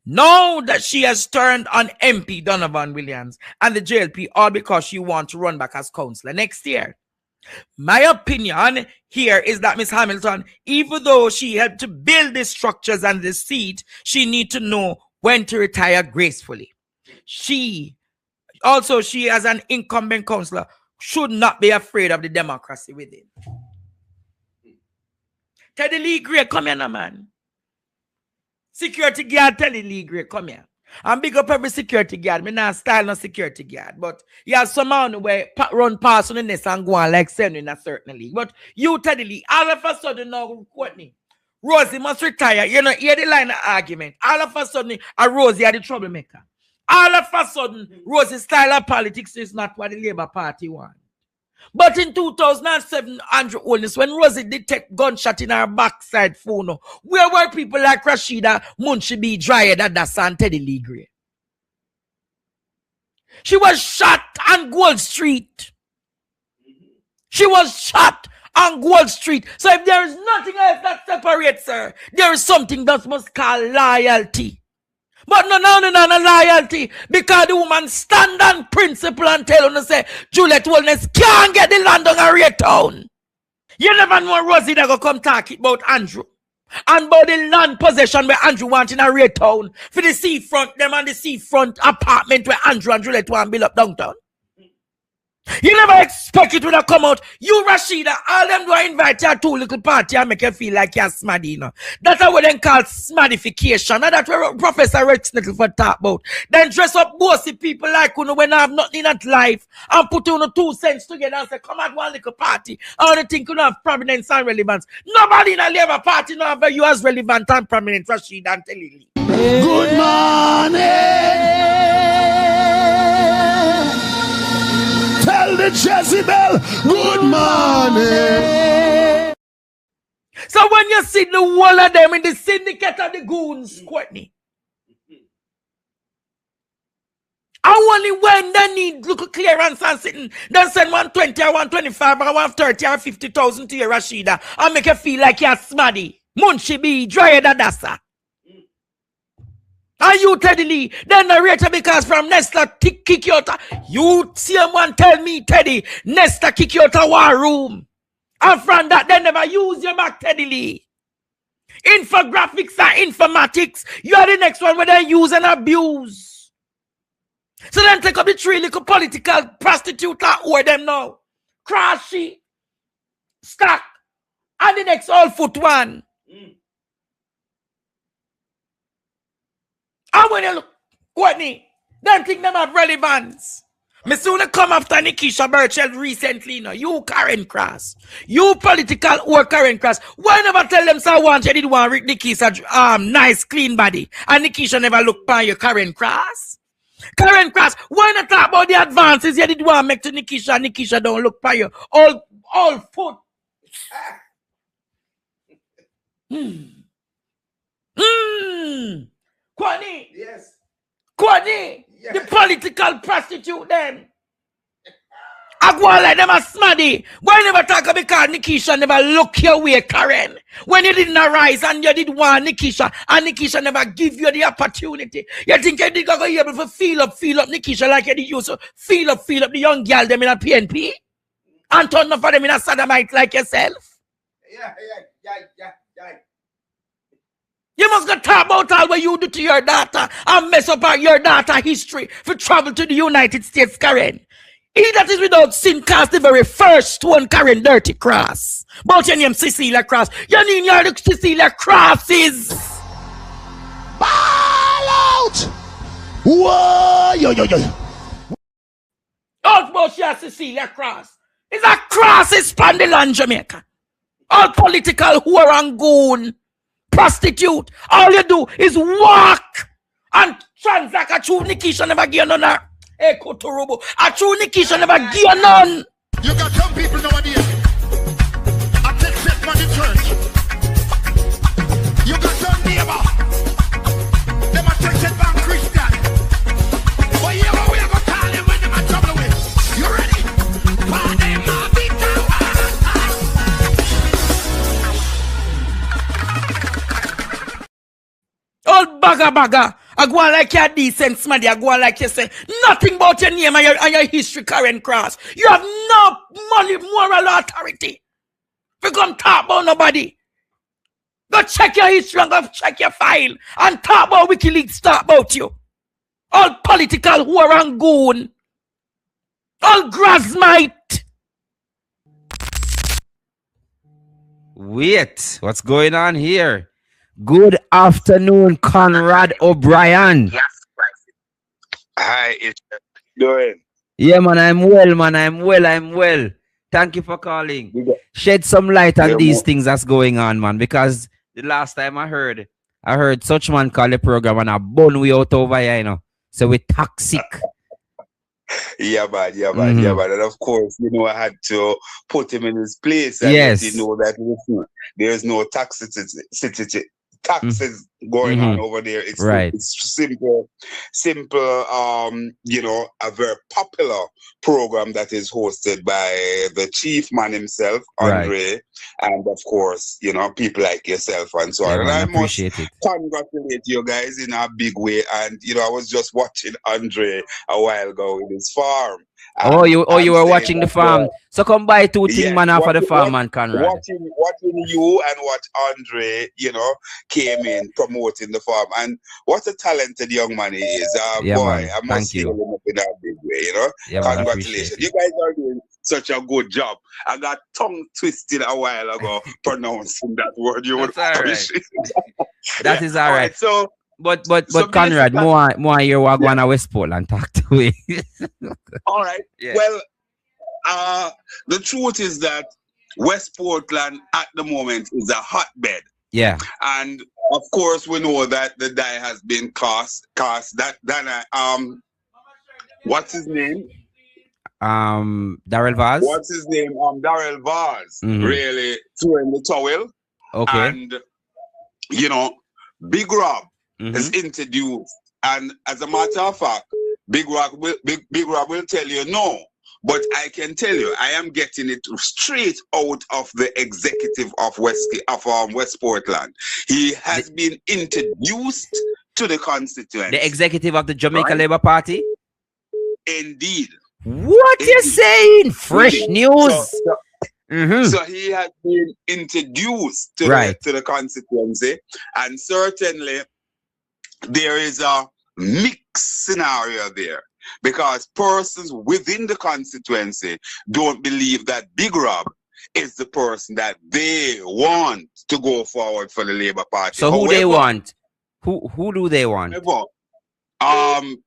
Speaker 3: Now that she has turned on MP Donovan Williams and the JLP all because she wants to run back as councillor next year. My opinion here is that Miss Hamilton, even though she helped to build the structures and the seat, she needs to know when to retire gracefully. She as an incumbent councillor should not be afraid of the democracy within. Teddy Lee Gray, come here now, man. Security guard, Teddy Lee Gray, come here. I'm big up every security guard. Me not style no security guard. But you have some man where run past on the nest and go on like send in a certain league. But you, Teddy Lee, all of a sudden now, Courtney, Rosie must retire. You know, hear the line of argument. All of a sudden, Rosie are the troublemaker. All of a sudden, Rosie's style of politics is not what the Labour Party want. But in 2007, Andrew Holness, when Rosie did take gunshot in her backside phone, where were people like Rashida, Munshi B. Dreyer, that's and Teddy Lee Gray? She was shot on Gold Street. She was shot on Gold Street. So if there is nothing else that separates her, there is something that must call loyalty. But no loyalty, because the woman stand on principle and tell her, say, Juliet Wellness can't get the land on her town. You never know Rosie that go come talk about Andrew. And about the land possession where Andrew want in a town. For the seafront, them and the seafront apartment where Andrew and Juliet want to build up downtown. You never expect it to come out. You, Rashida, all them do I invite you to a little party and make you feel like you're smaddy, you know. That's what they call smadification. And that's what Professor Rex Nickel for talk about. Then dress up bossy people like you know, when I have nothing in that life and put on 2 cents together and say, come at one little party. I only think you don't have prominence and relevance. Nobody in a Labour Party know have you as relevant and prominent, Rashida and Telly.
Speaker 4: Good morning. Tell the Jezebel, good morning.
Speaker 3: So when you see the whole of them in the syndicate of the goons, Courtney, only when they need look clearance and sitting, then send 120 or 125 or 130 or 50,000 to your Rashida and make you feel like you're smaddy. Munshi B, Dreyer Dadasa. And you, Teddy Lee, then narrator because from Nesta kick you out. You see someone tell me, Teddy, Nesta kick you out of war room. And from that, they never use your back, Teddy Lee. Infographics and informatics, you are the next one where they use and abuse. So then take up the 3 little political prostitute or them now. Crashy, Stack, and the next all foot one. And when you look, Courtney, don't think them have relevance. Me soon come after Nikisha Burchell recently, no. You Karen Cross. You political or Karen Cross. Why never tell them so want you did want Nikisha nice clean body and Nikisha never look by your Karen Cross? Karen Cross, why not talk about the advances you did want make to Nikisha and Nikisha don't look by you? All foot. Kwani.
Speaker 7: Yes.
Speaker 3: Kwani. Yes. The political prostitute then. I go on like them a smaddy. Why never talk because Nikisha never look your way, Karen? When you didn't arise and you did want Nikisha and Nikisha never give you the opportunity. You think you did go able to feel up Nikisha like you did used to feel up the young girl them in a PNP? And turn up for them in a sodomite like yourself?
Speaker 7: Yeah.
Speaker 3: You must go talk about all what you do to your daughter and mess up your daughter history for travel to the United States, Karen. He that is without sin cast the very first one carrying dirty cross. But your name Cecilia Cross. Your name you're the Cecilia Crosses.
Speaker 4: Ball out! Whoa! Yo.
Speaker 3: All about your Cecilia Cross. It's a cross is span the land, Jamaica. All political whore and goon, prostitute. All you do is walk and transact. A true Nikisha never give none. A true Nikisha never give none.
Speaker 4: You got some people nowadays. I take set from the church. You got some neighbor. Them a take set from Christian. But you know we are gonna call them when them a trouble with. You ready? For them a big
Speaker 3: All bagger. I go on like you're decent, smaddy. I go on like you say nothing about your name and your history current cross. You have no money, moral authority. You come talk about nobody. Go check your history and go check your file and talk about WikiLeaks, talk about you. All political whore and goon. All grasmite.
Speaker 11: Wait, what's going on here? Good afternoon, Conrad O'Brien.
Speaker 18: Hi, it's doing.
Speaker 11: Yeah, man, I'm well. Thank you for calling. Shed some light on these things that's going on, man, because the last time I heard such man call the program and a bun we out over here, you know. So we toxic.
Speaker 18: Yeah, man. And of course, you know, I had to put him in his place and let you know that there's no taxes going on over there. It's simple, you know, a very popular program that is hosted by the chief man himself, Andre, and of course, you know, people like yourself and so on. And I must congratulate you guys in a big way. And you know, I was just watching Andre a while ago in his farm.
Speaker 11: You were watching the farm. So come buy two things, man, for the farm, man, Conrad.
Speaker 18: Watching you and watch Andre, you know, came in promoting the farm. And what a talented young man he is. Boy,
Speaker 11: man.
Speaker 18: I must see him up in a big way, you know. Congratulations. You guys are doing such a good job. I got tongue twisted a while ago pronouncing that word. You would appreciate it.
Speaker 11: That is all right.
Speaker 18: So
Speaker 11: But Conrad, more you walk on a West Portland talk to me.
Speaker 18: All right. Yeah. Well, the truth is that West Portland at the moment is a hotbed.
Speaker 11: Yeah.
Speaker 18: And of course we know that the die has been cast. What's his name?
Speaker 11: Darrell Vaz.
Speaker 18: What's his name? Darrell Vaz. Really throwing the towel.
Speaker 11: Okay.
Speaker 18: And you know, Big Rob is introduced, and as a matter of fact, Big Rob will tell you no, but I can tell you I am getting it straight out of the executive of West Portland. He has been introduced to the constituency.
Speaker 11: The executive of the Jamaica Labour Party?
Speaker 18: Indeed.
Speaker 11: What you saying? Fresh news.
Speaker 18: So he has been introduced to the constituency, and certainly there is a mixed scenario there because persons within the constituency don't believe that Big Rob is the person that they want to go forward for the Labour Party.
Speaker 11: So who they want? Who do they want?
Speaker 18: I'm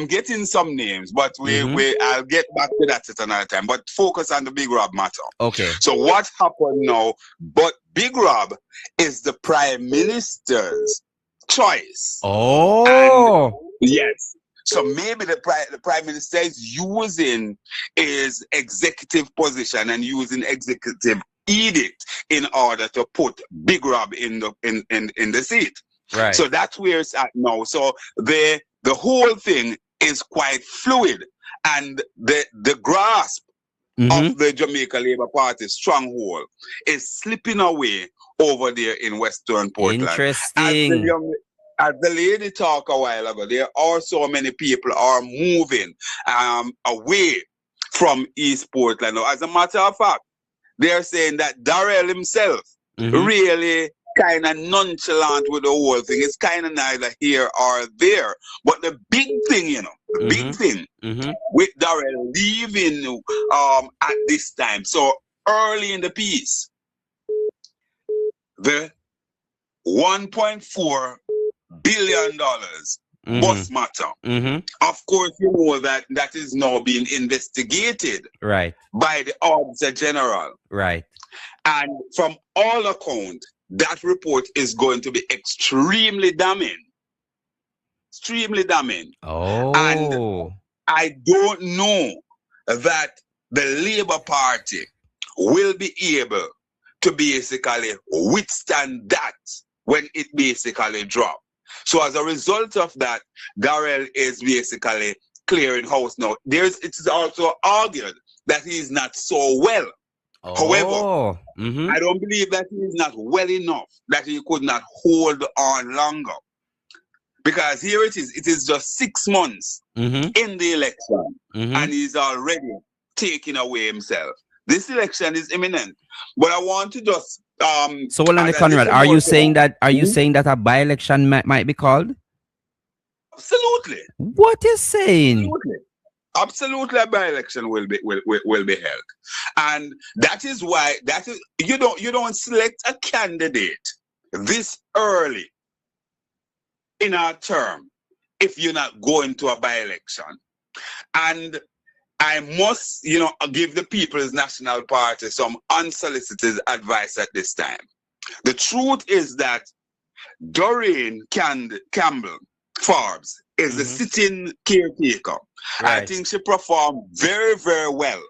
Speaker 18: getting some names, but I'll get back to that at another time. But focus on the Big Rob matter.
Speaker 11: Okay.
Speaker 18: So what happened now? But Big Rob is the Prime Minister's choice.
Speaker 11: Oh.
Speaker 18: And yes. So maybe the Prime Minister is using his executive position and using executive edict in order to put Big Rob in the seat.
Speaker 11: Right.
Speaker 18: So that's where it's at now. So the whole thing is quite fluid, and the grasp of the Jamaica Labour Party stronghold is slipping away over there in Western Portland.
Speaker 11: Interesting.
Speaker 18: As the lady talked a while ago, there are so many people are moving away from East Portland. Now, as a matter of fact, they're saying that Darrell himself really kind of nonchalant with the whole thing. It's kind of neither here or there. But the big thing, you know, the big thing with Darrell leaving at this time. So early in the piece, the $1.4 billion bus matter. Of course, you know that that is now being investigated
Speaker 11: by
Speaker 18: the Auditor General. And from all accounts, that report is going to be extremely damning. Extremely damning. And I don't know that the Labour Party will be able to basically withstand that when it basically drops. So as a result of that, Darrell is basically clearing house now. It's also argued that he is not so well. However, I don't believe that he is not well enough that he could not hold on longer. Because here it is just 6 months in the election, and he's already taking away himself. This election is imminent. But I want to just
Speaker 11: so hold on, Conrad. Are you saying that a by-election might be called?
Speaker 18: Absolutely.
Speaker 11: What is saying?
Speaker 18: Absolutely, a by-election will be held, and that is why you don't select a candidate this early in our term if you're not going to a by-election. And I must, give the People's National Party some unsolicited advice at this time. The truth is that Doreen Campbell Forbes is the sitting caretaker. I think she performed very, very well.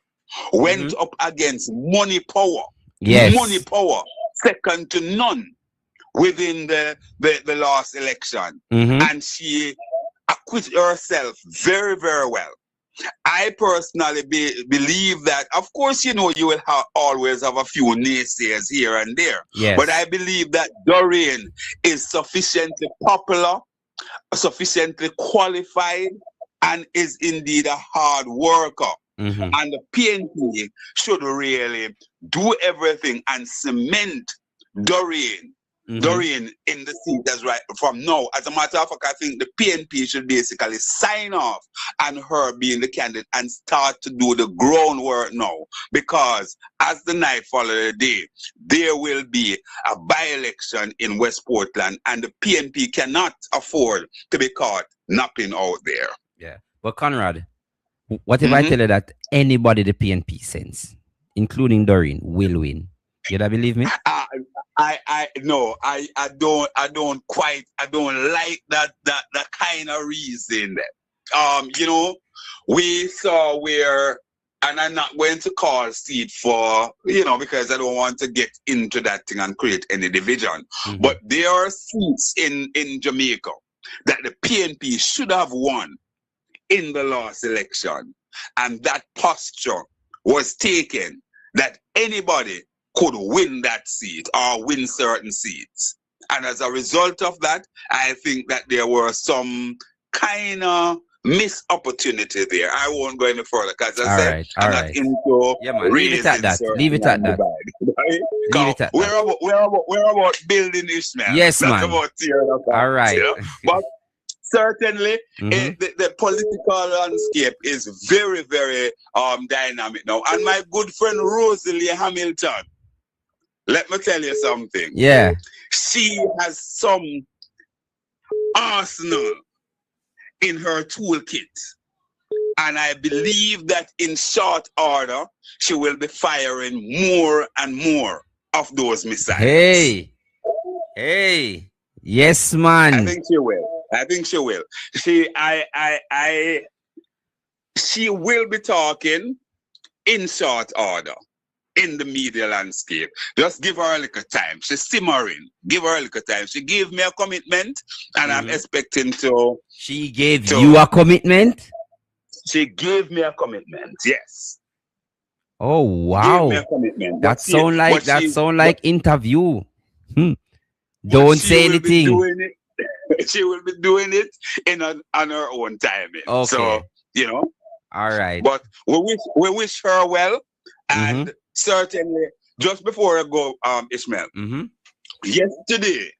Speaker 18: Went up against money power. Money power, second to none within the last election. And she acquitted herself very, very well. I personally believe that, of course, you will always have a few naysayers here and there. But I believe that Doreen is sufficiently popular, sufficiently qualified, and is indeed a hard worker. And the PNP should really do everything and cement Doreen in the seat as right from now. As a matter of fact, I think the PNP should basically sign off on her being the candidate and start to do the groundwork now. Because as the night follows the day, there will be a by-election in West Portland, and the PNP cannot afford to be caught napping out there.
Speaker 11: Yeah. But Conrad, what if I tell you that anybody the PNP sends, including Doreen, will win? You don't believe me?
Speaker 18: I don't like that kind of reason. We saw where, and I'm not going to call seat for, because I don't want to get into that thing and create any division. But there are seats in Jamaica that the PNP should have won in the last election. And that posture was taken that anybody could win that seat or win certain seats. And as a result of that, I think that there were some kind of missed opportunity there. I won't go any further because I'm not into
Speaker 11: leave it at that. Leave it at that.
Speaker 18: We're about building Ishmael.
Speaker 11: Yes,
Speaker 18: not
Speaker 11: man.
Speaker 18: about tearing up.
Speaker 11: All right.
Speaker 18: But certainly, the political landscape is very, very dynamic now. And my good friend Rosalie Hamilton, let me tell you something.
Speaker 11: Yeah.
Speaker 18: She has some arsenal in her toolkit. And I believe that in short order, she will be firing more and more of those missiles.
Speaker 11: Hey. Yes, man.
Speaker 18: I think she will. She will be talking in short order in the media landscape. Just give her a little time. She's simmering. Give her a little time. She gave me a commitment, and I'm expecting to.
Speaker 11: She gave you a commitment?
Speaker 18: She gave me a commitment, yes.
Speaker 11: Oh, wow.
Speaker 18: Gave me a commitment.
Speaker 11: That sound like interview. Don't say anything.
Speaker 18: She will be doing it on her own timing.
Speaker 11: Okay.
Speaker 18: So,
Speaker 11: All right.
Speaker 18: But we wish her well. And certainly, just before I go, Ishmael, yesterday,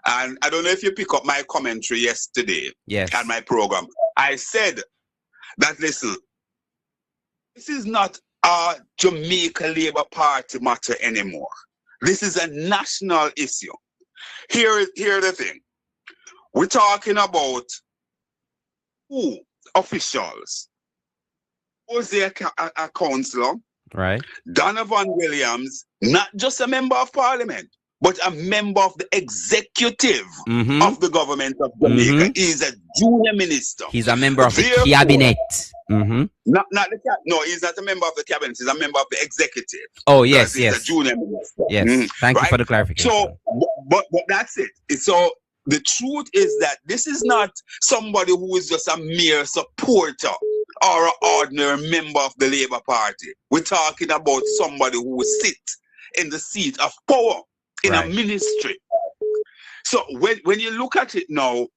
Speaker 18: and I don't know if you pick up my commentary yesterday on my program. I said that, listen, this is not a Jamaica Labour Party matter anymore. This is a national issue. Here the thing. We're talking about who officials. Was there a councillor?
Speaker 11: Right.
Speaker 18: Donovan Williams, not just a member of parliament, but a member of the executive of the government of Jamaica. He's a junior minister.
Speaker 11: He's a member of the cabinet.
Speaker 18: Not the cabinet. No, he's not a member of the cabinet. He's a member of the executive.
Speaker 11: Oh, yes,
Speaker 18: he's a junior minister.
Speaker 11: Yes. Thank you for the clarification.
Speaker 18: So, but that's it. So the truth is that this is not somebody who is just a mere supporter or an ordinary member of the Labour Party. We're talking about somebody who will sit in the seat of power in a ministry. So when you look at it now,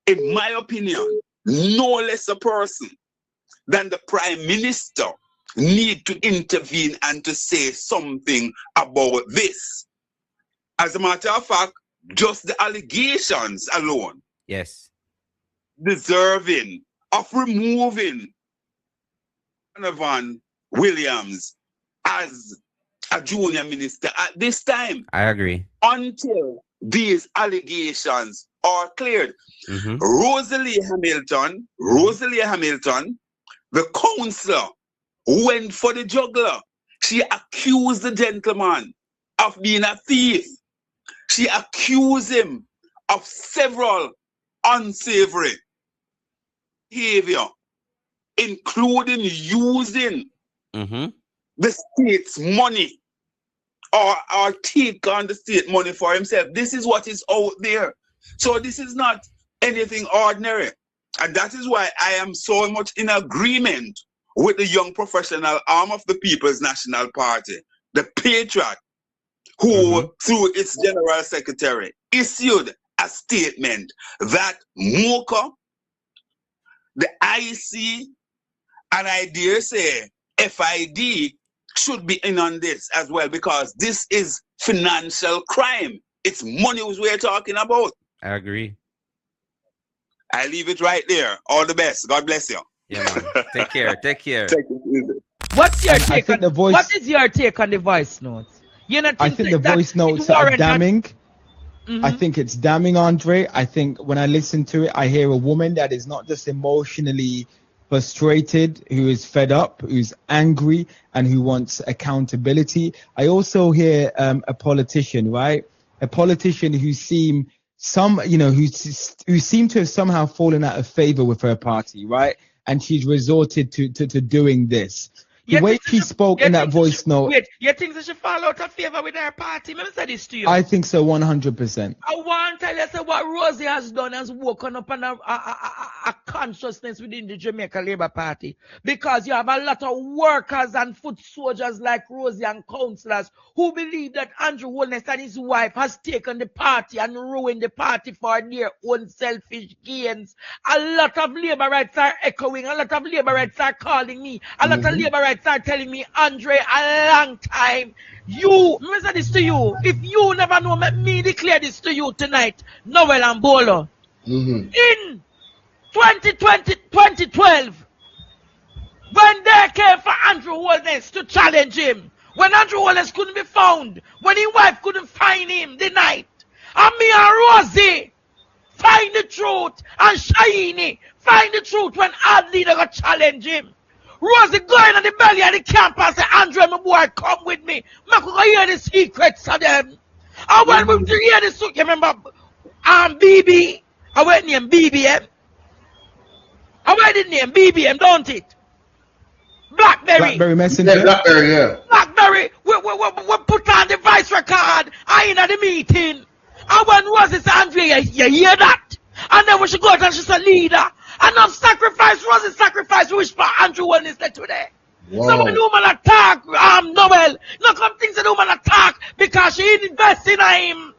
Speaker 18: in my opinion, no less a person than the Prime Minister need to intervene and to say something about this. As a matter of fact, just the allegations alone, deserving of removing Donovan Williams as a junior minister at this time.
Speaker 11: I agree.
Speaker 18: Until these allegations are cleared. Rosalie Hamilton, the councillor, went for the juggler. She accused the gentleman of being a thief. She accused him of several unsavory behavior, including using the state's money or take on the state money for himself. This is what is out there. So this is not anything ordinary. And that is why I am so much in agreement with the young professional arm of the People's National Party, the Patriot, who, through its General Secretary, issued a statement that MOCA, the IC, and I dare say FID should be in on this as well, because this is financial crime. It's money we're talking about.
Speaker 11: I agree.
Speaker 18: I leave it right there. All the best. God bless you.
Speaker 11: Yeah, man. Take care. Take care.
Speaker 3: What's your take on the voice? What is your take on the voice notes?
Speaker 19: I think the voice notes are damning. I think it's damning, Andre. I think when I listen to it, I hear a woman that is not just emotionally frustrated, who is fed up, who's angry, and who wants accountability. I also hear a politician, right? A politician who seem who seem to have somehow fallen out of favor with her party, right? And she's resorted to doing this. The way she spoke in that voice note.
Speaker 3: Wait, you think she should fall out of favor with her party? Let me say this to you.
Speaker 19: I think so, 100%.
Speaker 3: I want to tell you what Rosie has done, has woken up on a consciousness within the Jamaica Labour Party. Because you have a lot of workers and foot soldiers like Rosie and councillors who believe that Andrew Holness and his wife has taken the party and ruined the party for their own selfish gains. A lot of Labour rights are echoing. A lot of Labour rights are calling me. A lot of Labour rights are telling me, Andre, a long time. Let me say this to you. If you never know, let me declare this to you tonight. Noel and Bolo. In 2012, when they came for Andrew Holness to challenge him, when Andrew Holness couldn't be found, when his wife couldn't find him the night, and me and Rosie find the truth, and Shaini find the truth when our leader got challenge him. Rosie going on the belly of the camp and say, Andre, my boy, come with me. I could go hear the secrets of them. And when we hear the secrets, you remember, BB, I went name BBM. I went the name BBM, don't it?
Speaker 19: Blackberry Messenger.
Speaker 3: Yeah, Blackberry, yeah. Blackberry, we put on the voice record, I in the meeting. And when Rosie said, Andre, you hear that? And then when she goes and she's a leader. And not sacrifice, Rosie sacrifice, wish for Andrew Holness today. Wow. So when the woman attack, Noel, no come things the woman attack because she invests in him.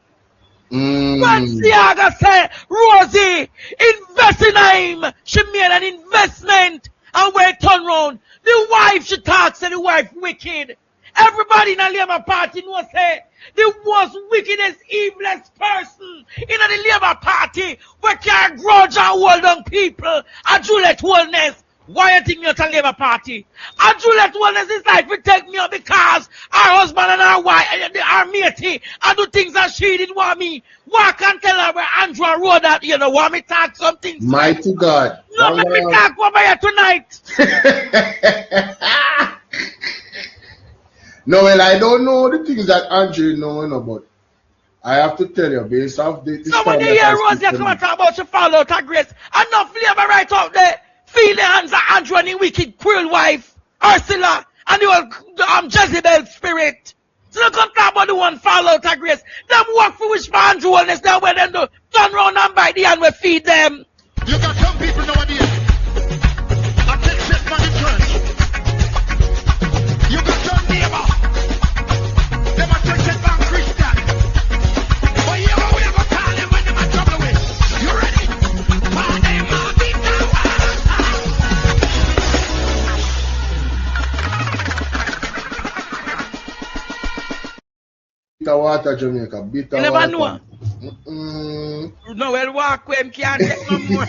Speaker 3: When Siaga said, Rosie, invest in him. She made an investment and when it turn round, the wife she talks and the wife wicked. Everybody in the Labour Party knows say the most wickedest, evilest person in the Labour Party where can grudge and hold on people and Juliet Wellness. Why you think you're a Labour Party? And Juliet Wellness is like we take me up because our husband and our wife, our matey, and do things that she didn't want me. Why can't tell her where Andrew wrote that you know want me talk some things?
Speaker 20: Mighty God.
Speaker 3: No, let me talk over here tonight.
Speaker 20: No, well, I don't know the things that Andrew know, but I have to tell you, based off this.
Speaker 3: So when you hear Rosie come and talk about she fall out of grace, enough flavor right out there. Feel the hands of Andrew and the wicked cruel wife, Ursula, and the old Jezebel spirit. So they come talk about the one fall out of grace. Them work for which for Andrew wellness, then where them do turn around and bite the hand we feed them.
Speaker 4: You got some people nowadays that take shit from the church. You got some neighbor. They might take shit from Christian. But you ever we ever call them when they might trouble with. You ready? My name will be
Speaker 20: Bitter water, Jamaica. Bitter
Speaker 3: you
Speaker 20: water.
Speaker 3: Never know. No, well, walk with him can't take no more.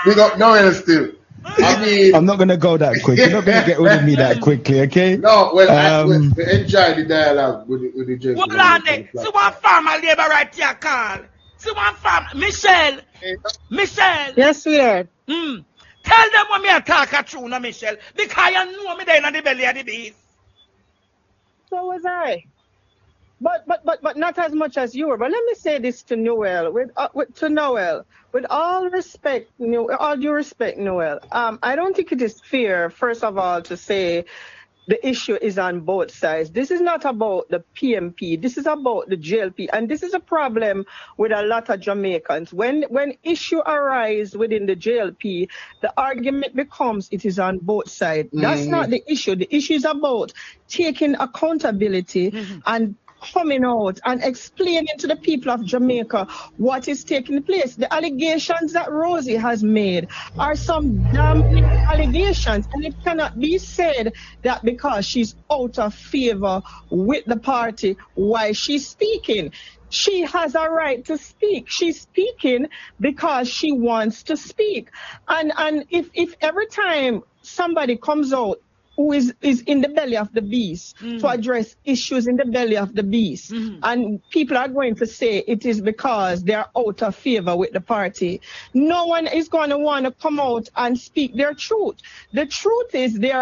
Speaker 20: Big up Noel still. I mean,
Speaker 19: I'm not gonna go that quick. You're not gonna get rid of me that quickly, okay?
Speaker 20: No, well, we enjoy the dialogue with the gentleman.
Speaker 3: Hold on there. See one farmer labor right here, call. See one farmer. Michelle.
Speaker 14: Yes, sweetheart.
Speaker 3: Tell them when me attack a true, no, Michelle. Because you know me there in the belly of the beast.
Speaker 14: So was I. But not as much as you were. But let me say this to Noel, with all respect, all due respect, Noel. I don't think it is fair, first of all, to say the issue is on both sides. This is not about the PMP. This is about the JLP, and this is a problem with a lot of Jamaicans. When issue arise within the JLP, the argument becomes it is on both sides. That's not the issue. The issue is about taking accountability and coming out and explaining to the people of Jamaica what is taking place. The allegations that Rosie has made are some damning allegations, and it cannot be said that because she's out of favor with the party, why she's speaking. She has a right to speak. She's speaking because she wants to speak. And if every time somebody comes out who is in the belly of the beast to address issues in the belly of the beast. And people are going to say it is because they are out of favor with the party. No one is going to want to come out and speak their truth. The truth is the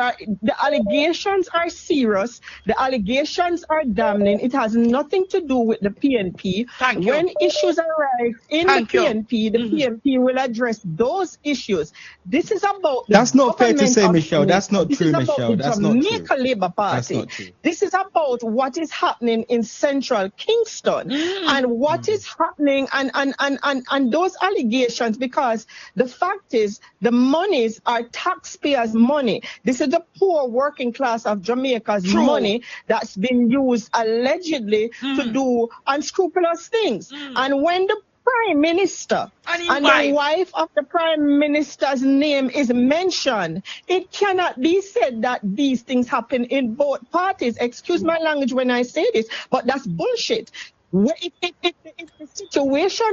Speaker 14: allegations are serious. The allegations are damning. It has nothing to do with the PNP. When issues arise in the PNP, the PNP will address those issues. This is about
Speaker 19: That's not fair to say, Michelle. That's not true, Michelle. That's not true.
Speaker 14: Jamaica Labour Party. This is about what is happening in central Kingston and what is happening and those allegations, because the fact is the monies are taxpayers' money. This is the poor working class of Jamaica's money that's been used allegedly to do unscrupulous things. And when the Prime Minister and the wife of the Prime Minister's name is mentioned, it cannot be said that these things happen in both parties. Excuse my language when I say this, but that's bullshit. If the situation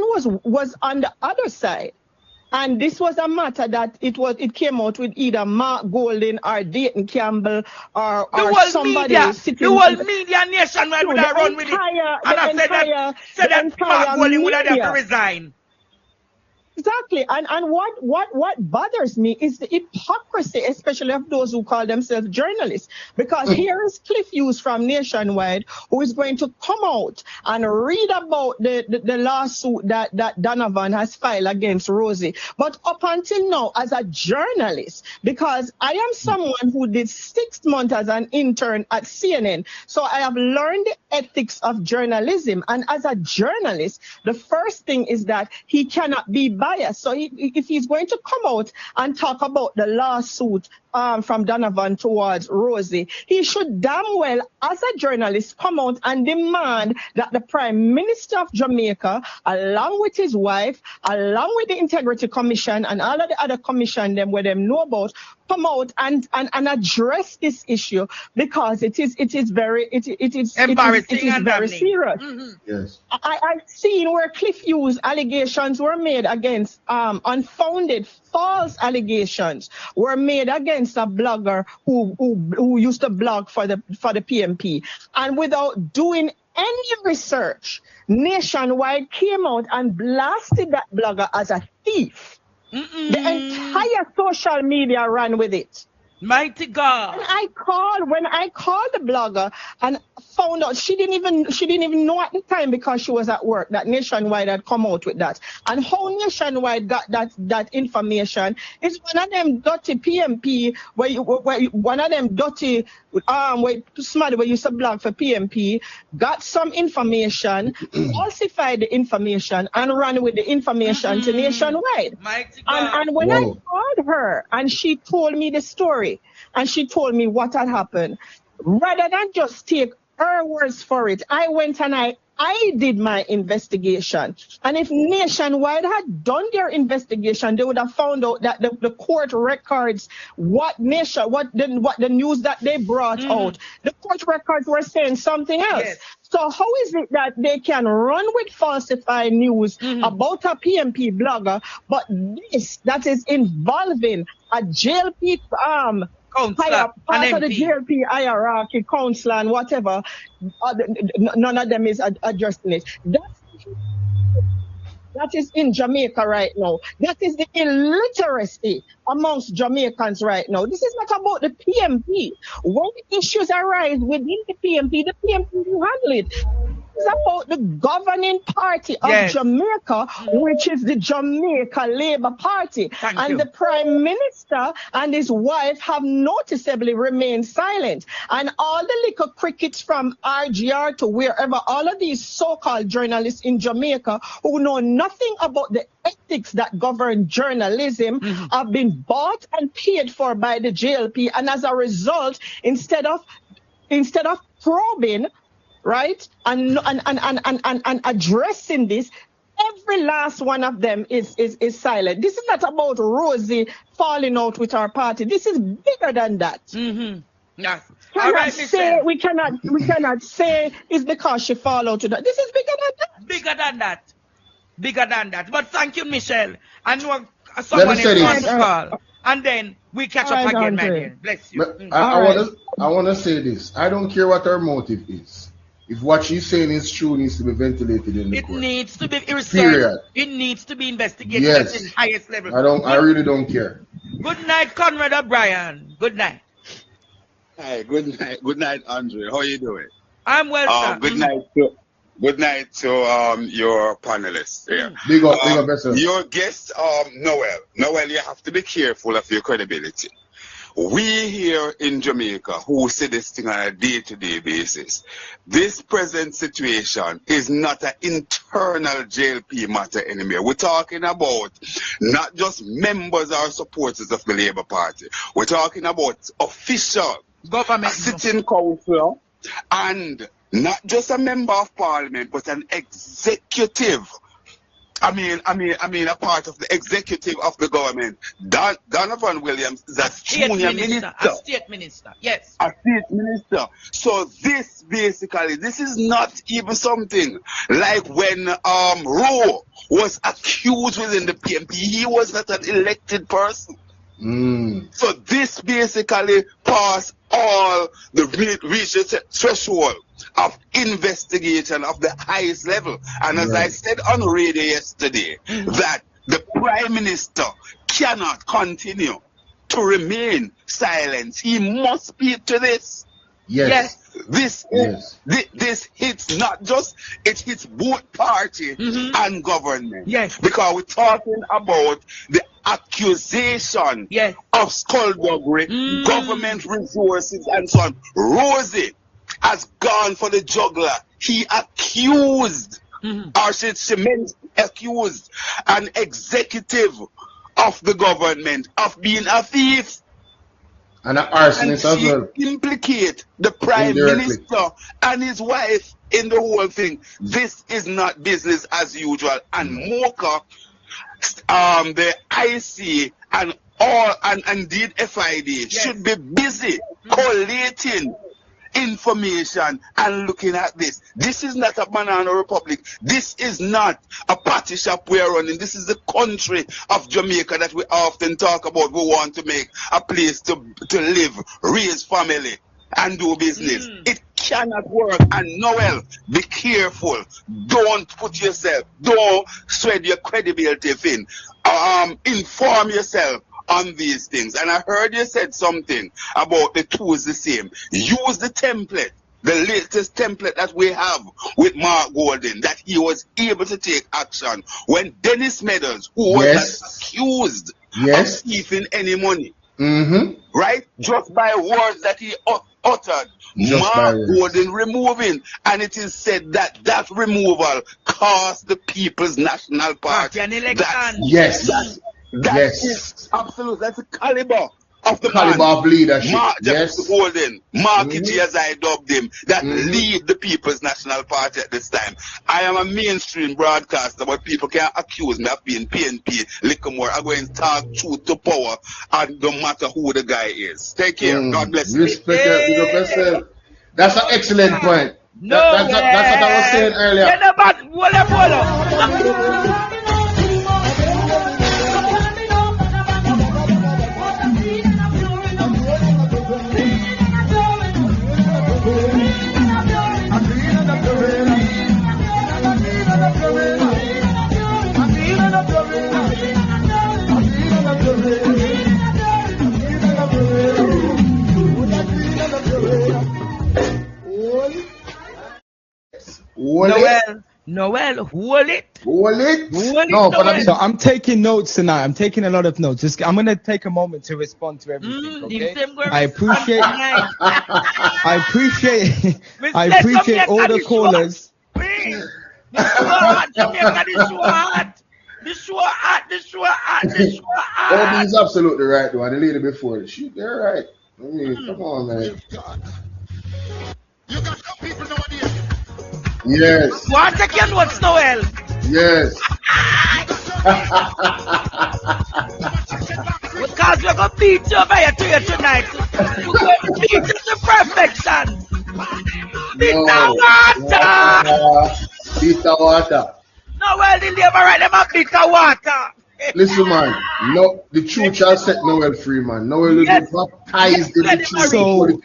Speaker 14: was on the other side, and this was a matter that it came out with either Mark Golden or Dayton Campbell or somebody sitting.
Speaker 3: The whole media nationwide would have run with it. And I said that Mark Golden would have to resign.
Speaker 14: Exactly. And what bothers me is the hypocrisy, especially of those who call themselves journalists. Because here is Cliff Hughes from Nationwide, who is going to come out and read about the lawsuit that Donovan has filed against Rosie. But up until now, as a journalist, because I am someone who did 6 months as an intern at CNN, so I have learned the ethics of journalism. And as a journalist, the first thing is that he cannot be biased. So if he's going to come out and talk about the lawsuit from Donovan towards Rosie, he should damn well, as a journalist, come out and demand that the Prime Minister of Jamaica, along with his wife, along with the Integrity Commission and all of the other commission them where them know about, come out and address this issue because it is very
Speaker 3: embarrassing and
Speaker 14: very
Speaker 3: damning.
Speaker 14: serious.
Speaker 20: Yes.
Speaker 14: I've seen where Cliff Hughes allegations were made against unfounded false allegations were made against a blogger who used to blog for the PMP, and without doing any research, Nationwide came out and blasted that blogger as a thief. The entire social media ran with it.
Speaker 3: Mighty God.
Speaker 14: When I called the blogger and found out she didn't even know at the time because she was at work that Nationwide had come out with that. And how Nationwide got that information is one of them dirty PMP where one of them dirty somebody where used to blog for PMP got some information, falsified the information and ran with the information to Nationwide. And when I called her and she told me the story and she told me what had happened, rather than just take her words for it, I went and I did my investigation. And if Nationwide had done their investigation, they would have found out that the court records, what the news that they brought out, the court records were saying something else. Yes. So how is it that they can run with falsified news about a PMP blogger, but this that is involving a JLP higher part of the JLP hierarchy, council and whatever, none of them is addressing it. That is in Jamaica right now. That is the illiteracy amongst Jamaicans right now. This is not about the PMP. When issues arise within the PMP will handle it. It's about the governing party of Jamaica, which is the Jamaica Labour Party. The Prime Minister and his wife have noticeably remained silent. And all the little crickets from RGR to wherever, all of these so-called journalists in Jamaica who know nothing about the ethics that govern journalism have been bought and paid for by the JLP. And as a result, instead of probing, right, and addressing this, every last one of them is silent. This is not about Rosie falling out with our party. This is bigger than that.
Speaker 3: Yes.
Speaker 14: We cannot say it's because she fall out with that. This is bigger than that.
Speaker 3: Bigger than that. But thank you, Michelle. I know someone is going to call. And then we catch up again, my dear. Bless you.
Speaker 20: I want to say this. I don't care what her motive is. If what she's saying is true, it needs to be ventilated in the court.
Speaker 3: It needs to be researched.
Speaker 20: Period.
Speaker 3: It needs to be investigated at the highest level.
Speaker 20: I really don't care.
Speaker 3: Good night, Conrad O'Brien. Good night.
Speaker 18: Hi, good night. Good night, Andre. How are you doing?
Speaker 3: I'm well, sir.
Speaker 18: Good night to your panelists there.
Speaker 20: Big up,
Speaker 18: your guest, Noel. Noel, you have to be careful of your credibility. We here in Jamaica who see this thing on a day-to-day basis, this present situation is not an internal JLP matter anymore. We're talking about not just members or supporters of the Labour Party. We're talking about official,
Speaker 3: government,
Speaker 18: a sitting councillor, and not just a member of parliament, but an executive. I mean, a part of the executive of the government. Donovan Williams is a junior minister.
Speaker 3: A state minister, yes.
Speaker 18: A state minister. So this is not even something like when Rowe was accused within the PMP. He was not an elected person. So this basically passed all the reached threshold of investigation of the highest level. And as I said on radio yesterday, that the Prime Minister cannot continue to remain silent. He must speak to this.
Speaker 20: Yes.
Speaker 18: This hits not just, it hits both party and government.
Speaker 3: Yes.
Speaker 18: Because we're talking about the accusation of skullduggery, government resources, and so on. Rosie has gone for the juggler. He accused, or she meant accused, an executive of the government of being a thief.
Speaker 20: And an arsonist as well.
Speaker 18: Implicate the Prime Minister and his wife in the whole thing. This is not business as usual. And Mocha, the IC and all, and indeed FID, should be busy collating information and looking at this. This is not a banana republic. This is not a party shop we are running. This is the country of Jamaica that we often talk about. We want to make a place to live, raise family, and do business. It cannot work. And Noel, be careful. Don't put yourself, don't spread your credibility thin. Inform yourself on these things. And I heard you said something about the two is the same. Use the template, the latest template that we have with Mark Golden, that he was able to take action when Dennis Meadows, who was accused of thieving any money, right? Just by words that he uttered, Mark Golden removing, and it is said that that removal cost the People's National Party. That is absolute. That's the caliber of the
Speaker 20: caliber
Speaker 18: man.
Speaker 20: of leadership.
Speaker 18: Mark Golden, Marky G as I dubbed him, that lead the People's National Party at this time. I am a mainstream broadcaster, but people can't accuse me of being PNP, Lickmore. I'm going to talk truth to power, and no matter who the guy is. Take care. God bless you.
Speaker 20: Respect yourself. That's an excellent point. That's what I was saying earlier.
Speaker 3: Noel, hold it.
Speaker 19: No, but so I'm taking notes tonight. I'm taking a lot of notes. I'm gonna take a moment to respond to everything. Okay? I appreciate all the callers.
Speaker 3: This hot.
Speaker 20: Oh, he's absolutely right, though. And the lady before, they're right. I mean, come on, man.
Speaker 4: You got some people nowadays.
Speaker 20: Yes.
Speaker 3: What again? What's Noel?
Speaker 20: Yes.
Speaker 3: Because we're going to beat you over here to you tonight. We're going to beat you to perfection. Bitter
Speaker 20: water.
Speaker 3: Noel, the labor right, them a bitter water.
Speaker 20: Listen, man. No, the truth shall set Noel free, man. Noel will be baptized in the truth.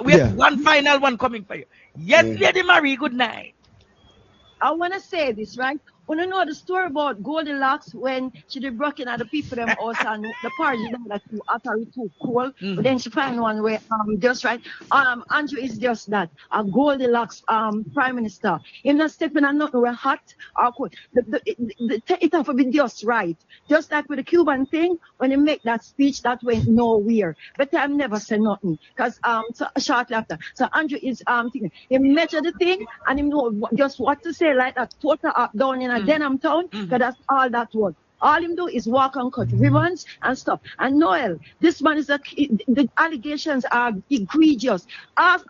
Speaker 3: We have one final one coming for you. Yes, Lady Marie, good night.
Speaker 21: I want to say this, right? When you know the story about Goldilocks when she did broken at the people them house and the party them that too after it too cold, but then she find one where just right. Andrew is just that a Goldilocks prime minister. Him not stepping on nothing where hot or cold. It have to be just right. Just like with the Cuban thing, when he make that speech that went nowhere. But I never said nothing. Because so shortly after. So Andrew is thinking he measure the thing and he know just what to say like that total up down in a Denham town, because that's all that was. All him do is walk and cut ribbons and stuff. And Noel, this man is the allegations are egregious. Ask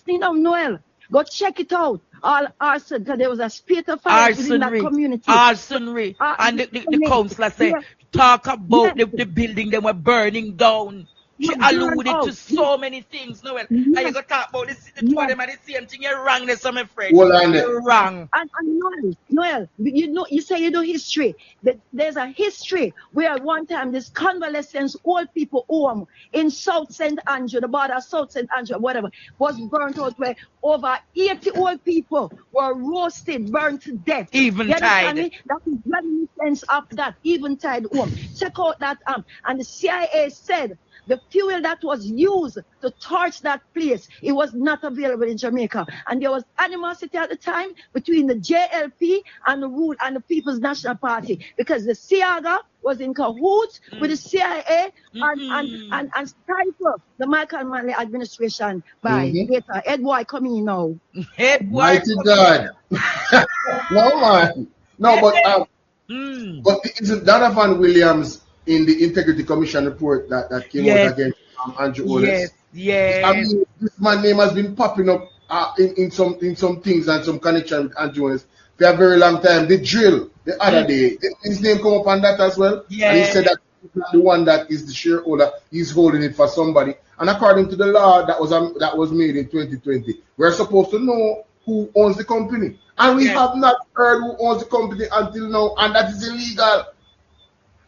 Speaker 21: Noel, go check it out. All arson, because there was a spate of fire within that community.
Speaker 3: Arsonry. And the councillor said, talk about the building they were burning down. She alluded to so many things, Noel. And you go talk about the two of them are the same thing. You're wrong, there's some friend. You're wrong.
Speaker 21: And Noel, you say you know history. There's a history where one time this convalescent old people home in South St. Andrew, the border of South St. Andrew, whatever, was burnt out where over 80 old people were roasted, burned to death.
Speaker 3: Eventide.
Speaker 21: That is reminiscence of that Eventide home. Check out that and the CIA said the fuel that was used to torch that place, it was not available in Jamaica. And there was animosity at the time between the JLP and the rule and the People's National Party because the Siaga was in cahoots with the CIA and stifle the Michael Manley administration by later. Ed Boy coming now.
Speaker 20: Mighty God. No, man. No, but isn't Donovan Williams in the Integrity Commission report that came out against Andrew Oles?
Speaker 3: Yes.
Speaker 20: I mean, this man's name has been popping up in some things and some connection with Andrew Oles for a very long time. The drill the other day, his name come up on that as well.
Speaker 3: Yeah.
Speaker 20: And he said that the one that is the shareholder, he's holding it for somebody. And according to the law that was made in 2020, we're supposed to know who owns the company. And we have not heard who owns the company until now, and that is illegal.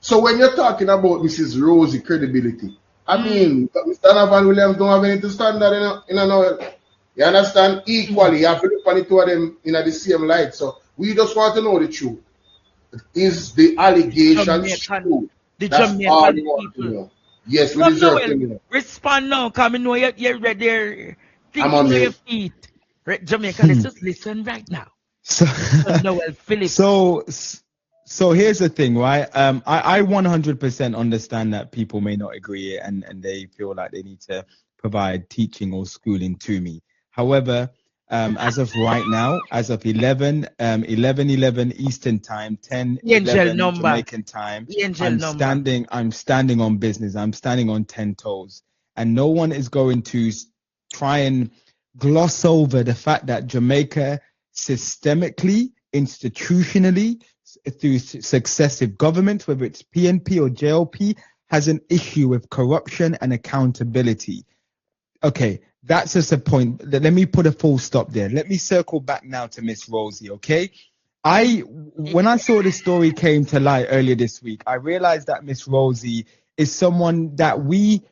Speaker 20: So when you're talking about Mrs. Rosie credibility, I mean, Mr. Donovan Williams don't have anything to stand that in another. You understand? Equally, you have to look on the two of them in the same light. So we just want to know the truth. Is the allegations true? That's all we want to know. Yes, we deserve to know.
Speaker 3: Respond now, come and know you're ready there. Think on your feet. Jamaica, let's just listen right now.
Speaker 19: So here's the thing, right? I 100% understand that people may not agree and they feel like they need to provide teaching or schooling to me. However, as of right now, as of 11 Eastern time, 10:11 Jamaican time, I'm standing on business. I'm standing on 10 toes, and no one is going to try and gloss over the fact that Jamaica systemically, institutionally, through successive governments, whether it's PNP or JLP, has an issue with corruption and accountability. Okay, that's just a point. Let me put a full stop there. Let me circle back now to Miss Rosie, okay? When I saw this story came to light earlier this week, I realized that Miss Rosie is someone that we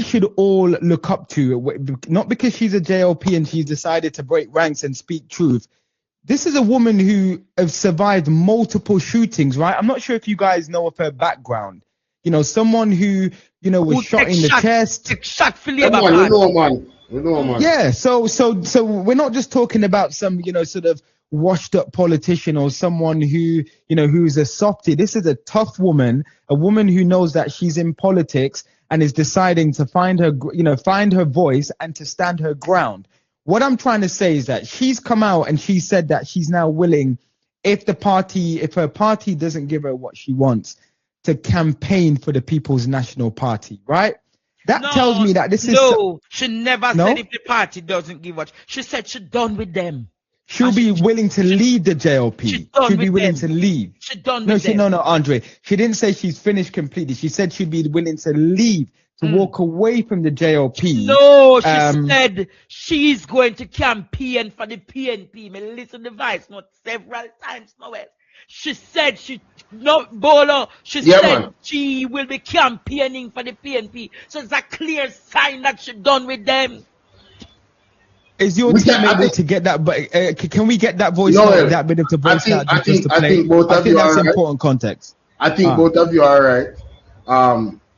Speaker 19: should all look up to, not because she's a JLP and she's decided to break ranks and speak truth. This is a woman who has survived multiple shootings, right? I'm not sure if you guys know of her background. You know, someone who, was shot in the chest.
Speaker 20: We know, man.
Speaker 19: Yeah, so we're not just talking about some, sort of washed up politician or someone who, who's a softie. This is a tough woman, a woman who knows that she's in politics and is deciding to find her voice and to stand her ground. What I'm trying to say is that she's come out and she said that she's now willing, if her party doesn't give her what she wants, to campaign for the People's National Party, right? That tells me that this is...
Speaker 3: No, she never said if the party doesn't give what... She said she's done with them.
Speaker 19: She'll be willing to leave the JLP. She'll be willing to leave.
Speaker 3: She's done with them.
Speaker 19: No, Andre. She didn't say she's finished completely. She said she'd be willing to leave, to walk away from the JLP.
Speaker 3: No, she said she's going to campaign for the PNP. Me listen to the voice note several times now. She said she said she will be campaigning for the PNP. So it's a clear sign that she's done with them.
Speaker 19: Is your team able to get that? But can we get that voice note, that bit of the voice note just to play? I think that's important context.
Speaker 20: I think both of you are right.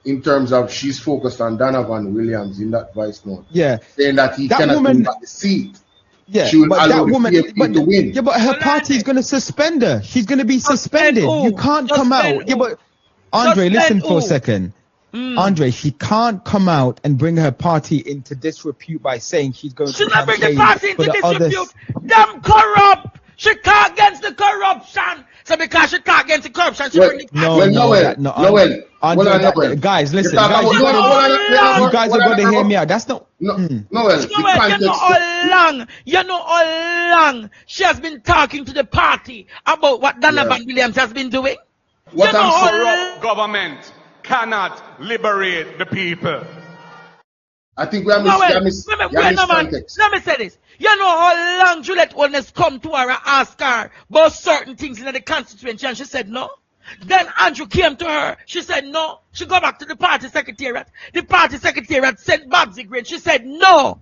Speaker 20: In terms of she's focused on Donovan Williams in that voice note.
Speaker 19: Yeah.
Speaker 20: Saying that he cannot win back the seat.
Speaker 19: Yeah,
Speaker 20: she will
Speaker 19: but
Speaker 20: allow
Speaker 19: that woman,
Speaker 20: to win.
Speaker 19: Yeah, but her party is going to suspend her. She's going to be suspended. You can't come out. Yeah, but Andre, listen for a second. Andre, she can't come out and bring her party into disrepute by saying she's going to
Speaker 3: not bring the party into disrepute. Them corrupt. She talk against the corruption. So because she talk against the corruption, she bring the
Speaker 20: Noel.
Speaker 19: Guys, listen. You guys are going to hear me out. That's not...
Speaker 20: Noel,
Speaker 3: you know all along she has been talking to the party about what Donovan Williams has been doing.
Speaker 5: What corrupt government cannot liberate the people.
Speaker 20: I think we have
Speaker 3: let me say this. You know how long Juliette Holness come to her and ask her about certain things in the constituency and she said no? Then Andrew came to her. She said no. She go back to the party secretariat. The party secretariat sent Babsy Green. She said no.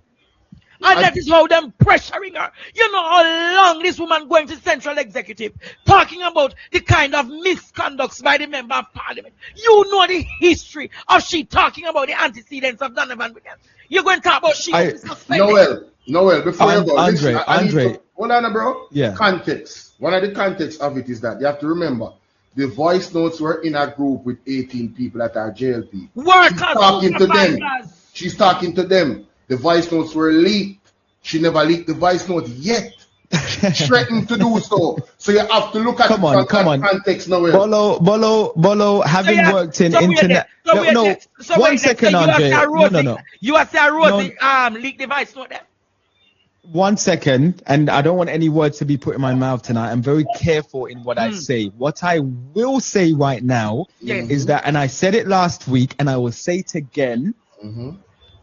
Speaker 3: And that is how them pressuring her. You know how long this woman going to Central Executive talking about the kind of misconducts by the member of parliament. You know the history of she talking about the antecedents of Donovan Williams. You're going to talk about she
Speaker 20: Noel, before you go,
Speaker 19: Andre.
Speaker 20: Hold on, bro.
Speaker 19: Yeah.
Speaker 20: Context. One of the contexts of it is that you have to remember the voice notes were in a group with 18 people at our JLP. She's talking to them. The voice notes were leaked. She never leaked the voice note yet. Threatened to do so. So you have to look at context now.
Speaker 19: Bolo, having worked in internet.
Speaker 3: One second, Andre. You are saying Rosie leaked the voice note there?
Speaker 19: 1 second, and I don't want any words to be put in my mouth tonight. I'm very careful in what I say. What I will say right now is that, and I said it last week, and I will say it again.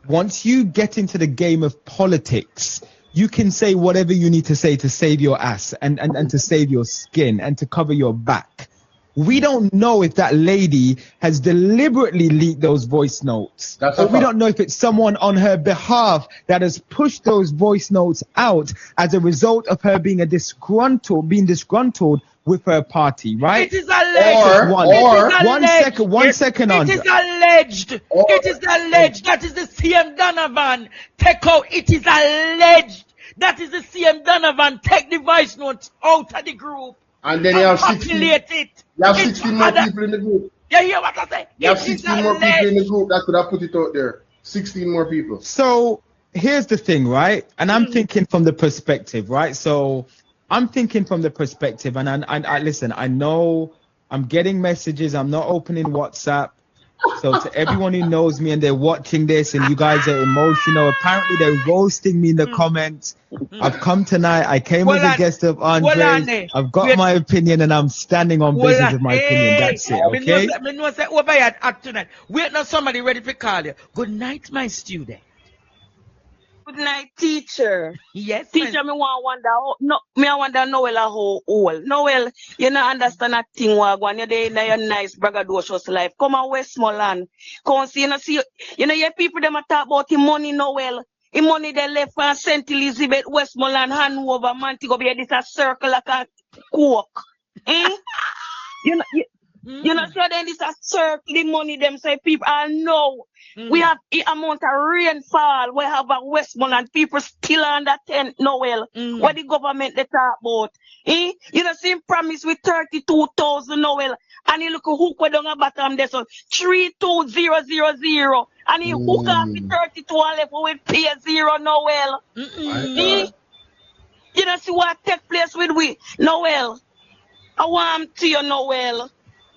Speaker 19: Once you get into the game of politics, you can say whatever you need to say to save your ass and to save your skin and to cover your back. We don't know if that lady has deliberately leaked those voice notes. Or we don't know if it's someone on her behalf that has pushed those voice notes out as a result of her being disgruntled with her party, right?
Speaker 3: It is alleged.
Speaker 19: One second, Andre.
Speaker 3: It is alleged. It is alleged. That is the CM Donovan. Take out. It is alleged. That is the CM Donovan. Take the voice notes out of the group.
Speaker 20: And then you have 16 more people in the group.
Speaker 3: You hear what I say?
Speaker 20: You have 16 more people in the group that could have put it out there. 16 more people.
Speaker 19: So here's the thing, right? And I'm thinking from the perspective, right? So I'm thinking from the perspective, and I listen, I know I'm getting messages. I'm not opening WhatsApp. So to everyone who knows me and they're watching this and you guys are emotional, apparently they're roasting me in the comments. I've come tonight. I came as a guest of Andre's. I've got my opinion and I'm standing on business with my opinion. That's it, okay?
Speaker 3: Wait, now somebody ready to call you. Good night, my student.
Speaker 12: Good night, teacher.
Speaker 3: Yes,
Speaker 12: teacher. Me wonder Noel a whole old. Noel, you not understand a thing when you're there in your nice braggadocious life. Come on Westmoreland. Come see, your people them a talk about the money, Noel. The money they left for St. Elizabeth, Westmoreland, Hanover, Montego Bay. This a circle like a coke. You know, so then this a circle the money them say people I know. We have the amount of rainfall. We have a Westmoreland. People still under tent, Noel. What the government they talk about? You know, same promise with 32,000, Noel. And you look hook way down the bottom there, so 32000. And he hook off the 32 and left with pay zero, Noel. You know, see what take place with we, Noel. I want to you, Noel.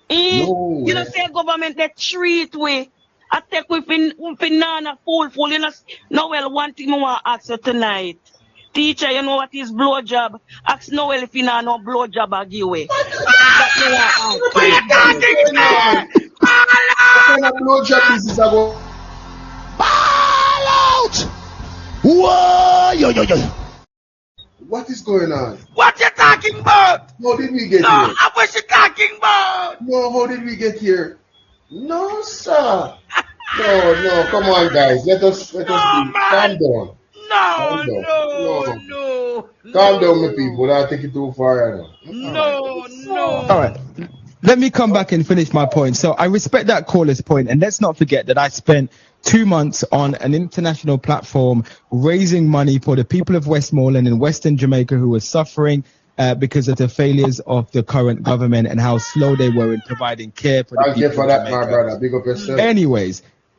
Speaker 12: You know, say government they treat we. I take with nana full. You know, Noel, one thing I want to ask you tonight. Teacher, you know what is blowjob? Ask Noel if you know no blowjob I give away.
Speaker 20: What kind of blowjob this is about?
Speaker 4: Ball out! Whoa, yo.
Speaker 20: What is going on?
Speaker 3: What you talking about?
Speaker 20: How did we get here?
Speaker 3: No, what you talking about?
Speaker 20: No, how did we get here? No, sir. No, come on, guys. Let us be. Calm down. No. Calm down, my people. I'll take it too far.
Speaker 3: No.
Speaker 19: All right. Let me come back and finish my point. So I respect that caller's point, and let's not forget that I spent 2 months on an international platform raising money for the people of Westmoreland and Western Jamaica who were suffering because of the failures of the current government and how slow they were in providing care for the people of Jamaica.
Speaker 20: My brother. Big up yourself.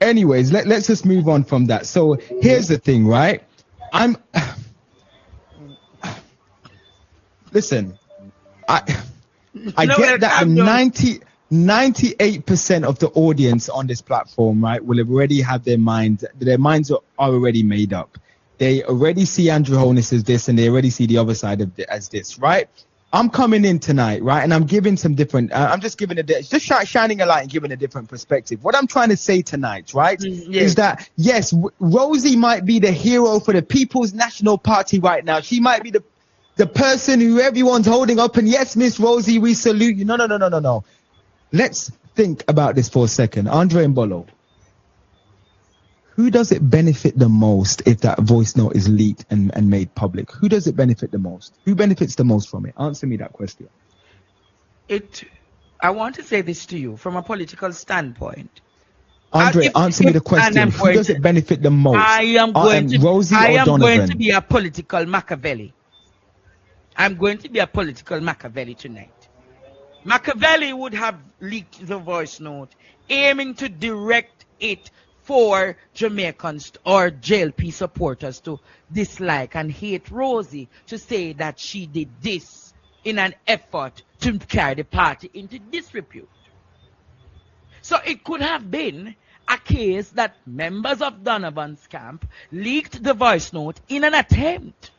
Speaker 19: Anyways, let's just move on from that. So here's the thing, right? Listen, I get that 98% of the audience on this platform, right, will already have their minds are already made up. They already see Andrew Holness as this, and they already see the other side of as this, right? I'm coming in tonight, right, and I'm giving some different. I'm just giving shining a light and giving a different perspective. What I'm trying to say tonight, right, is that yes, Rosie might be the hero for the People's National Party right now. She might be the person who everyone's holding up, and yes, Miss Rosie, we salute you. No. Let's think about this for a second, Andre and Bolo. Who does it benefit the most if that voice note is leaked and made public? Who does it benefit the most? Who benefits the most from it? Answer me that question.
Speaker 3: I want to say this to you from a political standpoint.
Speaker 19: Andre, answer me the question. Who does it benefit the most? Rosie or Donovan?
Speaker 3: Going to be a political Machiavelli. I'm going to be a political Machiavelli tonight. Machiavelli would have leaked the voice note, aiming to direct it for Jamaicans or JLP supporters to dislike and hate Rosie, to say that she did this in an effort to carry the party into disrepute. So it could have been a case that members of Donovan's camp leaked the voice note in an attempt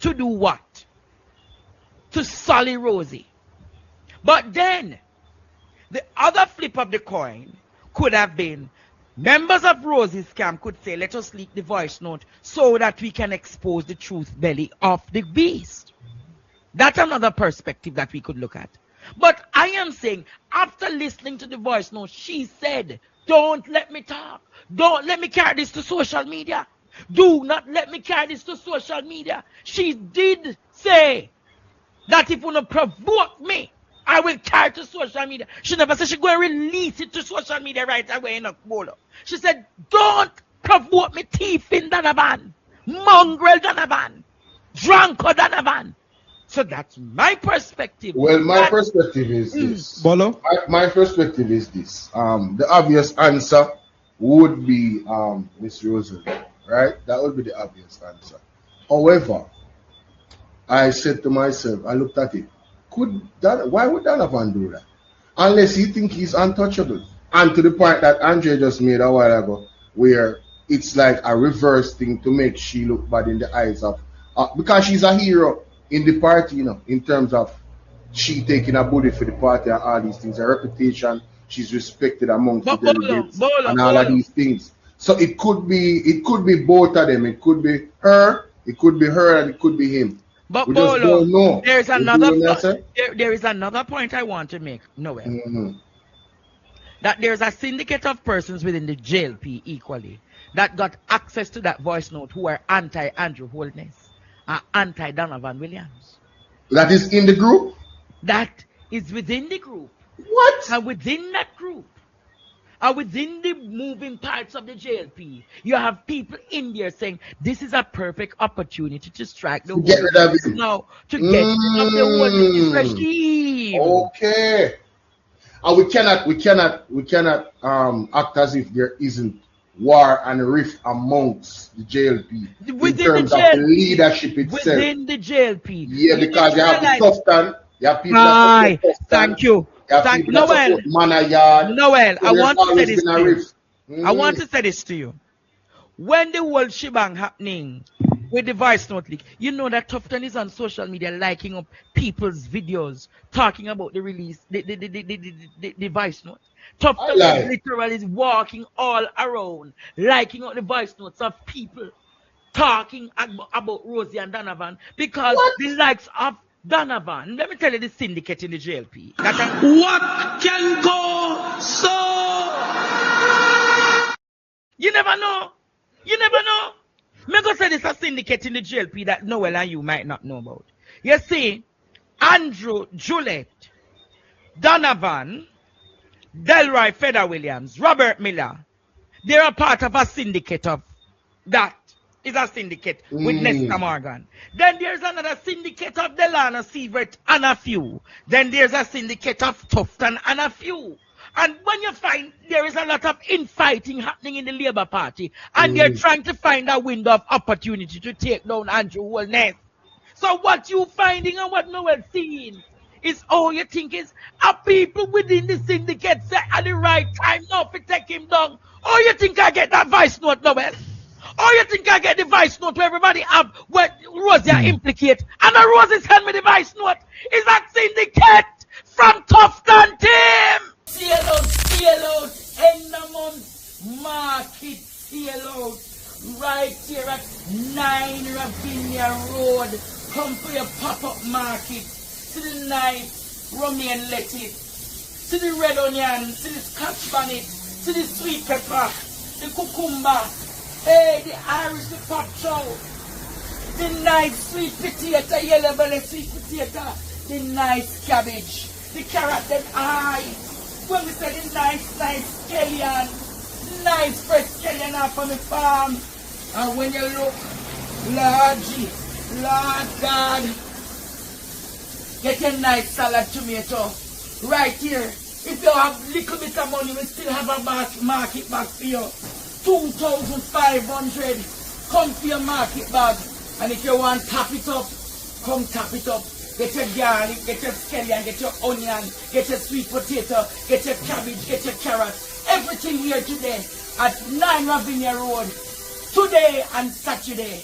Speaker 3: To do what? To sully Rosie. But then, the other flip of the coin could have been members of Rosie's camp could say, let us leak the voice note so that we can expose the truth belly of the beast. That's another perspective that we could look at. But I am saying, after listening to the voice note, she said, don't let me talk. Don't let me carry this to social media. Do not let me carry this to social media. She did say that if you don't provoke me, I will carry to social media. She never said she go and release it to social media right away in a bolo. She said, don't provoke me, thieving Donovan, mongrel Donovan, drunker Donovan. So that's my perspective.
Speaker 20: Well, my perspective is this.
Speaker 19: Bolo?
Speaker 20: My perspective is this. The obvious answer would be Miss Roosevelt, right? That would be the obvious answer. However, I said to myself, I looked at it. Why would Donovan do that? Unless he think he's untouchable. And to the point that Andre just made a while ago, where it's like a reverse thing to make she look bad in the eyes of, because she's a hero in the party, you know, in terms of she taking a bullet for the party and all these things, her reputation, she's respected amongst the delegates and all of these things. So it could be both of them. It could be her, and it could be him.
Speaker 3: But
Speaker 20: we just don't know.
Speaker 3: There is another point I want to make, Noel. That there's a syndicate of persons within the JLP equally that got access to that voice note who are anti-Andrew Holness and anti-Donovan Williams.
Speaker 20: That is in the group?
Speaker 3: That is within the group.
Speaker 20: What?
Speaker 3: And within that group, and within the moving parts of the JLP, you have people in there saying this is a perfect opportunity to strike the
Speaker 20: get rid of it.
Speaker 3: Now to get rid of the whole regime.
Speaker 20: Okay. And we cannot act as if there isn't war and rift amongst the JLP
Speaker 3: within
Speaker 20: in terms of the leadership itself.
Speaker 3: Within the JLP.
Speaker 20: Yeah, because you have the Tufton, you have people that support Tufton.
Speaker 3: Thank you.
Speaker 20: Thank you, Noel.
Speaker 3: Noel,
Speaker 20: so
Speaker 3: I want to say this
Speaker 20: to
Speaker 3: you. I want to say this to you. When the whole shebang happening with the voice note leak, you know that Tufton is on social media liking up people's videos talking about the release, the voice note. Tufton literally is walking all around liking up the voice notes of people talking about Rosie and Donovan because the likes of Donovan, let me tell you the syndicate in the JLP.
Speaker 17: What can go so?
Speaker 3: You never know. You never know. Me go say this a syndicate in the JLP that Noel and you might not know about. You see, Andrew, Juliet, Donovan, Delroy Feder Williams, Robert Miller, they're a part of a syndicate of that. Is a syndicate with Nesta Morgan. Then there's another syndicate of Delano Sievert and a few. Then there's a syndicate of Tufton and a few. And when you find there is a lot of infighting happening in the Labour Party, and they're trying to find a window of opportunity to take down Andrew Holness. So what you finding and what Noel seeing is all you think is people within the syndicate say at the right time now to take him down. Oh, you think I get that voice note, Noel? Oh, you think I get the voice note where everybody have what Rosie are implicate? And the Rosie send me the voice note. Is that syndicate from Tufton team? Sail out, end the month, market, sail out, right here at 9 Ravinia Road. Come for your pop-up market. See the nice romaine lettuce, see the red onion, see the scotch bonnet, see the sweet pepper, the cucumber. Hey, the Irish, the pop chow, the nice sweet potato, yellow belly sweet potato, the nice cabbage, the carrot, them eyes. When we say the nice scallion, nice fresh scallion off on the farm. And when you look, Lord God, get a nice salad tomato right here. If you have little bit of money, we still have a market bag for you. 2,500. Come for your market bag. And if you want to tap it up, come tap it up. Get your garlic, get your scallion, get your onion, get your sweet potato, get your cabbage, get your carrot. Everything here today at 9 Ravinia Road. Today and Saturday.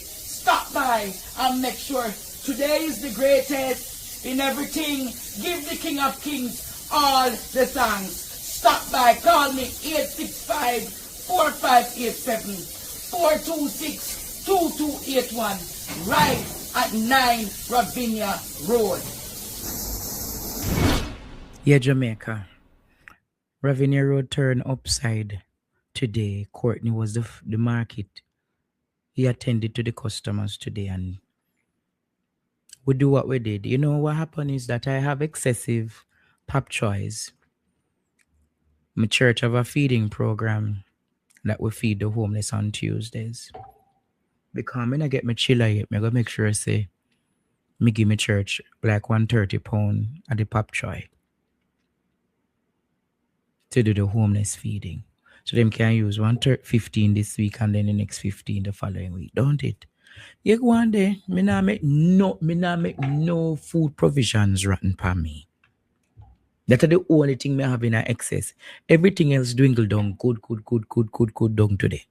Speaker 3: stop by and make sure today is the greatest in everything. Give the King of Kings all the thanks. Stop by, call me 865-4587-426-2281 right at 9 Ravinia Road. Yeah, Jamaica. Ravinia Road turned upside today. Courtney was the market. He attended to the customers today and we do what we did. You know what happened is that I have excessive pop choice. My church have a feeding program that we feed the homeless on Tuesdays. Because I'm gonna get my chiller yet, I'm gonna make sure I say me give me church like £130 at the pop choy to do the homeless feeding. So them can use 115 this week and then the next 15 the following week, don't it? You go on there, me not make no food provisions rotten for me. That's the only thing me have in excess. Everything else dwindle down good down today.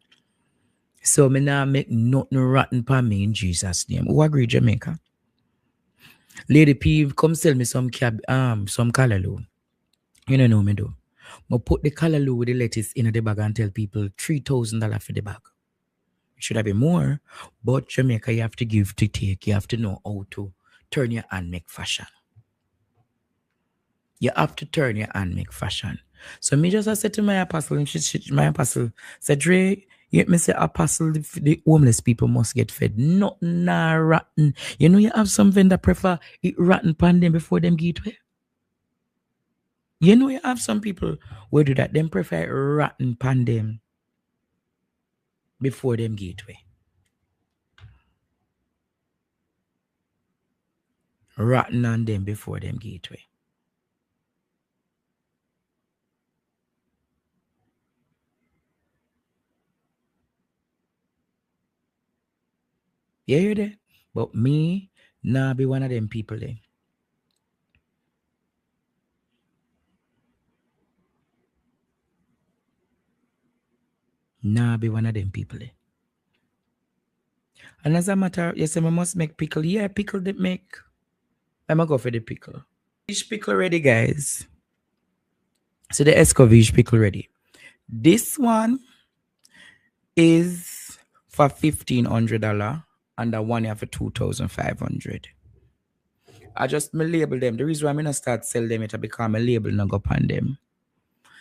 Speaker 3: So me not make nothing rotten for me in Jesus' name. Who agree, Jamaica? Lady P, come sell me some callaloo. You don't know me though. I put the callaloo with the lettuce in the bag and tell people $3,000 for the bag. It should have been more, but Jamaica, you have to give to take. You have to know how to turn your hand make fashion. You have to turn your hand make fashion. So me just said to my apostle, and my apostle said, Dre, you me say apostle, the homeless people must get fed. Not rotten. You know you have some vendor prefer eat rotten pan them before them get away. You know you have some people who do that. Them prefer rotten pan them before them gateway. Rotten on them before them gateway. Yeah, you're there. But me, nah be one of them people then. Nah be one of them people then. And as a matter, you say I must make pickle. Yeah, pickle that make. I'm gonna go for the pickle. Fish pickle ready, guys. So the Escovitch pickle ready. This one is for $1,500 and the one here for $2,500. I just me label them. The reason why I'm gonna start sell them it because my label not go upon them.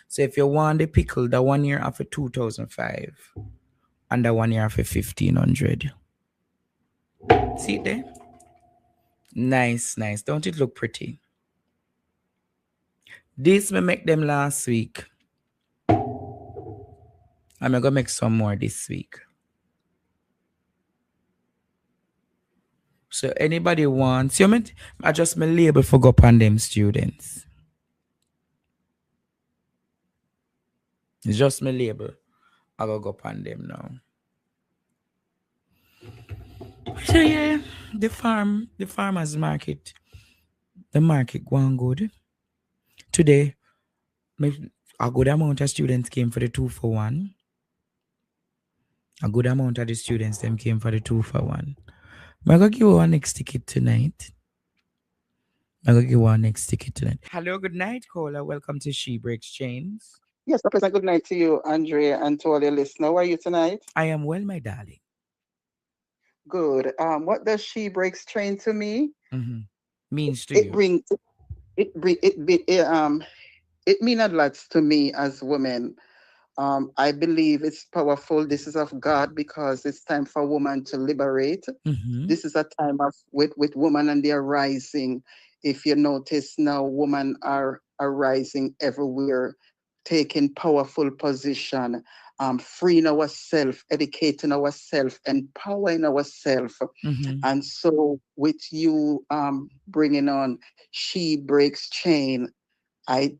Speaker 3: So if you want the pickle, the one here for $2,500 and the one here for $1,500. See it there? Nice. Don't it look pretty? This me make them last week. I'm gonna make some more this week. So anybody wants, you mean I just my label for go upon them students. It's just my label. I go upon them now. So yeah, the farmers market, the market going good. Today, a good amount of students came for the 2-for-1. A good amount of the students them came for the 2-for-1. I'm going to give you one next ticket tonight. Hello, good night, caller. Welcome to She Breaks Chains.
Speaker 6: Yes, a pleasant good night to you, Andrea, and to all your listeners. How are you tonight?
Speaker 3: I am well, my darling.
Speaker 6: Good. What does She Breaks Chain to me?
Speaker 3: Means to you?
Speaker 6: It means a lot to me as women. I believe it's powerful. This is of God because it's time for women to liberate. This is a time of with women and they're rising. If you notice now, women are rising everywhere, taking powerful position, freeing ourselves, educating ourselves, empowering ourselves. And so with you bringing on She Breaks Chain, I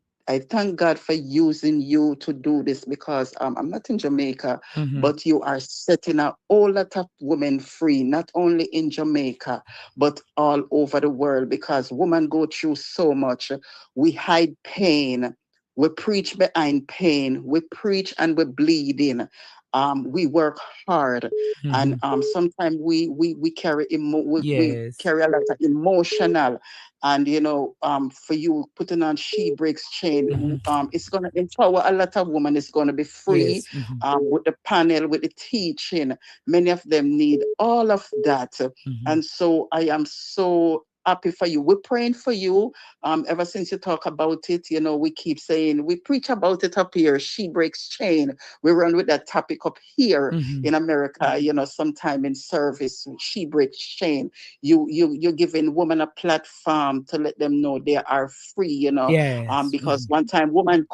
Speaker 6: thank God for using you to do this because I'm not in Jamaica, but you are setting a whole lot of women free, not only in Jamaica, but all over the world because women go through so much. We hide pain. We preach behind pain. We preach and we're bleeding. we work hard, and sometimes we carry we carry a lot of emotional, and for you putting on she breaks chain, it's gonna empower a lot of women. It's gonna be free. With the panel, with the teaching, many of them need all of that, and so I am so happy for you. We're praying for you. Ever since you talk about it, we keep saying, we preach about it up here, she breaks chain. We run with that topic up here in America, sometime in service, she breaks chain. You're giving women a platform to let them know they are free, because one time women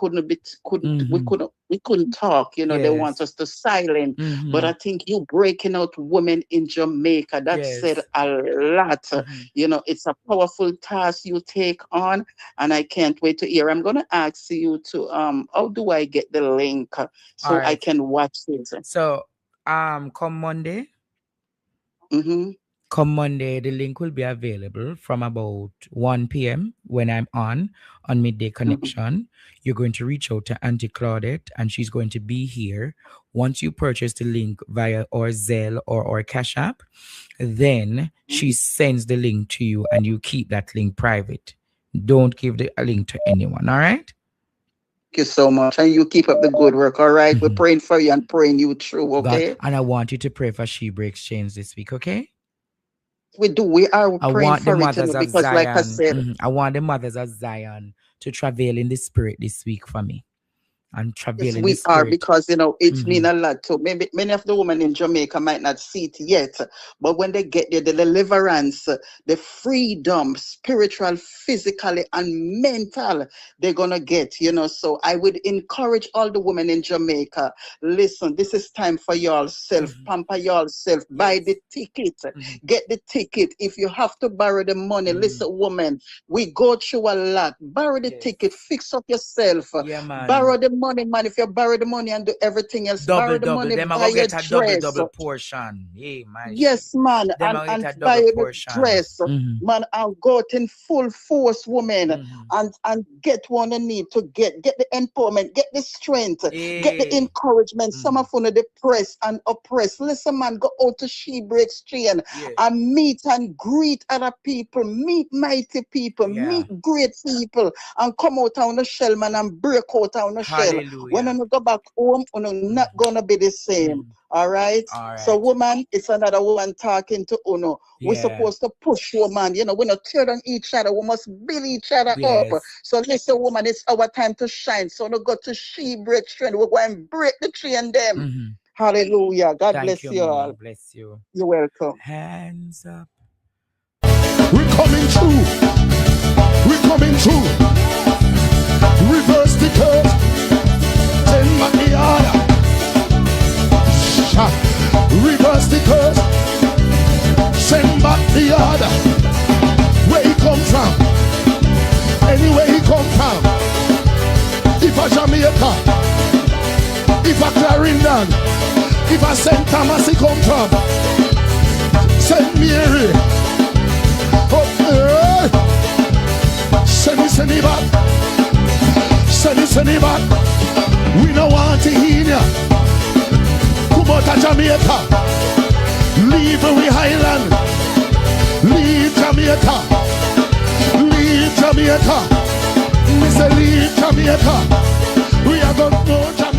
Speaker 6: we couldn't talk, they want us to silence. But I think you breaking out women in Jamaica, that said a lot. It's a powerful task you take on, and I can't wait to hear. I'm gonna ask you to how do I get the link so I can watch it?
Speaker 3: So come Monday. Come Monday, the link will be available from about 1 p.m. when I'm on Midday Connection. You're going to reach out to Auntie Claudette, and she's going to be here. Once you purchase the link via or Zelle or Cash App, then she sends the link to you, and you keep that link private. Don't give the link to anyone, all right?
Speaker 6: Thank you so much. And you keep up the good work, all right? We're praying for you and praying you through, okay?
Speaker 3: God, and I want you to pray for She Breaks Chains this week, okay?
Speaker 6: We do. We are praying for it, because
Speaker 3: Zion,
Speaker 6: like I said,
Speaker 3: I want the mothers of Zion to travail in the spirit this week for me. And travail
Speaker 6: yes,
Speaker 3: in
Speaker 6: we
Speaker 3: the spirit.
Speaker 6: are, because it's mean a lot too. Maybe many of the women in Jamaica might not see it yet, but when they get there, the deliverance, the freedom, spiritual, physically, and mental, they're gonna get. So I would encourage all the women in Jamaica. Listen, this is time for y'all self, pamper yourself, buy the ticket, get the ticket. If you have to borrow the money, listen, woman, we go through a lot. Borrow the ticket, fix up yourself, borrow the money, man. If you borrow the money and do everything else, borrow the money,
Speaker 3: them
Speaker 6: buy
Speaker 3: get
Speaker 6: a
Speaker 3: double
Speaker 6: dress.
Speaker 3: portion. Hey, man.
Speaker 6: Yes, man. And buy a dress, man, and go out in full force, women, and get one you need to get the empowerment, get the strength, get the encouragement. Some of you depressed and oppressed. Listen, man, go out to She Breaks Chain and meet and greet other people, meet mighty people, meet great people, and come out on the shell, man, and break out on the shell. When you go back home, you're not gonna be the same. All right. So, woman, it's another woman talking to Uno. We're supposed to push woman. We're not tear on each other. We must build each other up. So, listen, woman, it's our time to shine. So, we go to She Breaks Chain. We're going to break the chain them. Hallelujah. God bless you all.
Speaker 3: Bless you.
Speaker 6: You're welcome.
Speaker 3: Hands up.
Speaker 4: We're coming through. We're coming through. Reverse the curve. Send back the order. Reverse the curve. Send back the order. Where he come from? Anywhere he come from. If a Jamaica, if a Clarendon, if a St. Thomas he come from, St. Mary, up there. Send it back. Send it back. We don't want to hear ya. Come out of Jamaica. Leave we Highland. Leave Jamaica. Leave Jamaica. We say leave Jamaica. We are going to